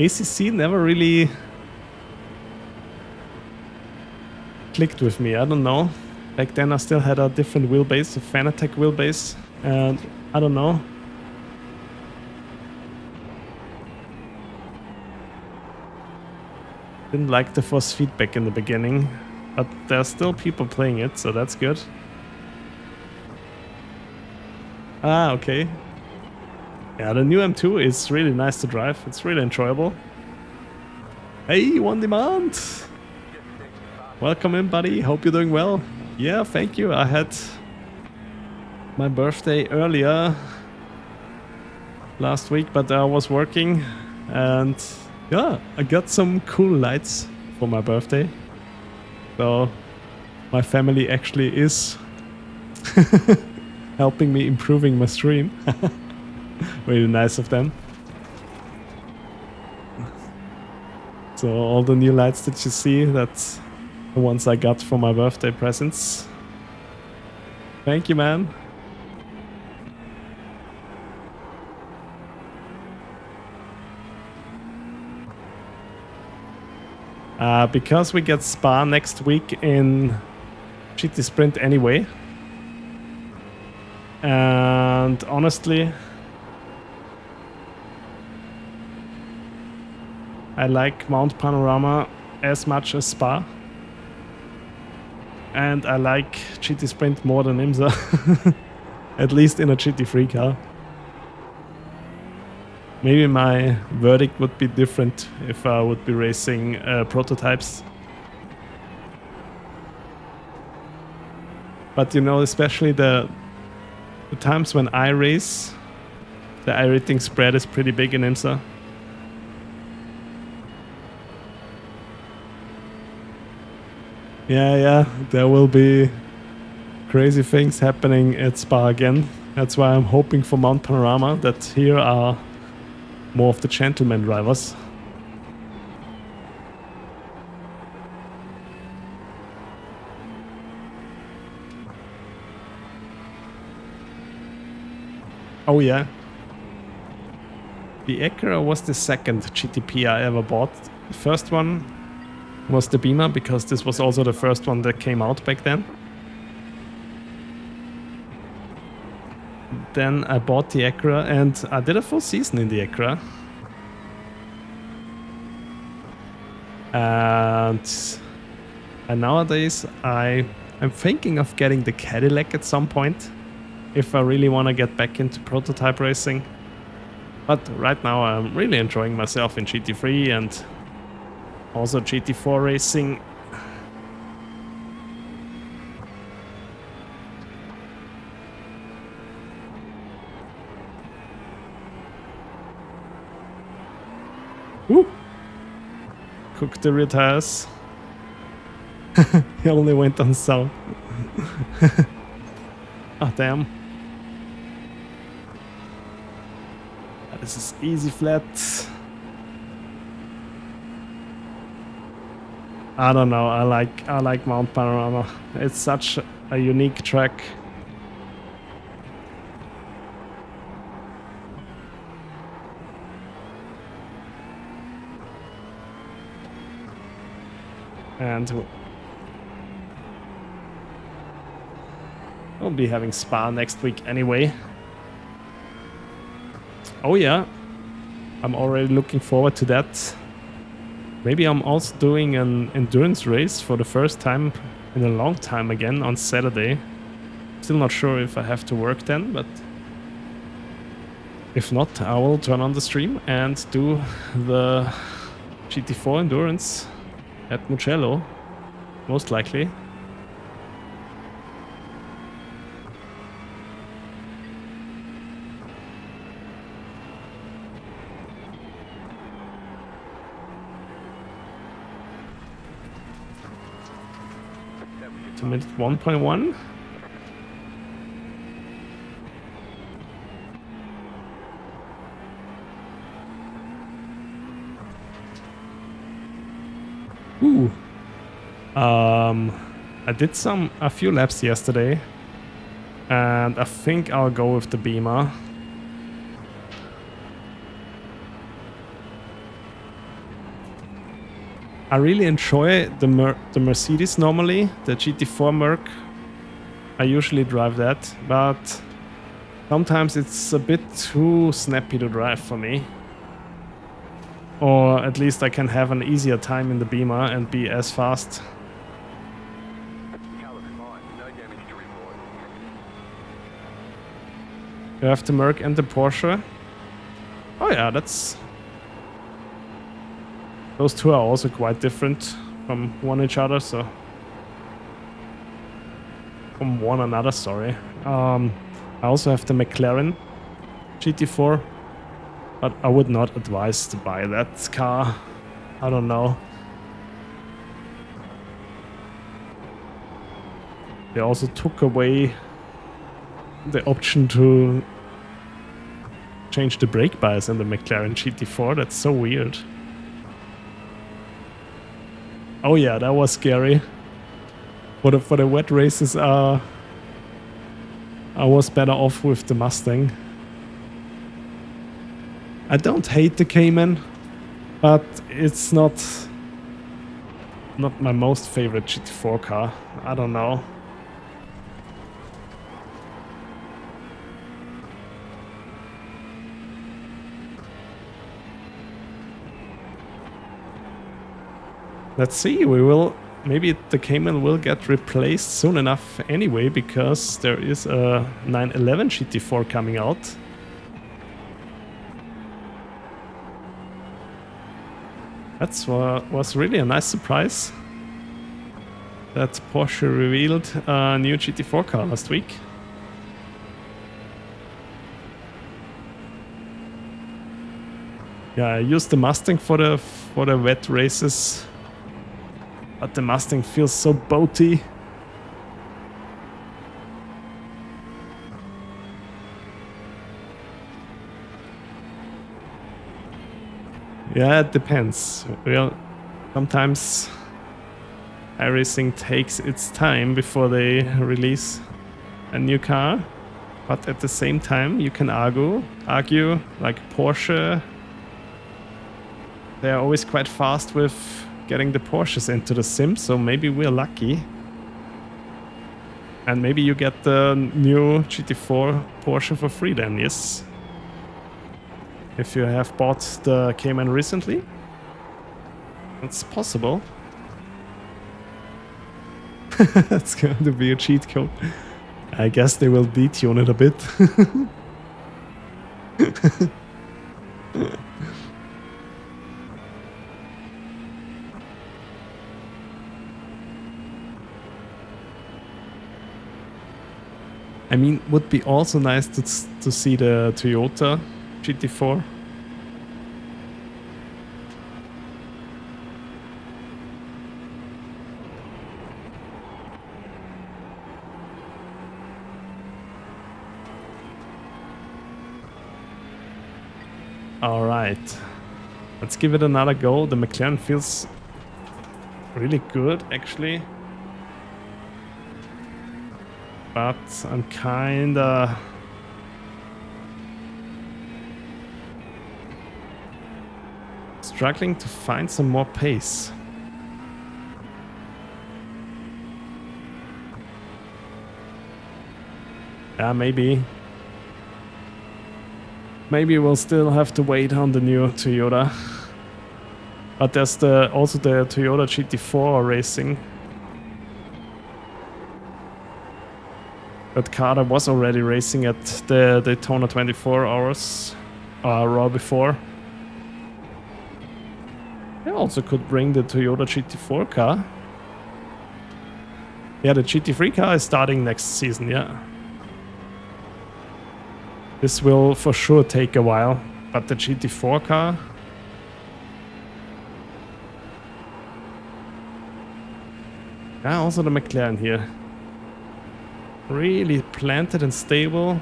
ACC never really clicked with me. I don't know. Back then I still had a different wheelbase, a Fanatec wheelbase, and I don't know. Didn't like the force feedback in the beginning, but there are still people playing it, so that's good. Ah, okay. Yeah, the new M2 is really nice to drive. It's really enjoyable. Hey, One Demand! Welcome in, buddy. Hope you're doing well. Yeah, thank you. I had my birthday earlier last week, but I was working, and yeah, I got some cool lights for my birthday. So my family actually is helping me improving my stream. Really nice of them. So all the new lights that you see, that's the ones I got for my birthday presents. Thank you, man. Because we get Spa next week in GT Sprint anyway. And honestly, I like Mount Panorama as much as Spa. And I like GT Sprint more than IMSA. At least in a GT3 car. maybe my verdict would be different if I would be racing prototypes. But you know, especially the times when I race, the iRacing spread is pretty big in IMSA. Yeah, there will be crazy things happening at Spa again. That's why I'm hoping for Mount Panorama, that here are more of the gentleman drivers. Oh yeah. The Acura was the second GTP I ever bought. The first one was the Beamer, because this was also the first one that came out back then. Then I bought the Acura and I did a full season in the Acura. And nowadays I'm thinking of getting the Cadillac at some point, if I really want to get back into prototype racing. But right now I'm really enjoying myself in GT3 and also GT4 racing. Woo! Cooked the rear tires. He only went on south. Ah, damn. This is easy flat. I don't know, I like Mount Panorama. It's such a unique track. And we'll be having Spa next week anyway. Oh yeah, I'm already looking forward to that. Maybe I'm also doing an endurance race for the first time in a long time again on Saturday. Still not sure if I have to work then, but if not, I will turn on the stream and do the GT4 endurance at Mugello, most likely. To minute 1.1. Ooh. I did a few laps yesterday, and I think I'll go with the Beamer. I really enjoy the Mercedes normally, the GT4 Merc. I usually drive that, but sometimes it's a bit too snappy to drive for me. Or at least I can have an easier time in the Beamer and be as fast. You have the Merc and the Porsche. Oh yeah, those two are also quite different from one another, sorry. I also have the McLaren GT4, but I would not advise to buy that car. I don't know. They also took away the option to change the brake bias in the McLaren GT4. That's so weird. Oh yeah, that was scary. For the wet races, I was better off with the Mustang. I don't hate the Cayman, but it's not my most favorite GT4 car. I don't know. Let's see, maybe the Cayman will get replaced soon enough anyway, because there is a 911 GT4 coming out. That was really a nice surprise. That Porsche revealed a new GT4 car last week. Yeah, I used the Mustang for the wet races, but the Mustang feels so boaty. Yeah, it depends. Well, sometimes iRacing takes its time before they release a new car, but at the same time you can argue like Porsche, they're always quite fast with getting the Porsches into the sim, so maybe we're lucky. And maybe you get the new GT4 Porsche for free then, yes. If you have bought the Cayman recently, it's possible. That's going to be a cheat code. I guess they will detune it a bit. I mean, would be also nice to see the Toyota GT4. All right, let's give it another go. The McLaren feels really good, actually. But I'm kinda... struggling to find some more pace. Yeah, maybe. Maybe we'll still have to wait on the new Toyota. But there's also the Toyota GT4 racing. That car that was already racing at the Daytona 24 hours Raw before. I also could bring the Toyota GT4 car. Yeah, the GT3 car is starting next season, yeah. This will for sure take a while, but the GT4 car... Yeah, also the McLaren here. Really planted and stable.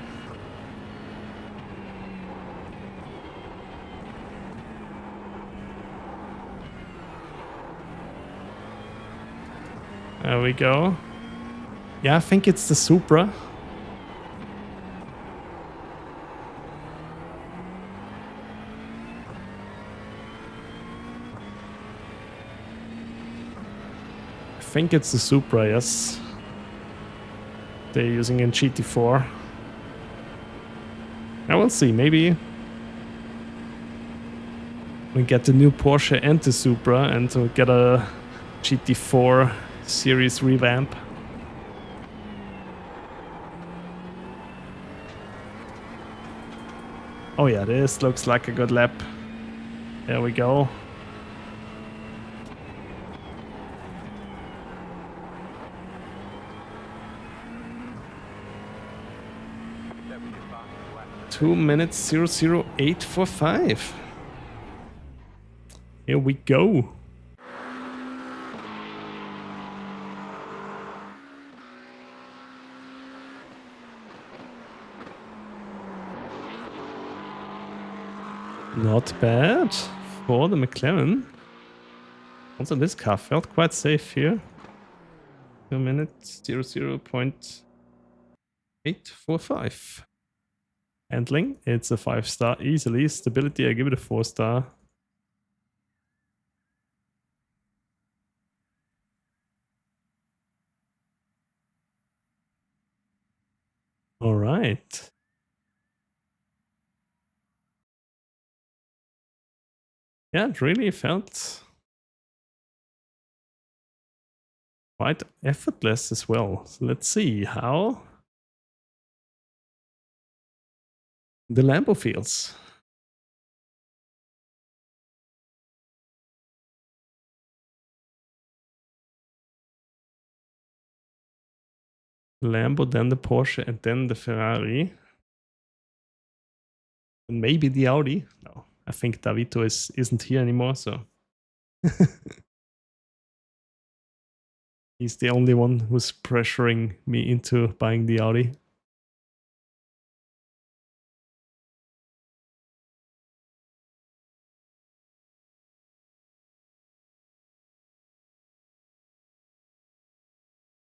There we go. Yeah, I think it's the Supra. I think it's the Supra, yes. They're using in GT4. Now we'll see, maybe we get the new Porsche and the Supra and we'll get a GT4 series revamp. Oh yeah, this looks like a good lap. There we go. Two minutes 00845. Here we go. Not bad for the McLaren. Also, this car felt quite safe here. 2 minutes 00.845. Handling, it's a 5-star easily. Stability, I give it a 4-star. All right. Yeah, it really felt quite effortless as well. So let's see how the Lambo feels. Lambo, then the Porsche, and then the Ferrari. And maybe the Audi. No, I think Davito isn't here anymore, so he's the only one who's pressuring me into buying the Audi.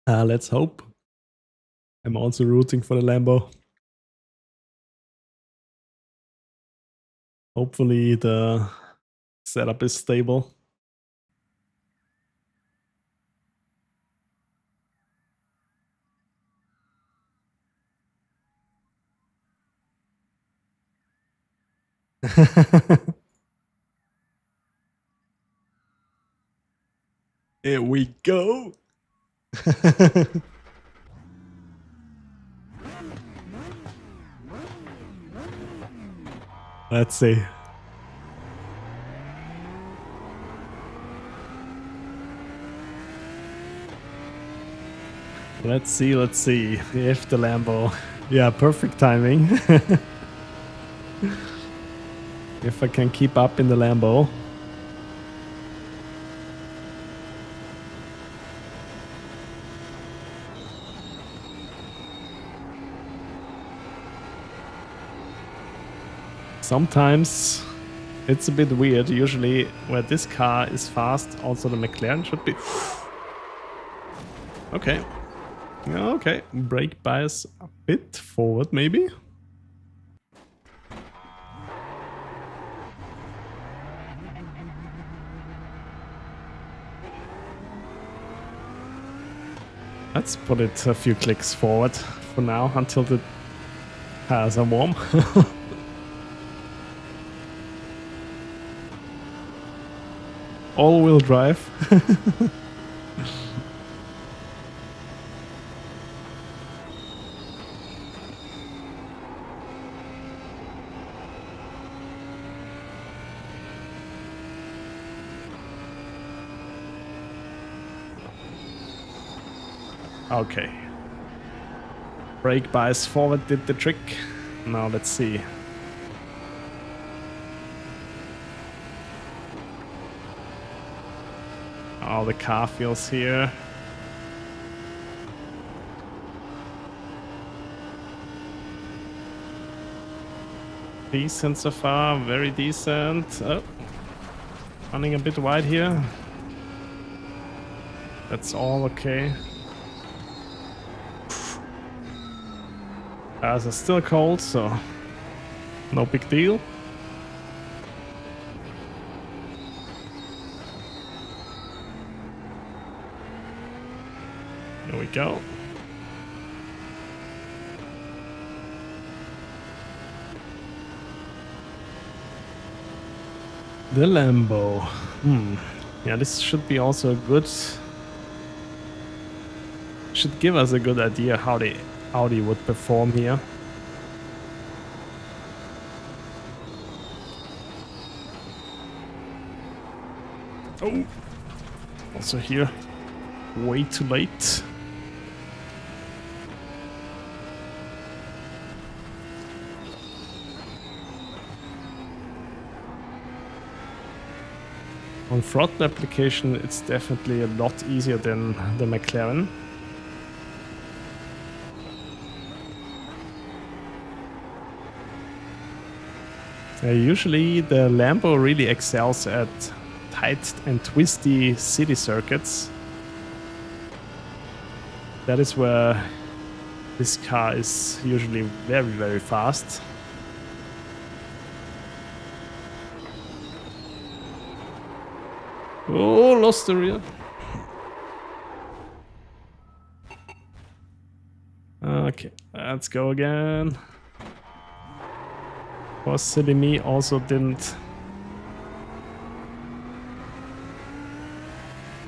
Let's hope. I'm also rooting for the Lambo. Hopefully the setup is stable. Here we go. Let's see. Let's see if the Lambo. Yeah, perfect timing. If I can keep up in the Lambo. Sometimes it's a bit weird. Usually where this car is fast, also the McLaren should be. Okay. Okay. Brake bias a bit forward maybe. Let's put it a few clicks forward for now until the tires are warm. All-wheel drive. Okay. Brake bias forward did the trick. Now let's see. How the car feels here. Decent so far, very decent. Oh, running a bit wide here. That's all okay. Tires are still cold, so no big deal. There we go. The Lambo. Yeah, this should be also a good. Should give us a good idea how the Audi would perform here. Oh, also here, way too late. On throttle application, it's definitely a lot easier than the McLaren. Usually the Lambo really excels at tight and twisty city circuits. That is where this car is usually very, very fast. Oh, lost the rear. Okay, let's go again. Was silly me, also didn't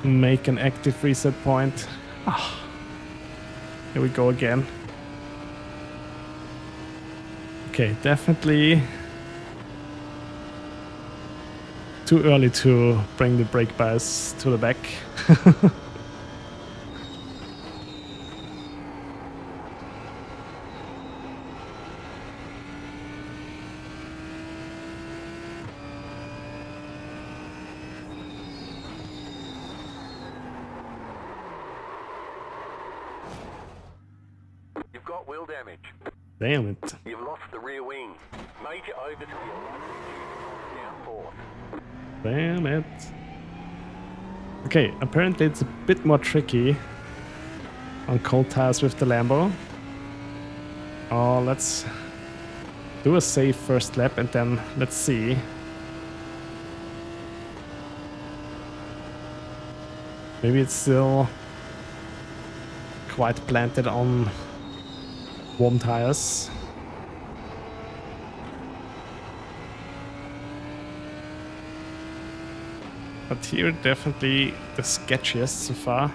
make an active reset point. Here we go again. Okay, definitely too early to bring the brake bias to the back. got wheel damage. Damn it. You've lost the rear wing. Major oversteer. Down forth. Damn it. Okay, apparently it's a bit more tricky on cold tires with the Lambo. Oh, let's do a safe first lap and then let's see. Maybe it's still quite planted on warm tires. But here definitely the sketchiest so far.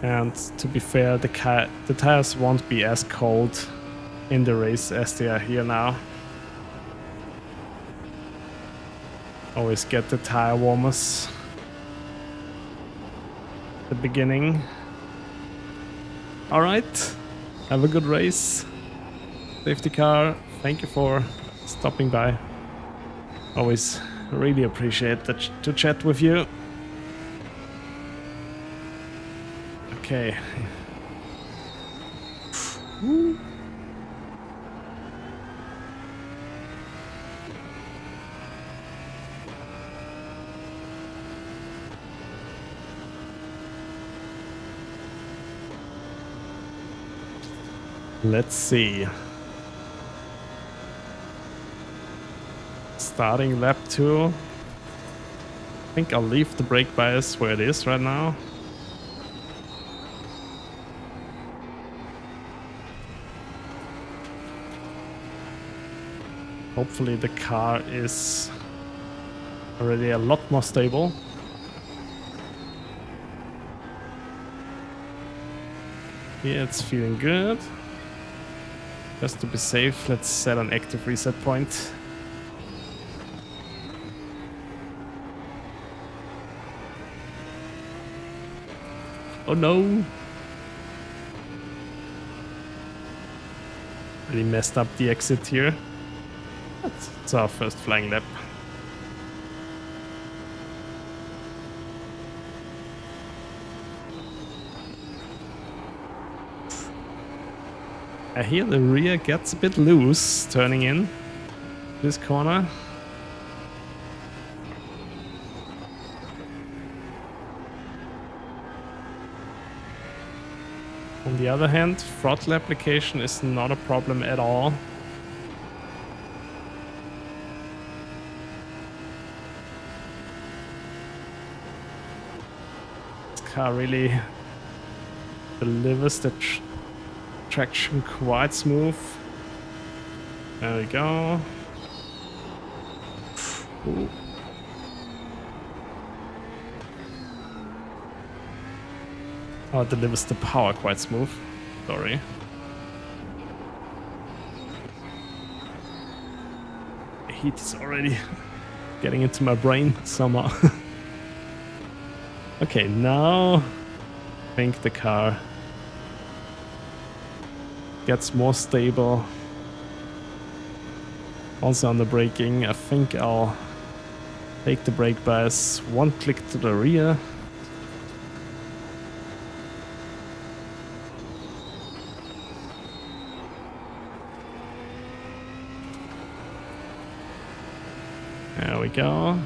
And to be fair, the tires won't be as cold in the race as they are here now. Always get the tire warmers at the beginning. Alright, have a good race. Safety car, thank you for stopping by. Always really appreciate to chat with you. Okay. Woo. Let's see. Starting lap 2. I think I'll leave the brake bias where it is right now. Hopefully the car is already a lot more stable. Yeah, it's feeling good. Just to be safe, let's set an active reset point. Oh no! Really messed up the exit here. It's our first flying lap. I hear the rear gets a bit loose turning in this corner. On the other hand, throttle application is not a problem at all. This car really delivers the traction quite smooth. There we go. Ooh. Oh, it delivers the power quite smooth. Sorry. The heat is already getting into my brain somehow. Okay, now I think the car gets more stable. Also on the braking, I think I'll take the brake bias one click to the rear. There we go.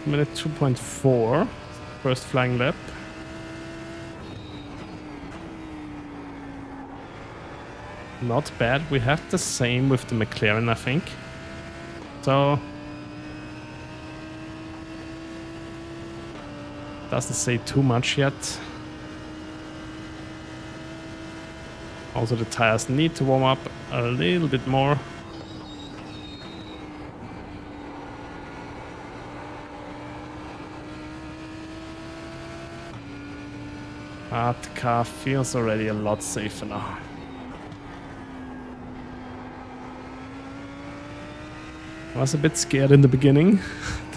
Minute 2.4, first flying lap. Not bad. We have the same with the McLaren, I think. So doesn't say too much yet. Also, the tires need to warm up a little bit more. But the car feels already a lot safer now. I was a bit scared in the beginning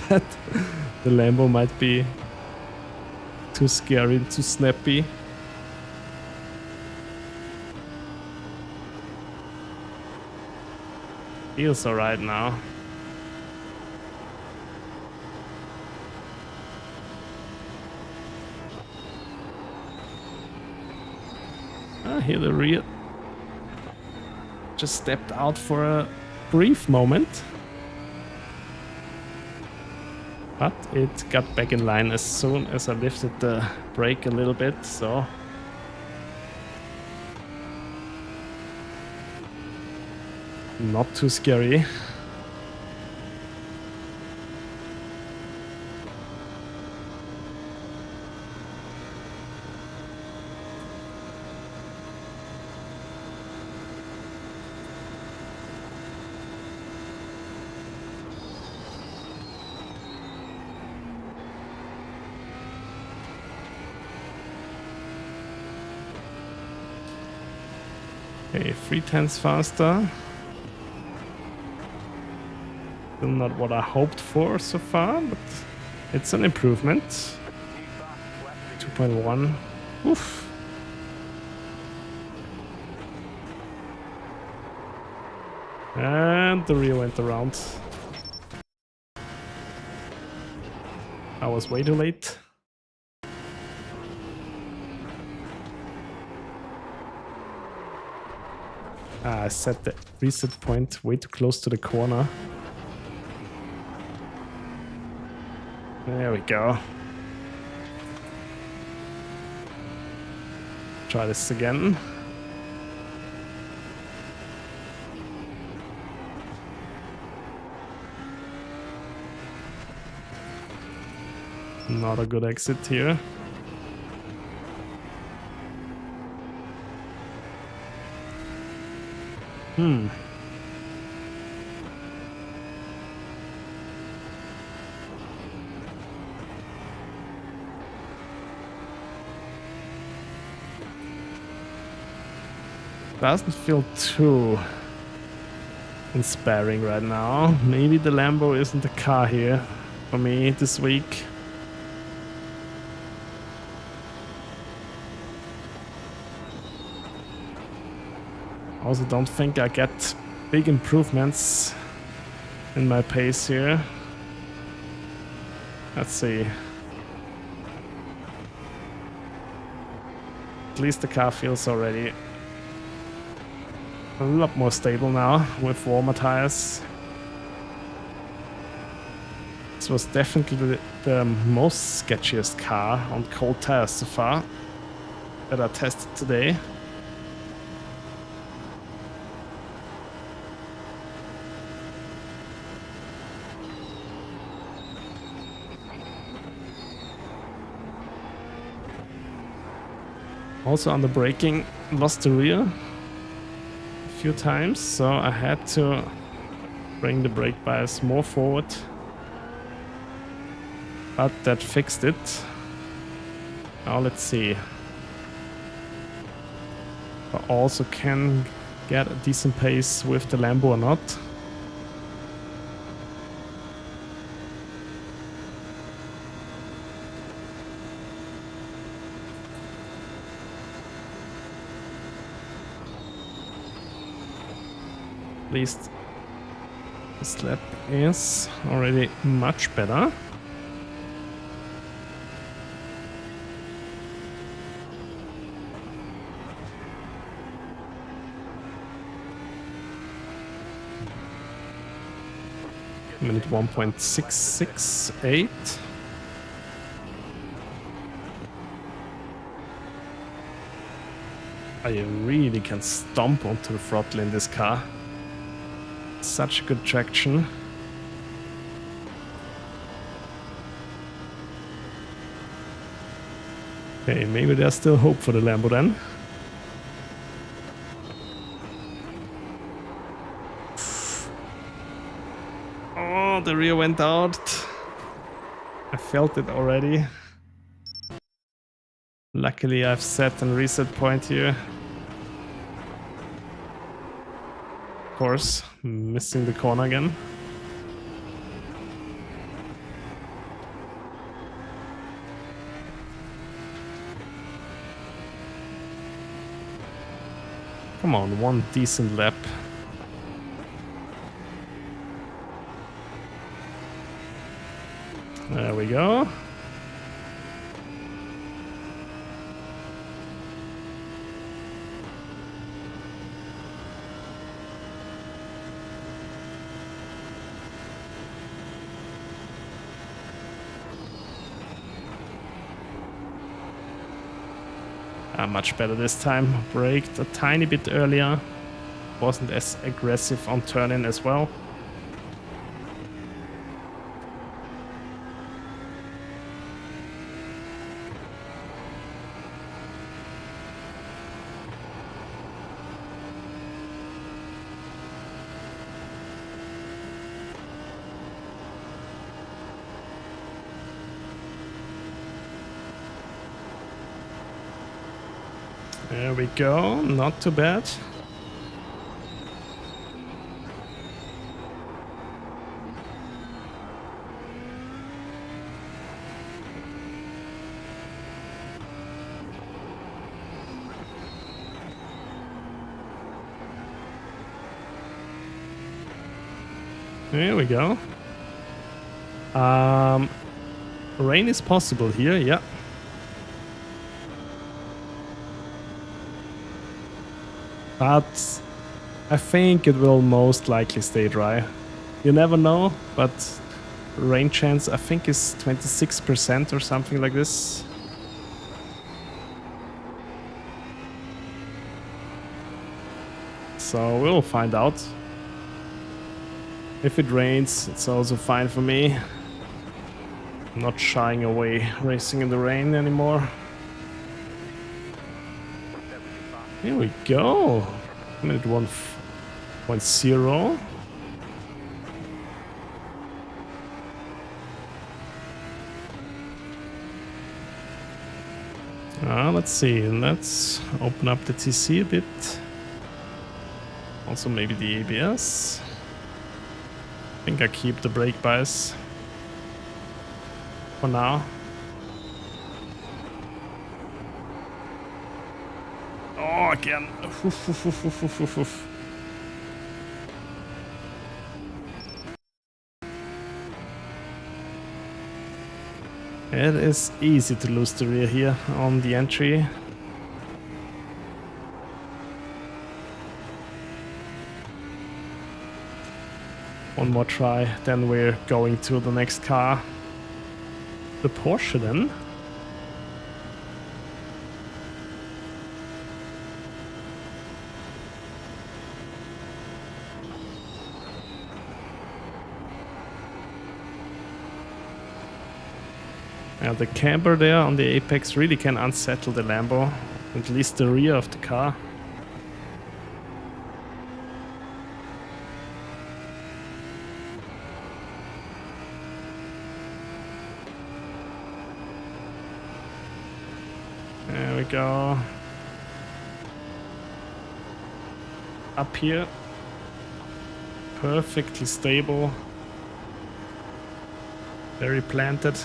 that the Lambo might be too scary, too snappy. Feels alright now. Here the rear just stepped out for a brief moment. But it got back in line as soon as I lifted the brake a little bit, so... not too scary. Okay, 3/10 faster. Still not what I hoped for so far, but it's an improvement. 2.1. Oof. And the rear went around. I was way too late. I set the reset point way too close to the corner. There we go. Try this again. Not a good exit here. Doesn't feel too inspiring right now. Maybe the Lambo isn't the car here for me this week. Also don't think I get big improvements in my pace here. Let's see. At least the car feels already a lot more stable now with warmer tires. This was definitely the most sketchiest car on cold tires so far that I tested today. Also on the braking, lost the rear a few times, so I had to bring the brake bias more forward. But that fixed it. Now let's see. I also can get a decent pace with the Lambo or not. At least this lap is already much better. Minute 1.668. I really can stomp onto the throttle in this car. Such good traction. Okay, maybe there's still hope for the Lambo then. Oh, the rear went out. I felt it already. Luckily I've set a reset point here. Of course, missing the corner again. Come on, one decent lap. There we go. Much better this time. Braked a tiny bit earlier. Wasn't as aggressive on turn-in as well. There we go, not too bad. There we go. Rain is possible here, yeah. But I think it will most likely stay dry. You never know, but rain chance I think is 26% or something like this. So we'll find out. If it rains, it's also fine for me. I'm not shying away racing in the rain anymore. Here we go. Minute 1.0. Let's see. Let's open up the TC a bit. Also maybe the ABS. I think I keep the brake bias for now. Oh, again. It is easy to lose the rear here on the entry. One more try, then we're going to the next car. The Porsche then. The camber there on the apex really can unsettle the Lambo, at least the rear of the car. There we go. Up here. Perfectly stable. Very planted.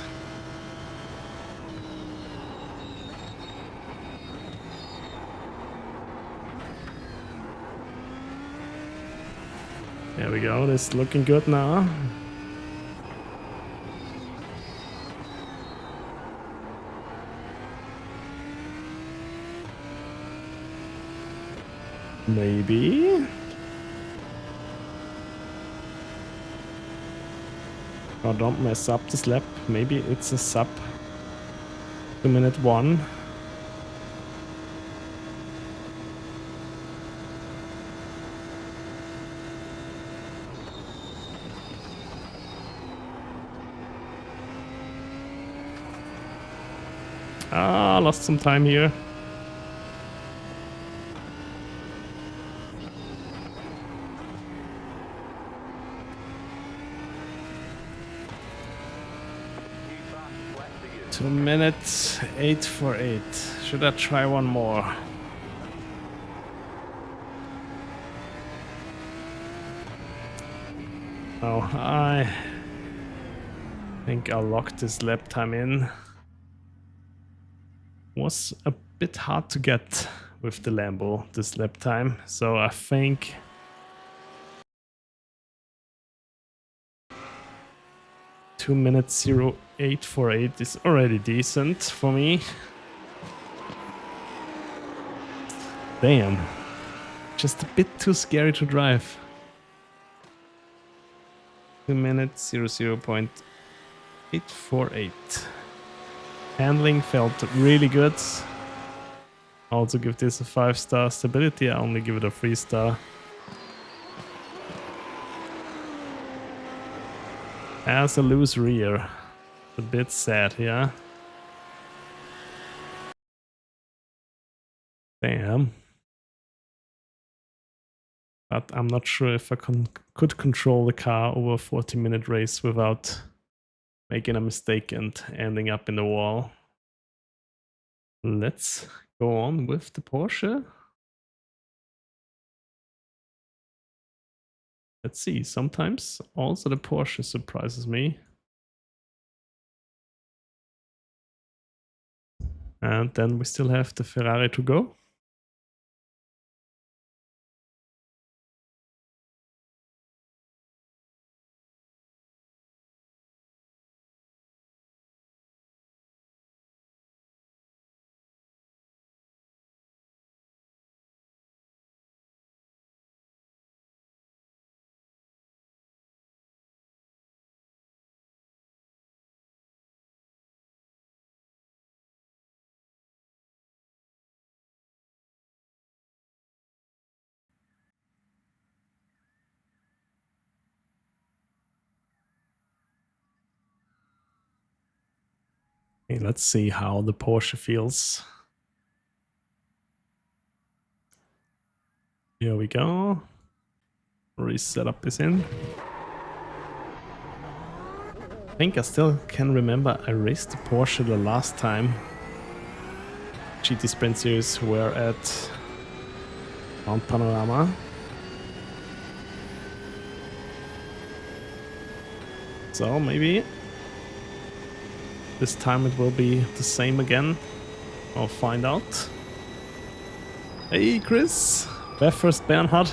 There we go, this is looking good now. Maybe. Oh, don't mess up this lap. Maybe it's a sub to minute 1. Lost some time here. Two minutes, 8:48. Should I try one more? Oh, I think I'll lock this lap time in. Was a bit hard to get with the Lambo this lap time. So I think 2 minutes 0848 is already decent for me. Damn, just a bit too scary to drive. 2 minutes 00.848. Handling felt really good. Also give this a 5-star. Stability, I only give it a 3-star. As a loose rear. A bit sad, yeah. Damn. But I'm not sure if I could control the car over a 40-minute race without making a mistake and ending up in the wall. Let's go on with the Porsche. Let's see, sometimes also the Porsche surprises me. And then we still have the Ferrari to go. Okay, let's see how the Porsche feels. Here we go. Resetup is in. I think I still can remember I raced the Porsche the last time GT Sprint Series were at Mount Panorama. So maybe this time it will be the same again. I'll find out. Hey Chris, Befirst Bernhard.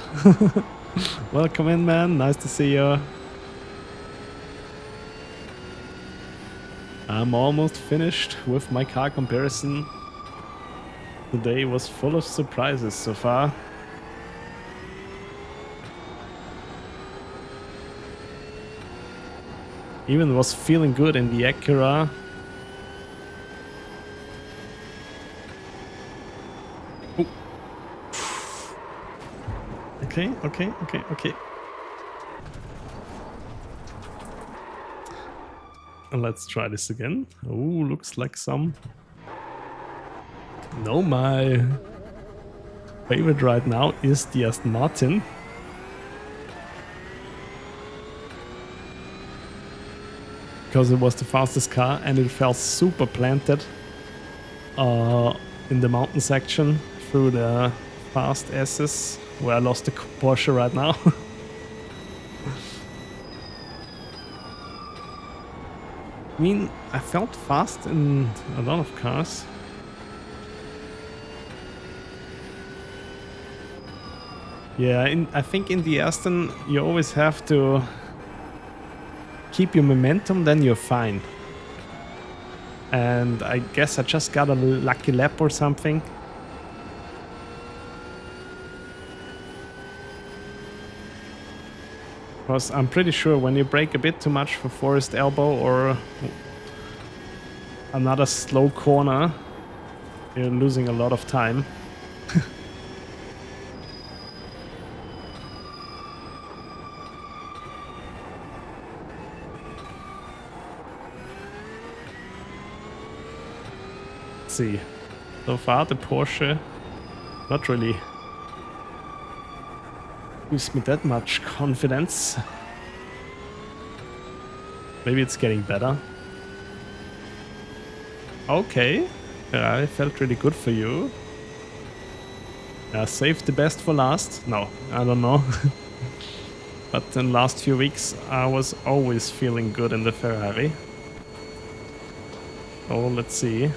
Welcome in, man. Nice to see you. I'm almost finished with my car comparison. Today was full of surprises so far. Even was feeling good in the Acura. Oh. Okay. Let's try this again. Oh, looks like some... No, my favorite right now is the Aston Martin. Because it was the fastest car and it felt super planted in the mountain section through the fast S's, where I lost the Porsche right now. I mean, I felt fast in a lot of cars. Yeah, I think in the Aston you always have to keep your momentum, then you're fine. And I guess I just got a lucky lap or something. Because I'm pretty sure when you brake a bit too much for forest elbow or another slow corner, you're losing a lot of time. See, so far the Porsche not really gives me that much confidence. Maybe it's getting better. Okay, I felt really good for you. Saved the best for last. No, I don't know. But in the last few weeks I was always feeling good in the Ferrari. Oh, let's see.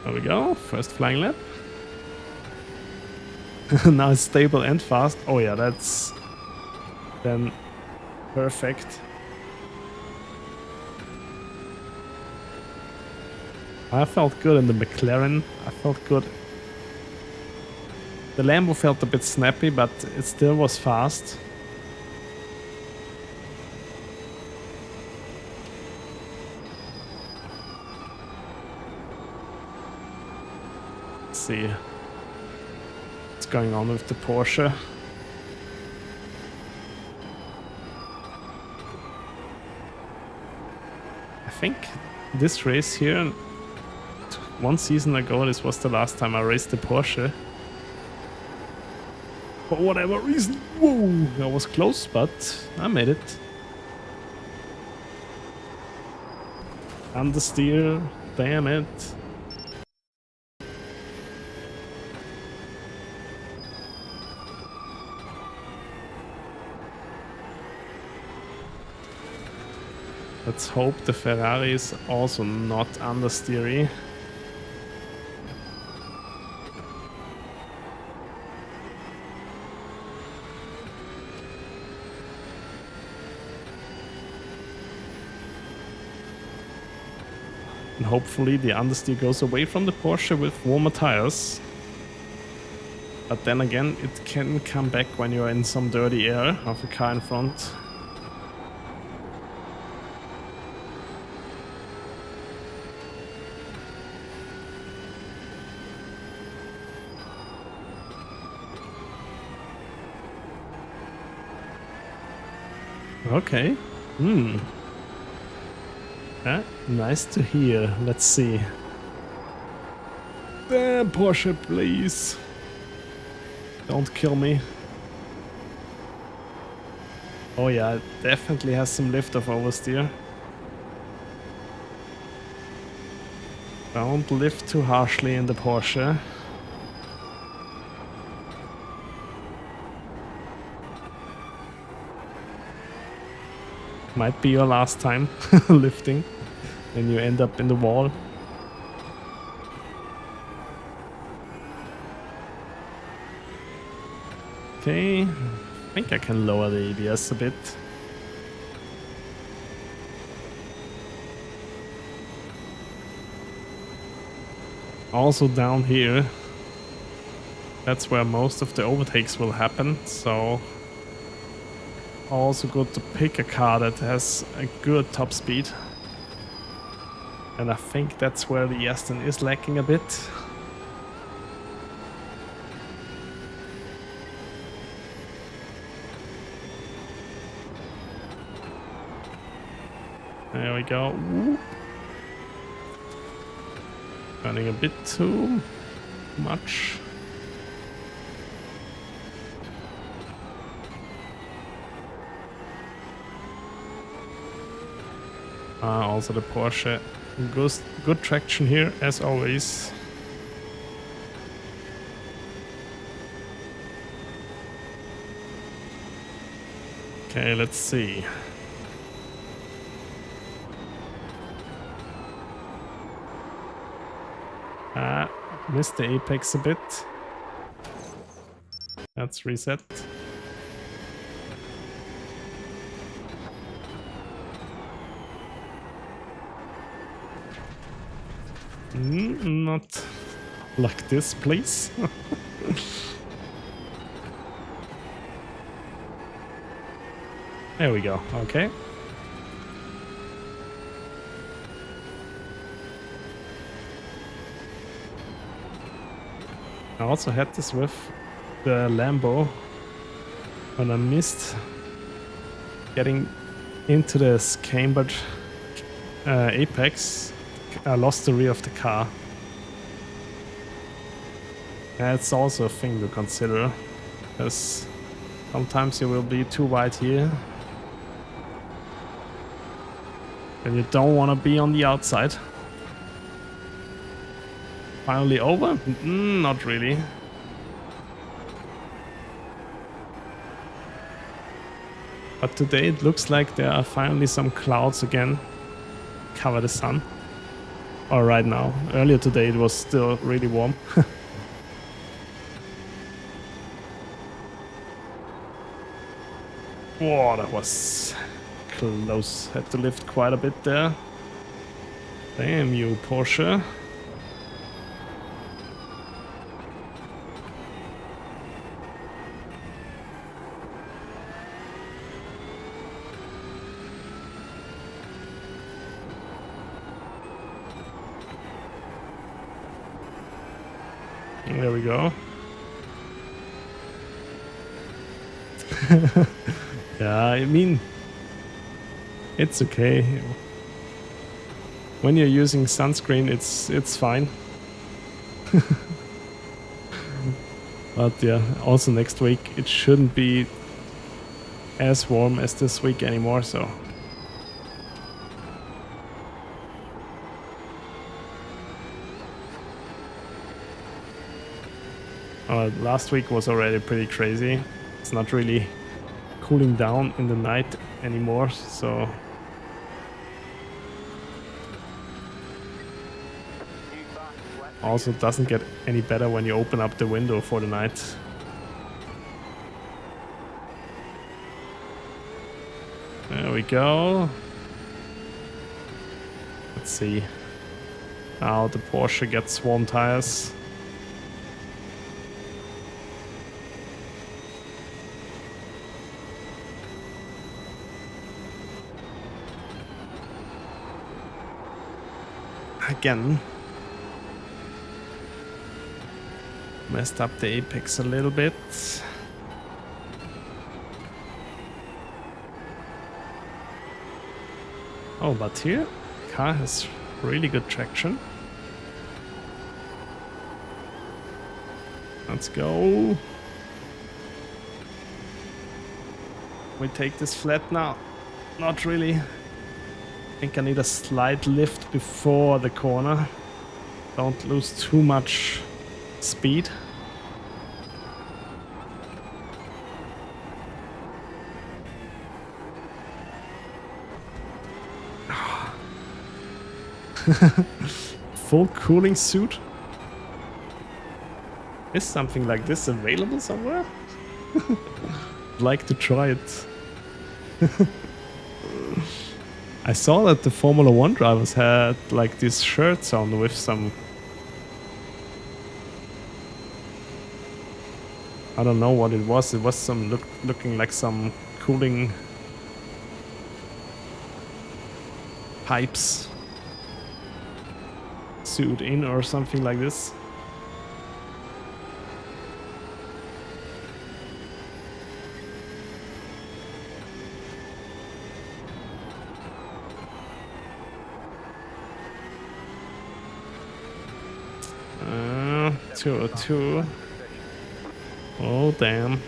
There we go, first flying lap. Now it's stable and fast. Oh yeah, that's then perfect. I felt good in the McLaren. I felt good. The Lambo felt a bit snappy, but it still was fast. Let's see what's going on with the Porsche. I think this race here, one season ago, this was the last time I raced the Porsche. For whatever reason. Whoa, that was close, but I made it. Understeer, damn it. Let's hope the Ferrari is also not understeery. And hopefully the understeer goes away from the Porsche with warmer tires. But then again, it can come back when you're in some dirty air of a car in front. Okay. Nice to hear. Let's see. Damn, Porsche, please. Don't kill me. Oh yeah, it definitely has some lift of oversteer. Don't lift too harshly in the Porsche. Might be your last time lifting and you end up in the wall. Okay, I think I can lower the ABS a bit. Also down here, that's where most of the overtakes will happen, so also good to pick a car that has a good top speed. And I think that's where the Aston is lacking a bit. There we go. Whoop. Running a bit too much. Also the Porsche. Good traction here, as always. Okay, let's see. Missed the apex a bit. Let's reset. Not like this, please. There we go. Okay. I also had this with the Lambo when I missed getting into this cambered apex. I lost the rear of the car. That's also a thing to consider, because sometimes you will be too wide here and you don't want to be on the outside. Finally over? Not really. But today it looks like there are finally some clouds again. Cover the sun. Or right now. Earlier today it was still really warm. Whoa, that was close. Had to lift quite a bit there. Damn you, Porsche. There we go. Yeah, I mean, it's okay. When you're using sunscreen, it's fine. But yeah, also next week it shouldn't be as warm as this week anymore, so. Last week was already pretty crazy. It's not really cooling down in the night anymore, so. Also doesn't get any better when you open up the window for the night. There we go. Let's see. Now the Porsche gets warm tires. Again. Messed up the apex a little bit. Oh, but here, car has really good traction. Let's go. We take this flat now. Not really. I think I need a slight lift before the corner. Don't lose too much speed. Full cooling suit? Is something like this available somewhere? I'd like to try it. I saw that the Formula 1 drivers had like these shirts on with some, I don't know what it was. It was some looking like some cooling pipes sewed in or something like this. Uh, 202. Oh damn,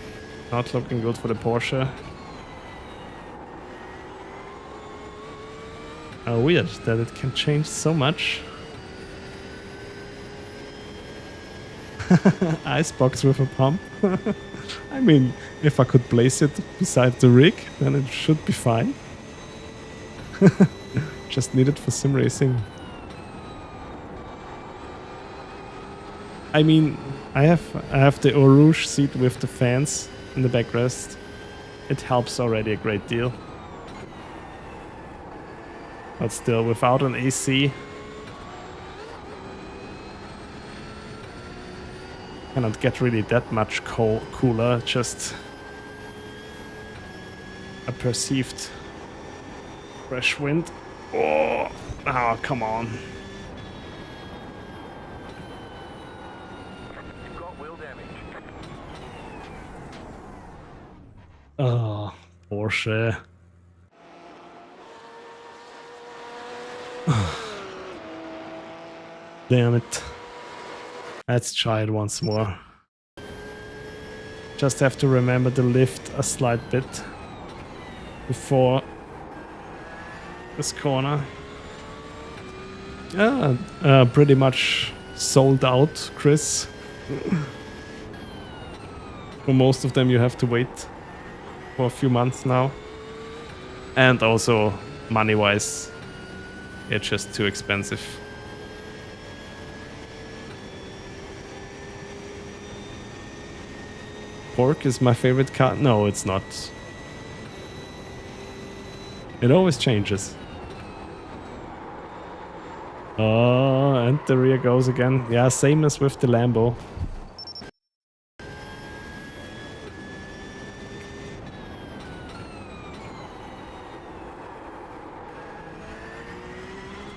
not looking good for the Porsche. Weird that it can change so much. Icebox with a pump. I mean, if I could place it beside the rig, then it should be fine. Just need it for sim racing. I mean, I have the O-Rouge seat with the fans in the backrest. It helps already a great deal. But still, without an AC, cannot get really that much cooler, just a perceived fresh wind. Oh, come on. Got wheel damage. Oh, Porsche. Damn it. Let's try it once more. Just have to remember to lift a slight bit before this corner. Pretty much sold out, Chris. For most of them you have to wait for a few months now. And also money-wise, it's just too expensive. Pork is my favorite car. No, it's not. It always changes. Oh, and the rear goes again. Yeah, same as with the Lambo.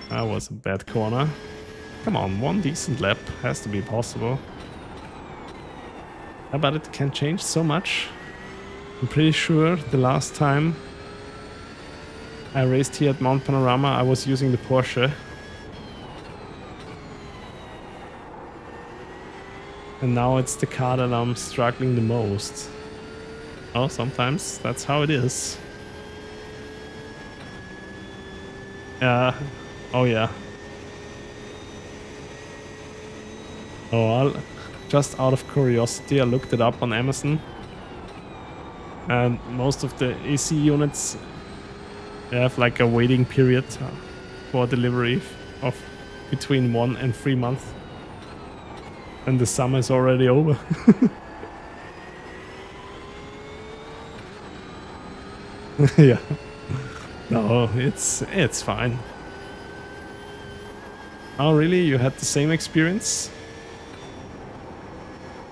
That was a bad corner. Come on, one decent lap has to be possible. But it can change so much. I'm pretty sure the last time I raced here at Mount Panorama, I was using the Porsche. And now it's the car that I'm struggling the most. Oh, sometimes that's how it is. Oh yeah. Oh, just out of curiosity, I looked it up on Amazon. And most of the AC units have like a waiting period for delivery of between 1 and 3 months. And the summer is already over. Yeah. No, it's fine. Oh really? You had the same experience?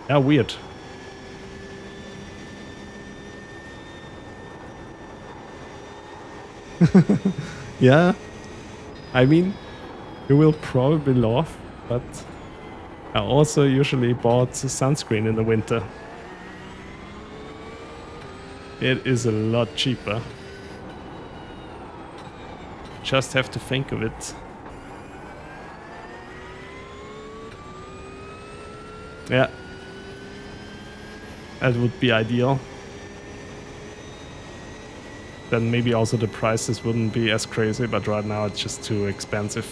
Yeah, weird. Yeah. I mean, you will probably laugh, but I also usually bought sunscreen in the winter. It is a lot cheaper. Just have to think of it. Yeah. That would be ideal. Then maybe also the prices wouldn't be as crazy, but right now it's just too expensive.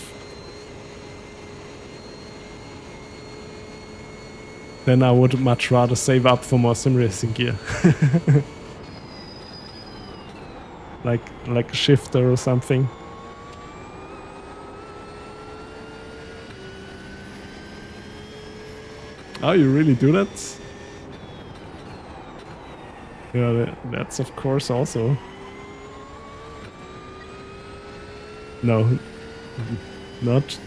Then I would much rather save up for more simracing gear. like a shifter or something. Oh, you really do that? Yeah, that's of course also. No, not.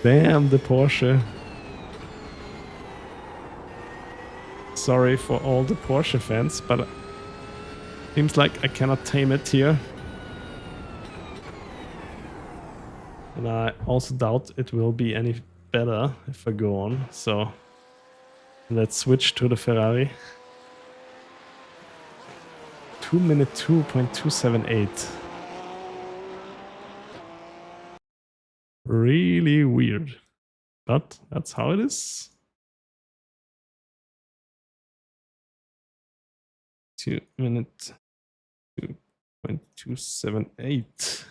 Damn, the Porsche. Sorry for all the Porsche fans, but seems like I cannot tame it here. And I also doubt it will be any better if I go on. So let's switch to the Ferrari. 2 minute 2.278. Really weird. But that's how it is. 2 minute 2.278.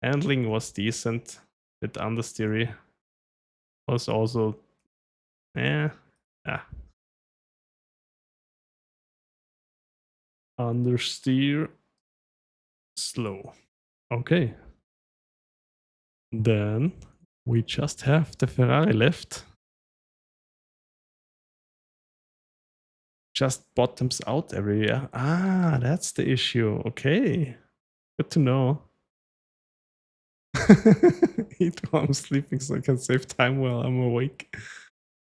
Handling was decent. Bit understeery. Was also understeer slow. Okay. Then we just have the Ferrari left. Just bottoms out every year. Ah, that's the issue. Okay. Good to know. Eat while I'm sleeping so I can save time while I'm awake.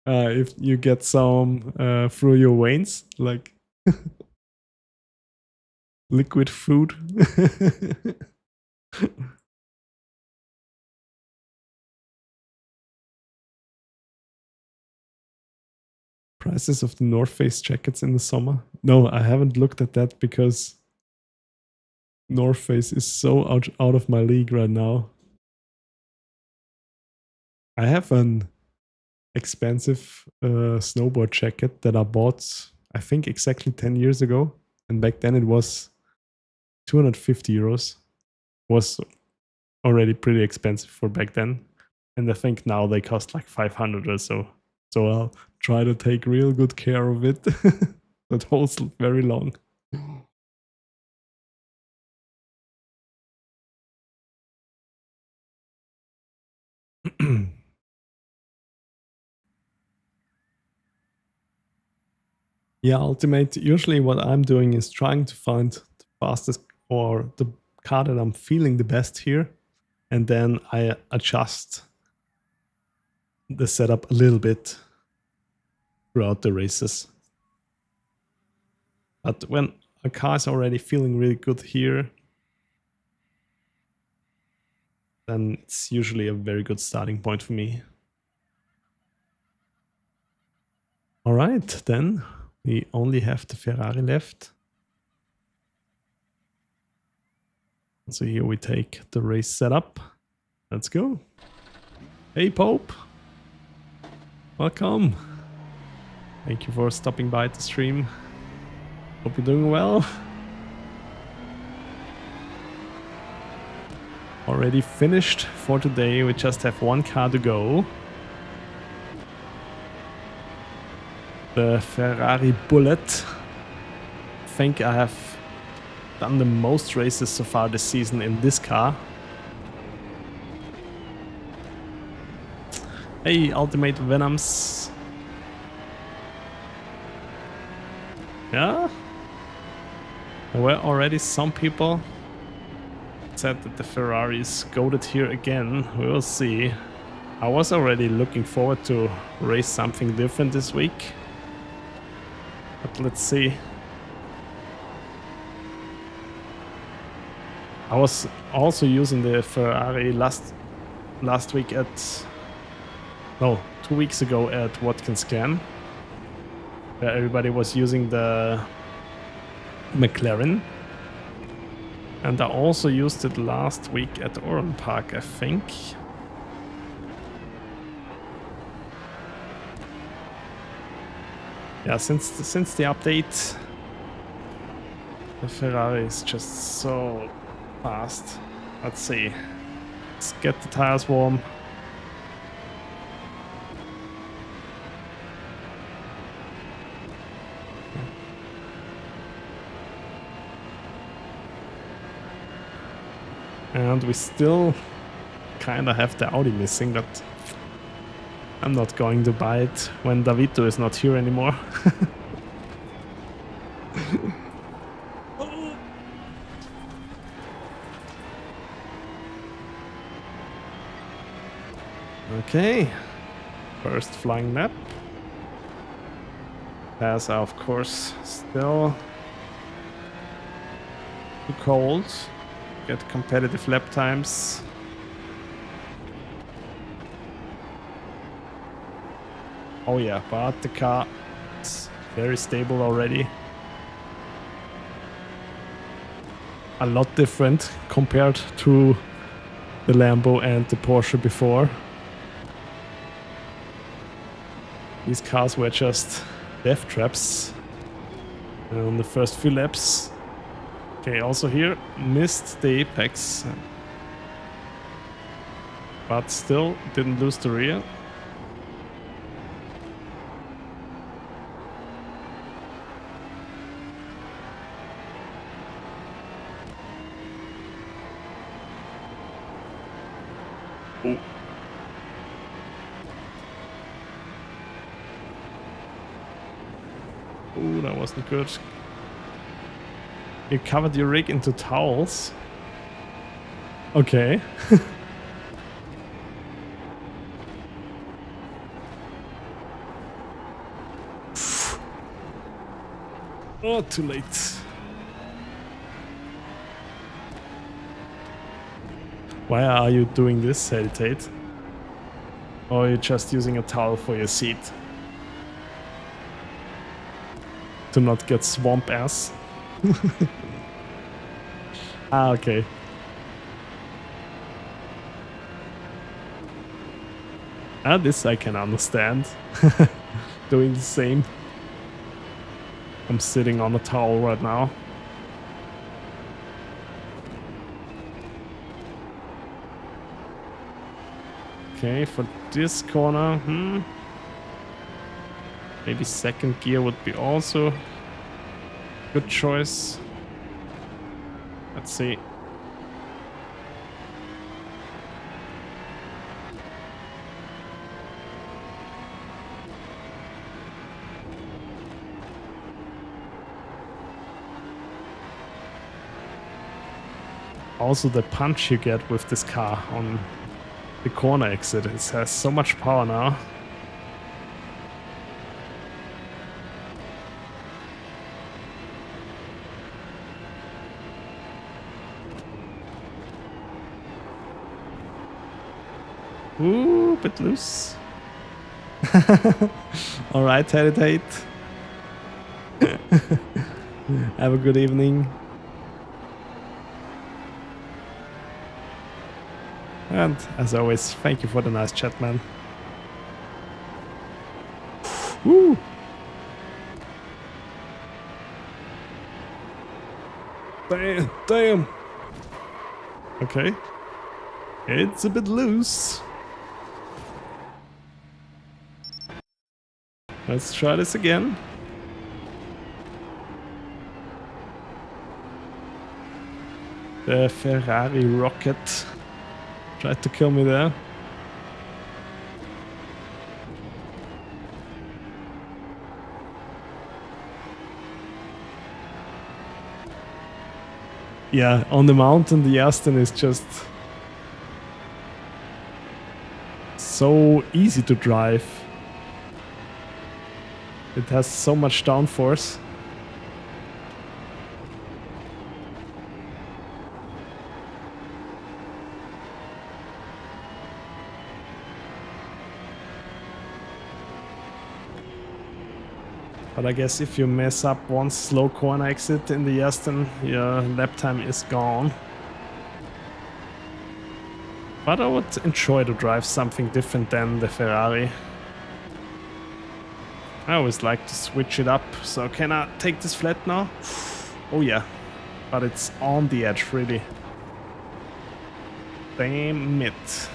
If you get some through your veins, like liquid food. Prices of the North Face jackets in the summer. No, I haven't looked at that because North Face is so out of my league right now. I have an expensive snowboard jacket that I bought, I think, exactly 10 years ago. And back then it was 250 euros. Was already pretty expensive for back then. And I think now they cost like 500 or so. So I'll try to take real good care of it. That holds very long. Yeah, Ultimate, usually what I'm doing is trying to find the fastest or the car that I'm feeling the best here. And then I adjust the setup a little bit throughout the races. But when a car is already feeling really good here, then it's usually a very good starting point for me. All right, then we only have the Ferrari left. So here we take the race setup. Let's go. Hey Pope, welcome. Thank you for stopping by the stream. Hope you're doing well. Already finished for today. We just have one car to go. The Ferrari Bullet. I think I have done the most races so far this season in this car. Hey, Ultimate Venoms. Yeah? There were already some people said that the Ferrari is goated here again. We will see. I was already looking forward to race something different this week. But let's see. I was also using the Ferrari last week at... No, 2 weeks ago at Watkins Glen. Where everybody was using the McLaren. And I also used it last week at Oran Park, I think. Yeah, since the update, the Ferrari is just so fast. Let's see. Let's get the tires warm. And we still kind of have the Audi missing, but I'm not going to buy it when Davito is not here anymore. Okay, first flying lap. Tires are of course still too cold. Get competitive lap times. Oh yeah, but the car is very stable already. A lot different compared to the Lambo and the Porsche before. These cars were just death traps on the first few laps. Okay, also here, missed the apex, but still didn't lose the rear. Oh. Oh, that wasn't good. You covered your rig into towels. Okay. Oh, too late. Why are you doing this, Hesitate? Or are you just using a towel for your seat? To not get swamp ass? Ah, okay. Ah, this I can understand. Doing the same. I'm sitting on a towel right now. Okay, for this corner, maybe second gear would be also a good choice. Let's see. Also the punch you get with this car on the corner exit, it has so much power now. Ooh, bit loose. Alright, Heritate. Have a good evening. And as always, thank you for the nice chat, man. Woo! Damn, damn. Okay. It's a bit loose. Let's try this again. The Ferrari rocket tried to kill me there. Yeah, on the mountain the Aston is just so easy to drive. It has so much downforce. But I guess if you mess up one slow corner exit in the Aston, your lap time is gone. But I would enjoy to drive something different than the Ferrari. I always like to switch it up. So can I take this flat now? Oh yeah, but it's on the edge really. Damn it.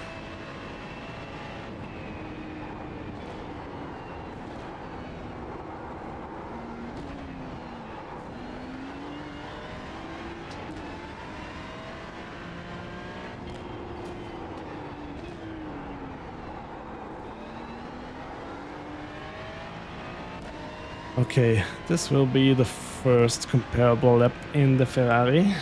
Okay, this will be the first comparable lap in the Ferrari.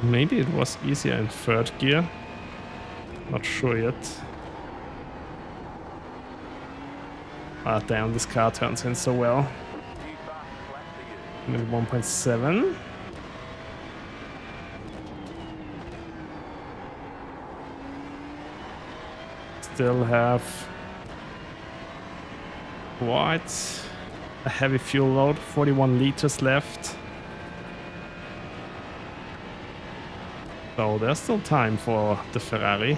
Maybe it was easier in third gear. Not sure yet. Ah, damn, this car turns in so well. Maybe 1.7. Still have quite a heavy fuel load, 41 liters left. So there's still time for the Ferrari.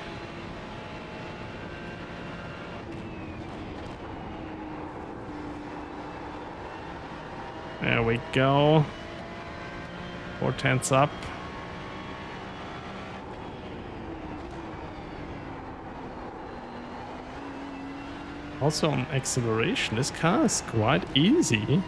There we go. 4/10 up. Also on acceleration, this car is quite easy.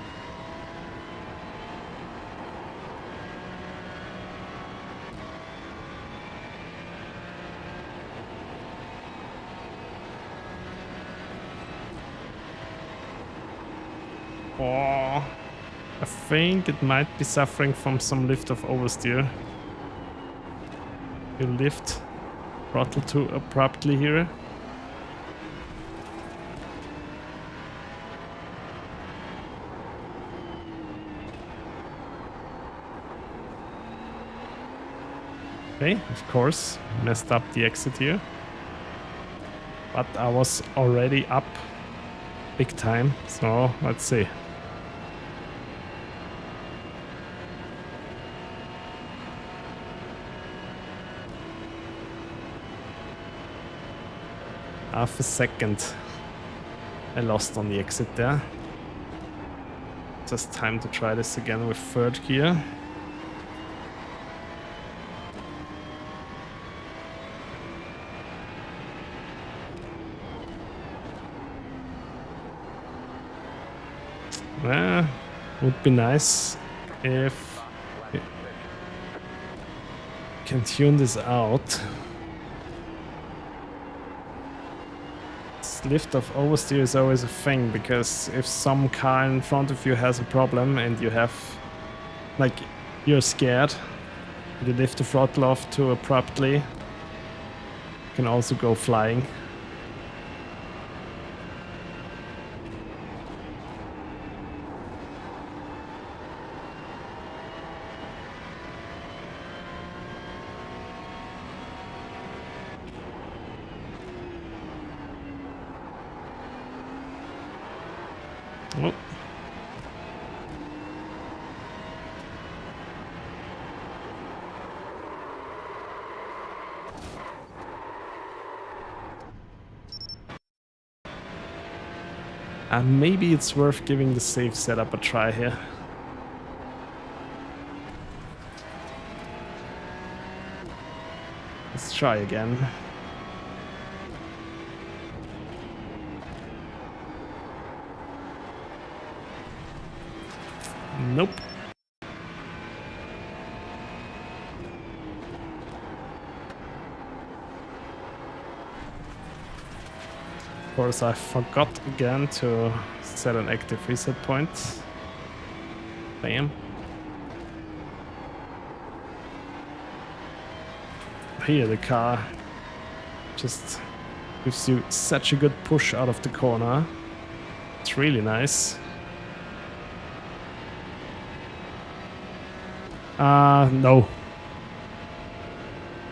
Oh, I think it might be suffering from some lift of oversteer. You lift throttle too abruptly here. Okay, of course, messed up the exit here. But I was already up big time, so let's see. Half a second I lost on the exit there. Just time to try this again with third gear. Would be nice if you can tune this out. This lift-off oversteer is always a thing, because if some car in front of you has a problem and you have, like, you're scared, you lift the throttle off too abruptly, you can also go flying. Oh. Maybe it's worth giving the safe setup a try here. Let's try again. Nope. Of course, I forgot again to set an active reset point. Bam. Here the car just gives you such a good push out of the corner. It's really nice. No.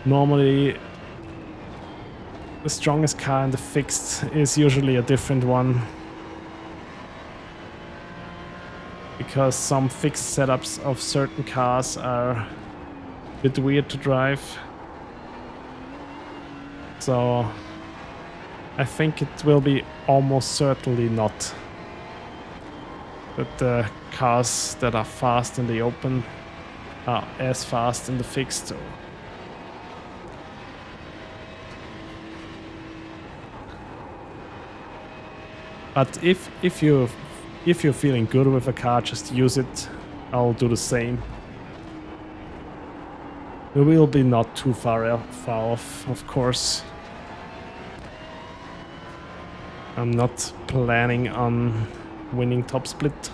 Normally, the strongest car in the fixed is usually a different one. Because some fixed setups of certain cars are a bit weird to drive. So I think it will be almost certainly not that the cars that are fast in the open are as fast in the fixed. But if you're feeling good with a car, just use it. I'll do the same. We will be not too far off, of course. I'm not planning on winning top split.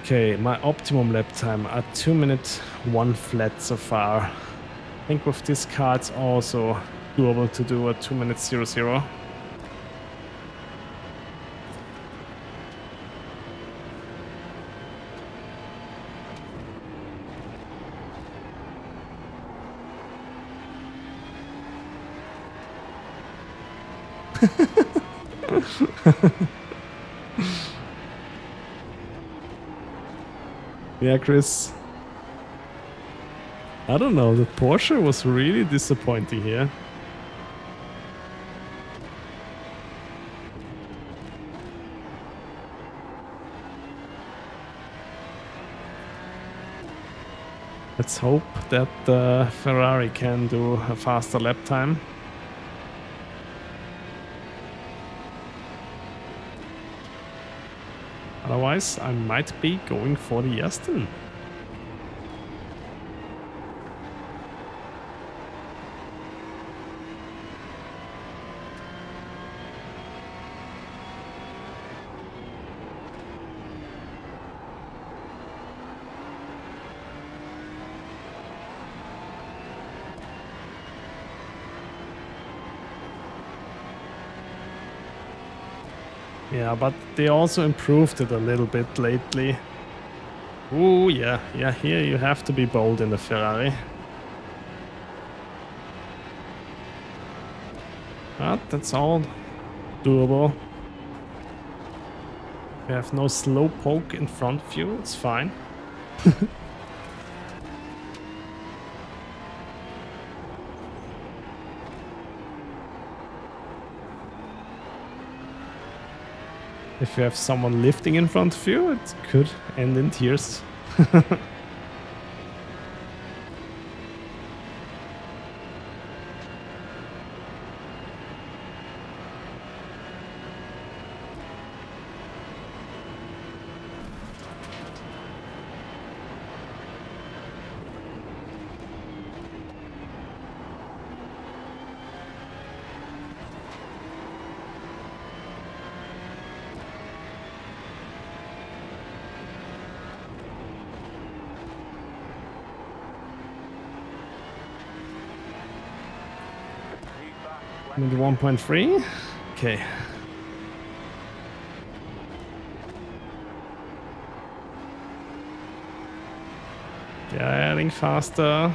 Okay, my optimum lap time at 2 minutes 1 flat so far. I think with this car it's also doable to do a 2 minutes 00. Yeah, Chris. I don't know, the Porsche was really disappointing here. Let's hope that the Ferrari can do a faster lap time. Otherwise, I might be going for the Aston. Yeah, but they also improved it a little bit lately. Ooh, yeah, here you have to be bold in the Ferrari. But that's all doable. You have no slow poke in front of you, it's fine. If you have someone lifting in front of you, it could end in tears. Maybe 1.3. Okay. Yeah, adding faster.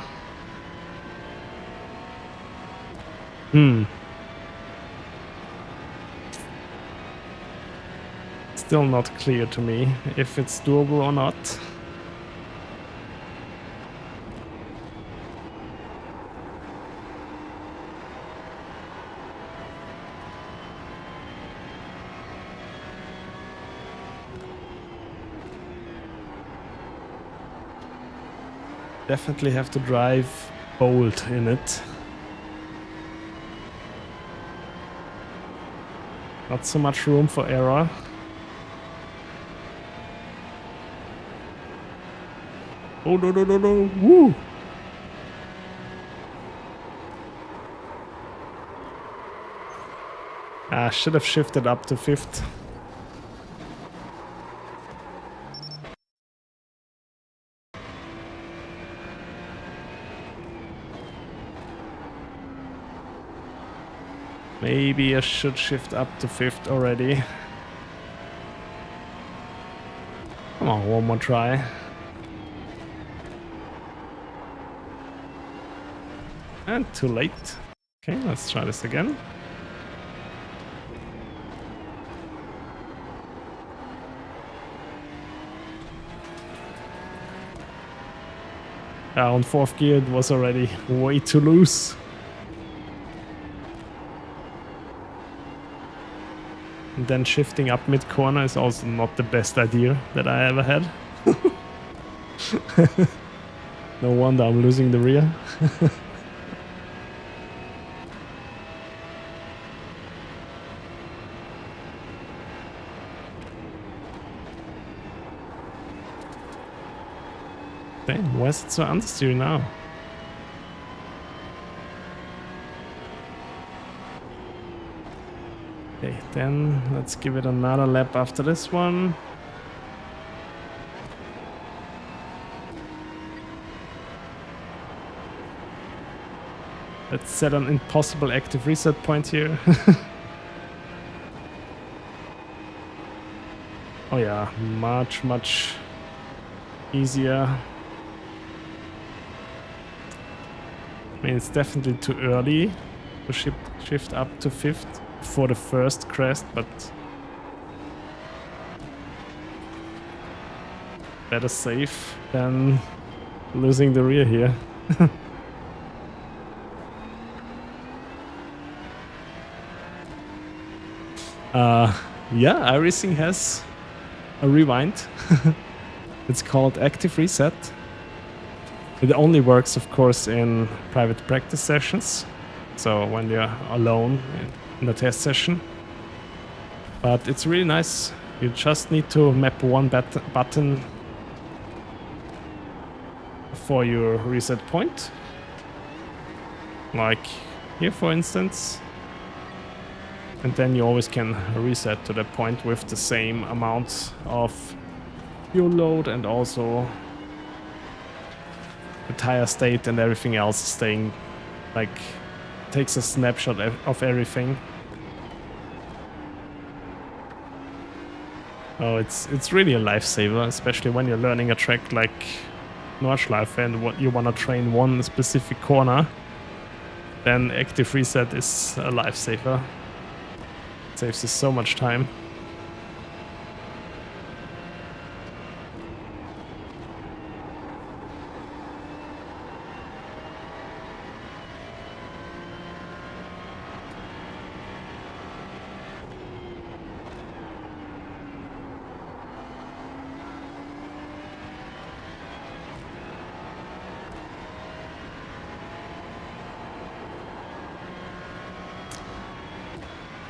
Still not clear to me if it's doable or not. Definitely have to drive bold in it. Not so much room for error. Oh, no, no, no, no. Woo! I should have shifted up to 5th. Maybe I should shift up to 5th already. Come on, one more try. And too late. Okay, let's try this again. On 4th gear it was already way too loose. And then shifting up mid-corner is also not the best idea that I ever had. No wonder I'm losing the rear. Damn, why is it so understeer now? Okay, then let's give it another lap after this one. Let's set an impossible active reset point here. Oh yeah, much, much easier. I mean, it's definitely too early to shift up to 5th for the first crest, but better safe than losing the rear here. Yeah, iRacing has a rewind. It's called Active Reset. It only works, of course, in private practice sessions, so when you're alone in a test session. But it's really nice. You just need to map one button for your reset point. Like here, for instance. And then you always can reset to the point with the same amount of fuel load and also the tire state and everything else staying, like, takes a snapshot of everything. Oh, it's really a lifesaver, especially when you're learning a track like Nordschleife and what you want to train one specific corner. Then active reset is a lifesaver. It saves you so much time.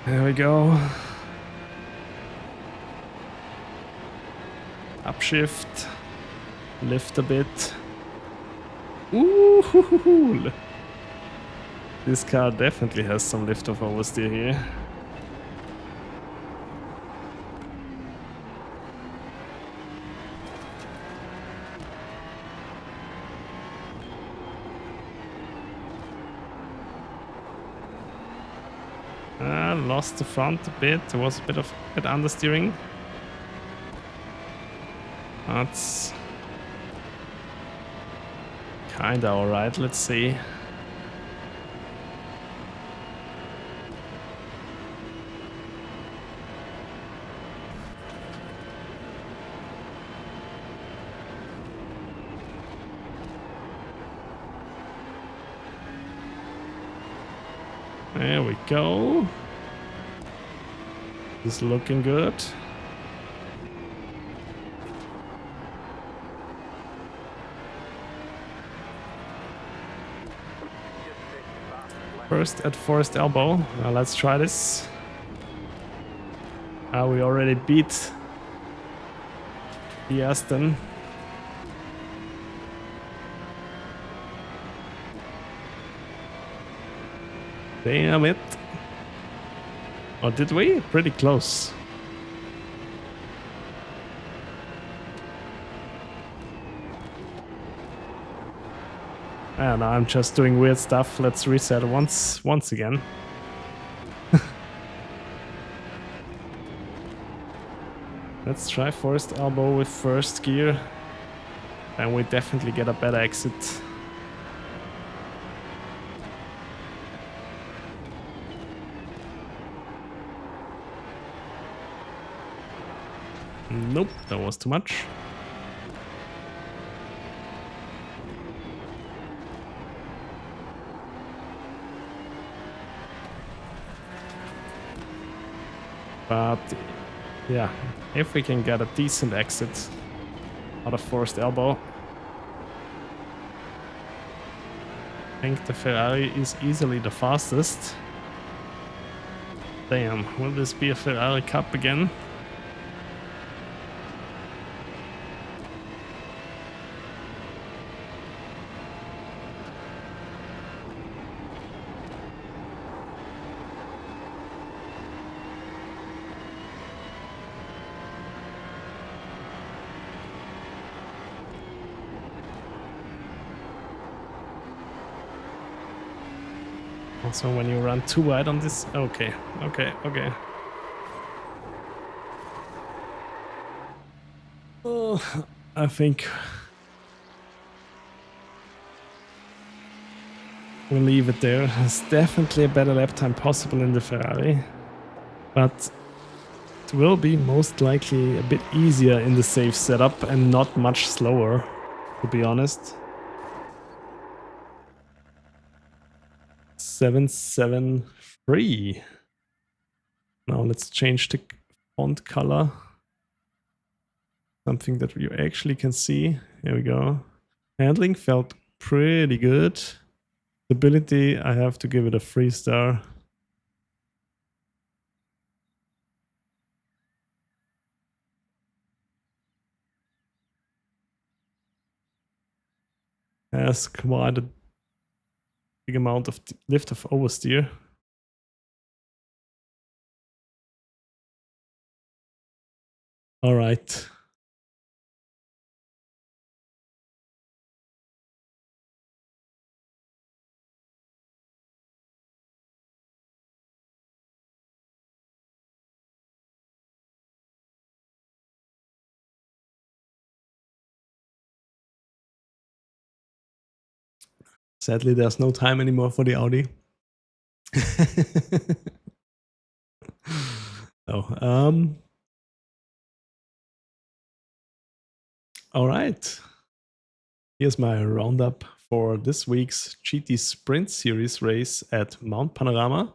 There we go. Upshift. Lift a bit. Ooh, this car definitely has some lift of oversteer here. Lost the front a bit. There was a bit understeering. That's kinda alright. Let's see. There we go. This is looking good. First at forest elbow. Now let's try this. We already beat the Aston. Damn it. Or did we? Pretty close. I don't know, I'm just doing weird stuff. Let's reset once again. Let's try forest elbow with first gear. And we definitely get a better exit. Nope, that was too much. But yeah, if we can get a decent exit out of forced elbow, I think the Ferrari is easily the fastest. Damn, will this be a Ferrari Cup again? Also, when you run too wide on this... Okay. Oh, I think we'll leave it there. There's definitely a better lap time possible in the Ferrari, but it will be most likely a bit easier in the safe setup and not much slower, to be honest. 773. Now let's change the font color. Something that you actually can see. Here we go. Handling felt pretty good. Stability, I have to give it a 3-star. Has quite a big amount of lift of oversteer. All right. Sadly, there's no time anymore for the Audi. Oh, all right. Here's my roundup for this week's GT Sprint Series race at Mount Panorama.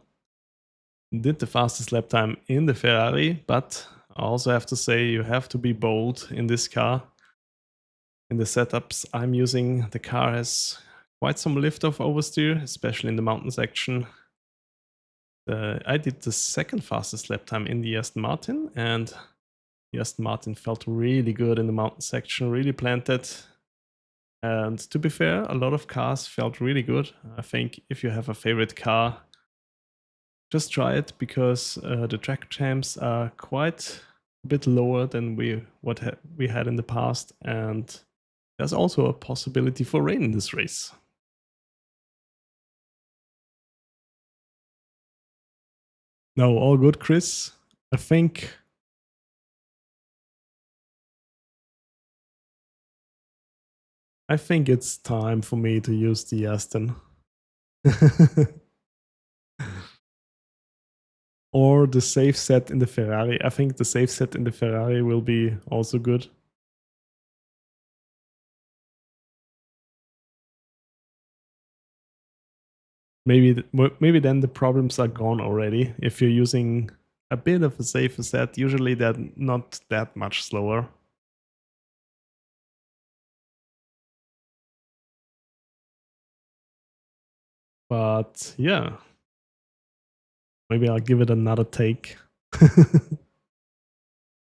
Did the fastest lap time in the Ferrari, but I also have to say you have to be bold in this car. In the setups I'm using, the car has quite some lift-off oversteer, especially in the mountain section. I did the second fastest lap time in the Aston Martin, and the Aston Martin felt really good in the mountain section, really planted. And to be fair, a lot of cars felt really good. I think if you have a favorite car, just try it, because the track champs are quite a bit lower than we had in the past, and there's also a possibility for rain in this race. No, all good, Chris. I think it's time for me to use the Aston. Or the safe set in the Ferrari. I think the safe set in the Ferrari will be also good. Maybe then the problems are gone already. If you're using a bit of a safer set, usually they're not that much slower. But yeah, maybe I'll give it another take.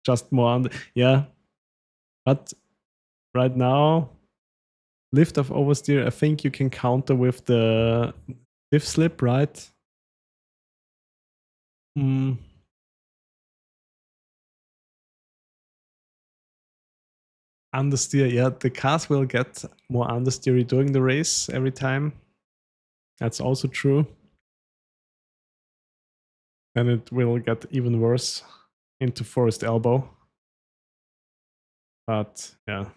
Just more on yeah. But right now, lift of oversteer, I think you can counter with the diff slip, right? Understeer, yeah, the cars will get more understeery during the race every time. That's also true. And it will get even worse into forest elbow. But yeah.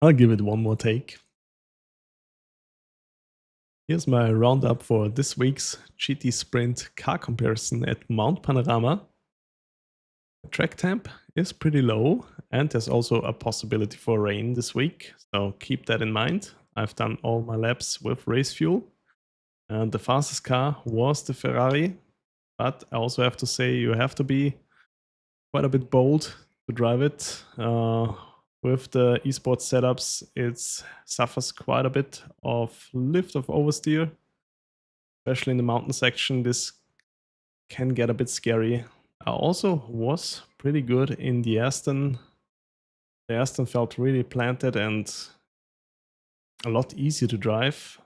I'll give it one more take. Here's my roundup for this week's GT Sprint car comparison at Mount Panorama. The track temp is pretty low, and there's also a possibility for rain this week, so keep that in mind. I've done all my laps with race fuel, and the fastest car was the Ferrari, but I also have to say you have to be quite a bit bold to drive it. With the esports setups, it suffers quite a bit of lift of oversteer, especially in the mountain section. This can get a bit scary. I also was pretty good in the Aston. The Aston felt really planted and a lot easier to drive.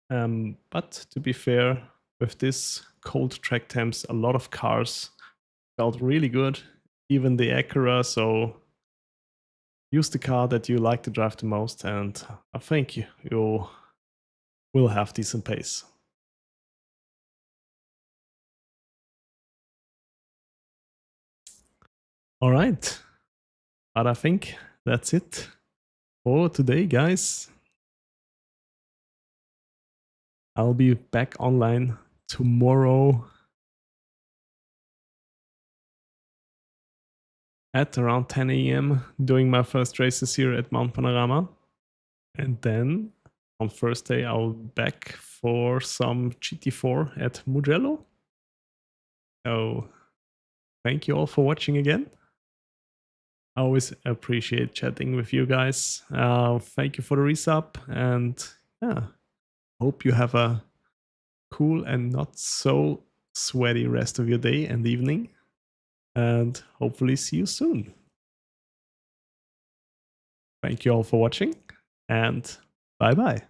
But to be fair, with this cold track temps, a lot of cars felt really good, even the Acura. So use the car that you like to drive the most, and I think you will have decent pace. All right, but I think that's it for today, guys. I'll be back online tomorrow at around 10 a.m. doing my first races here at Mount Panorama. And then on Thursday, I'll be back for some GT4 at Mugello. So thank you all for watching again. I always appreciate chatting with you guys. Thank you for the resub, and yeah, hope you have a cool and not so sweaty rest of your day and evening, and hopefully see you soon. Thank you all for watching, and bye bye.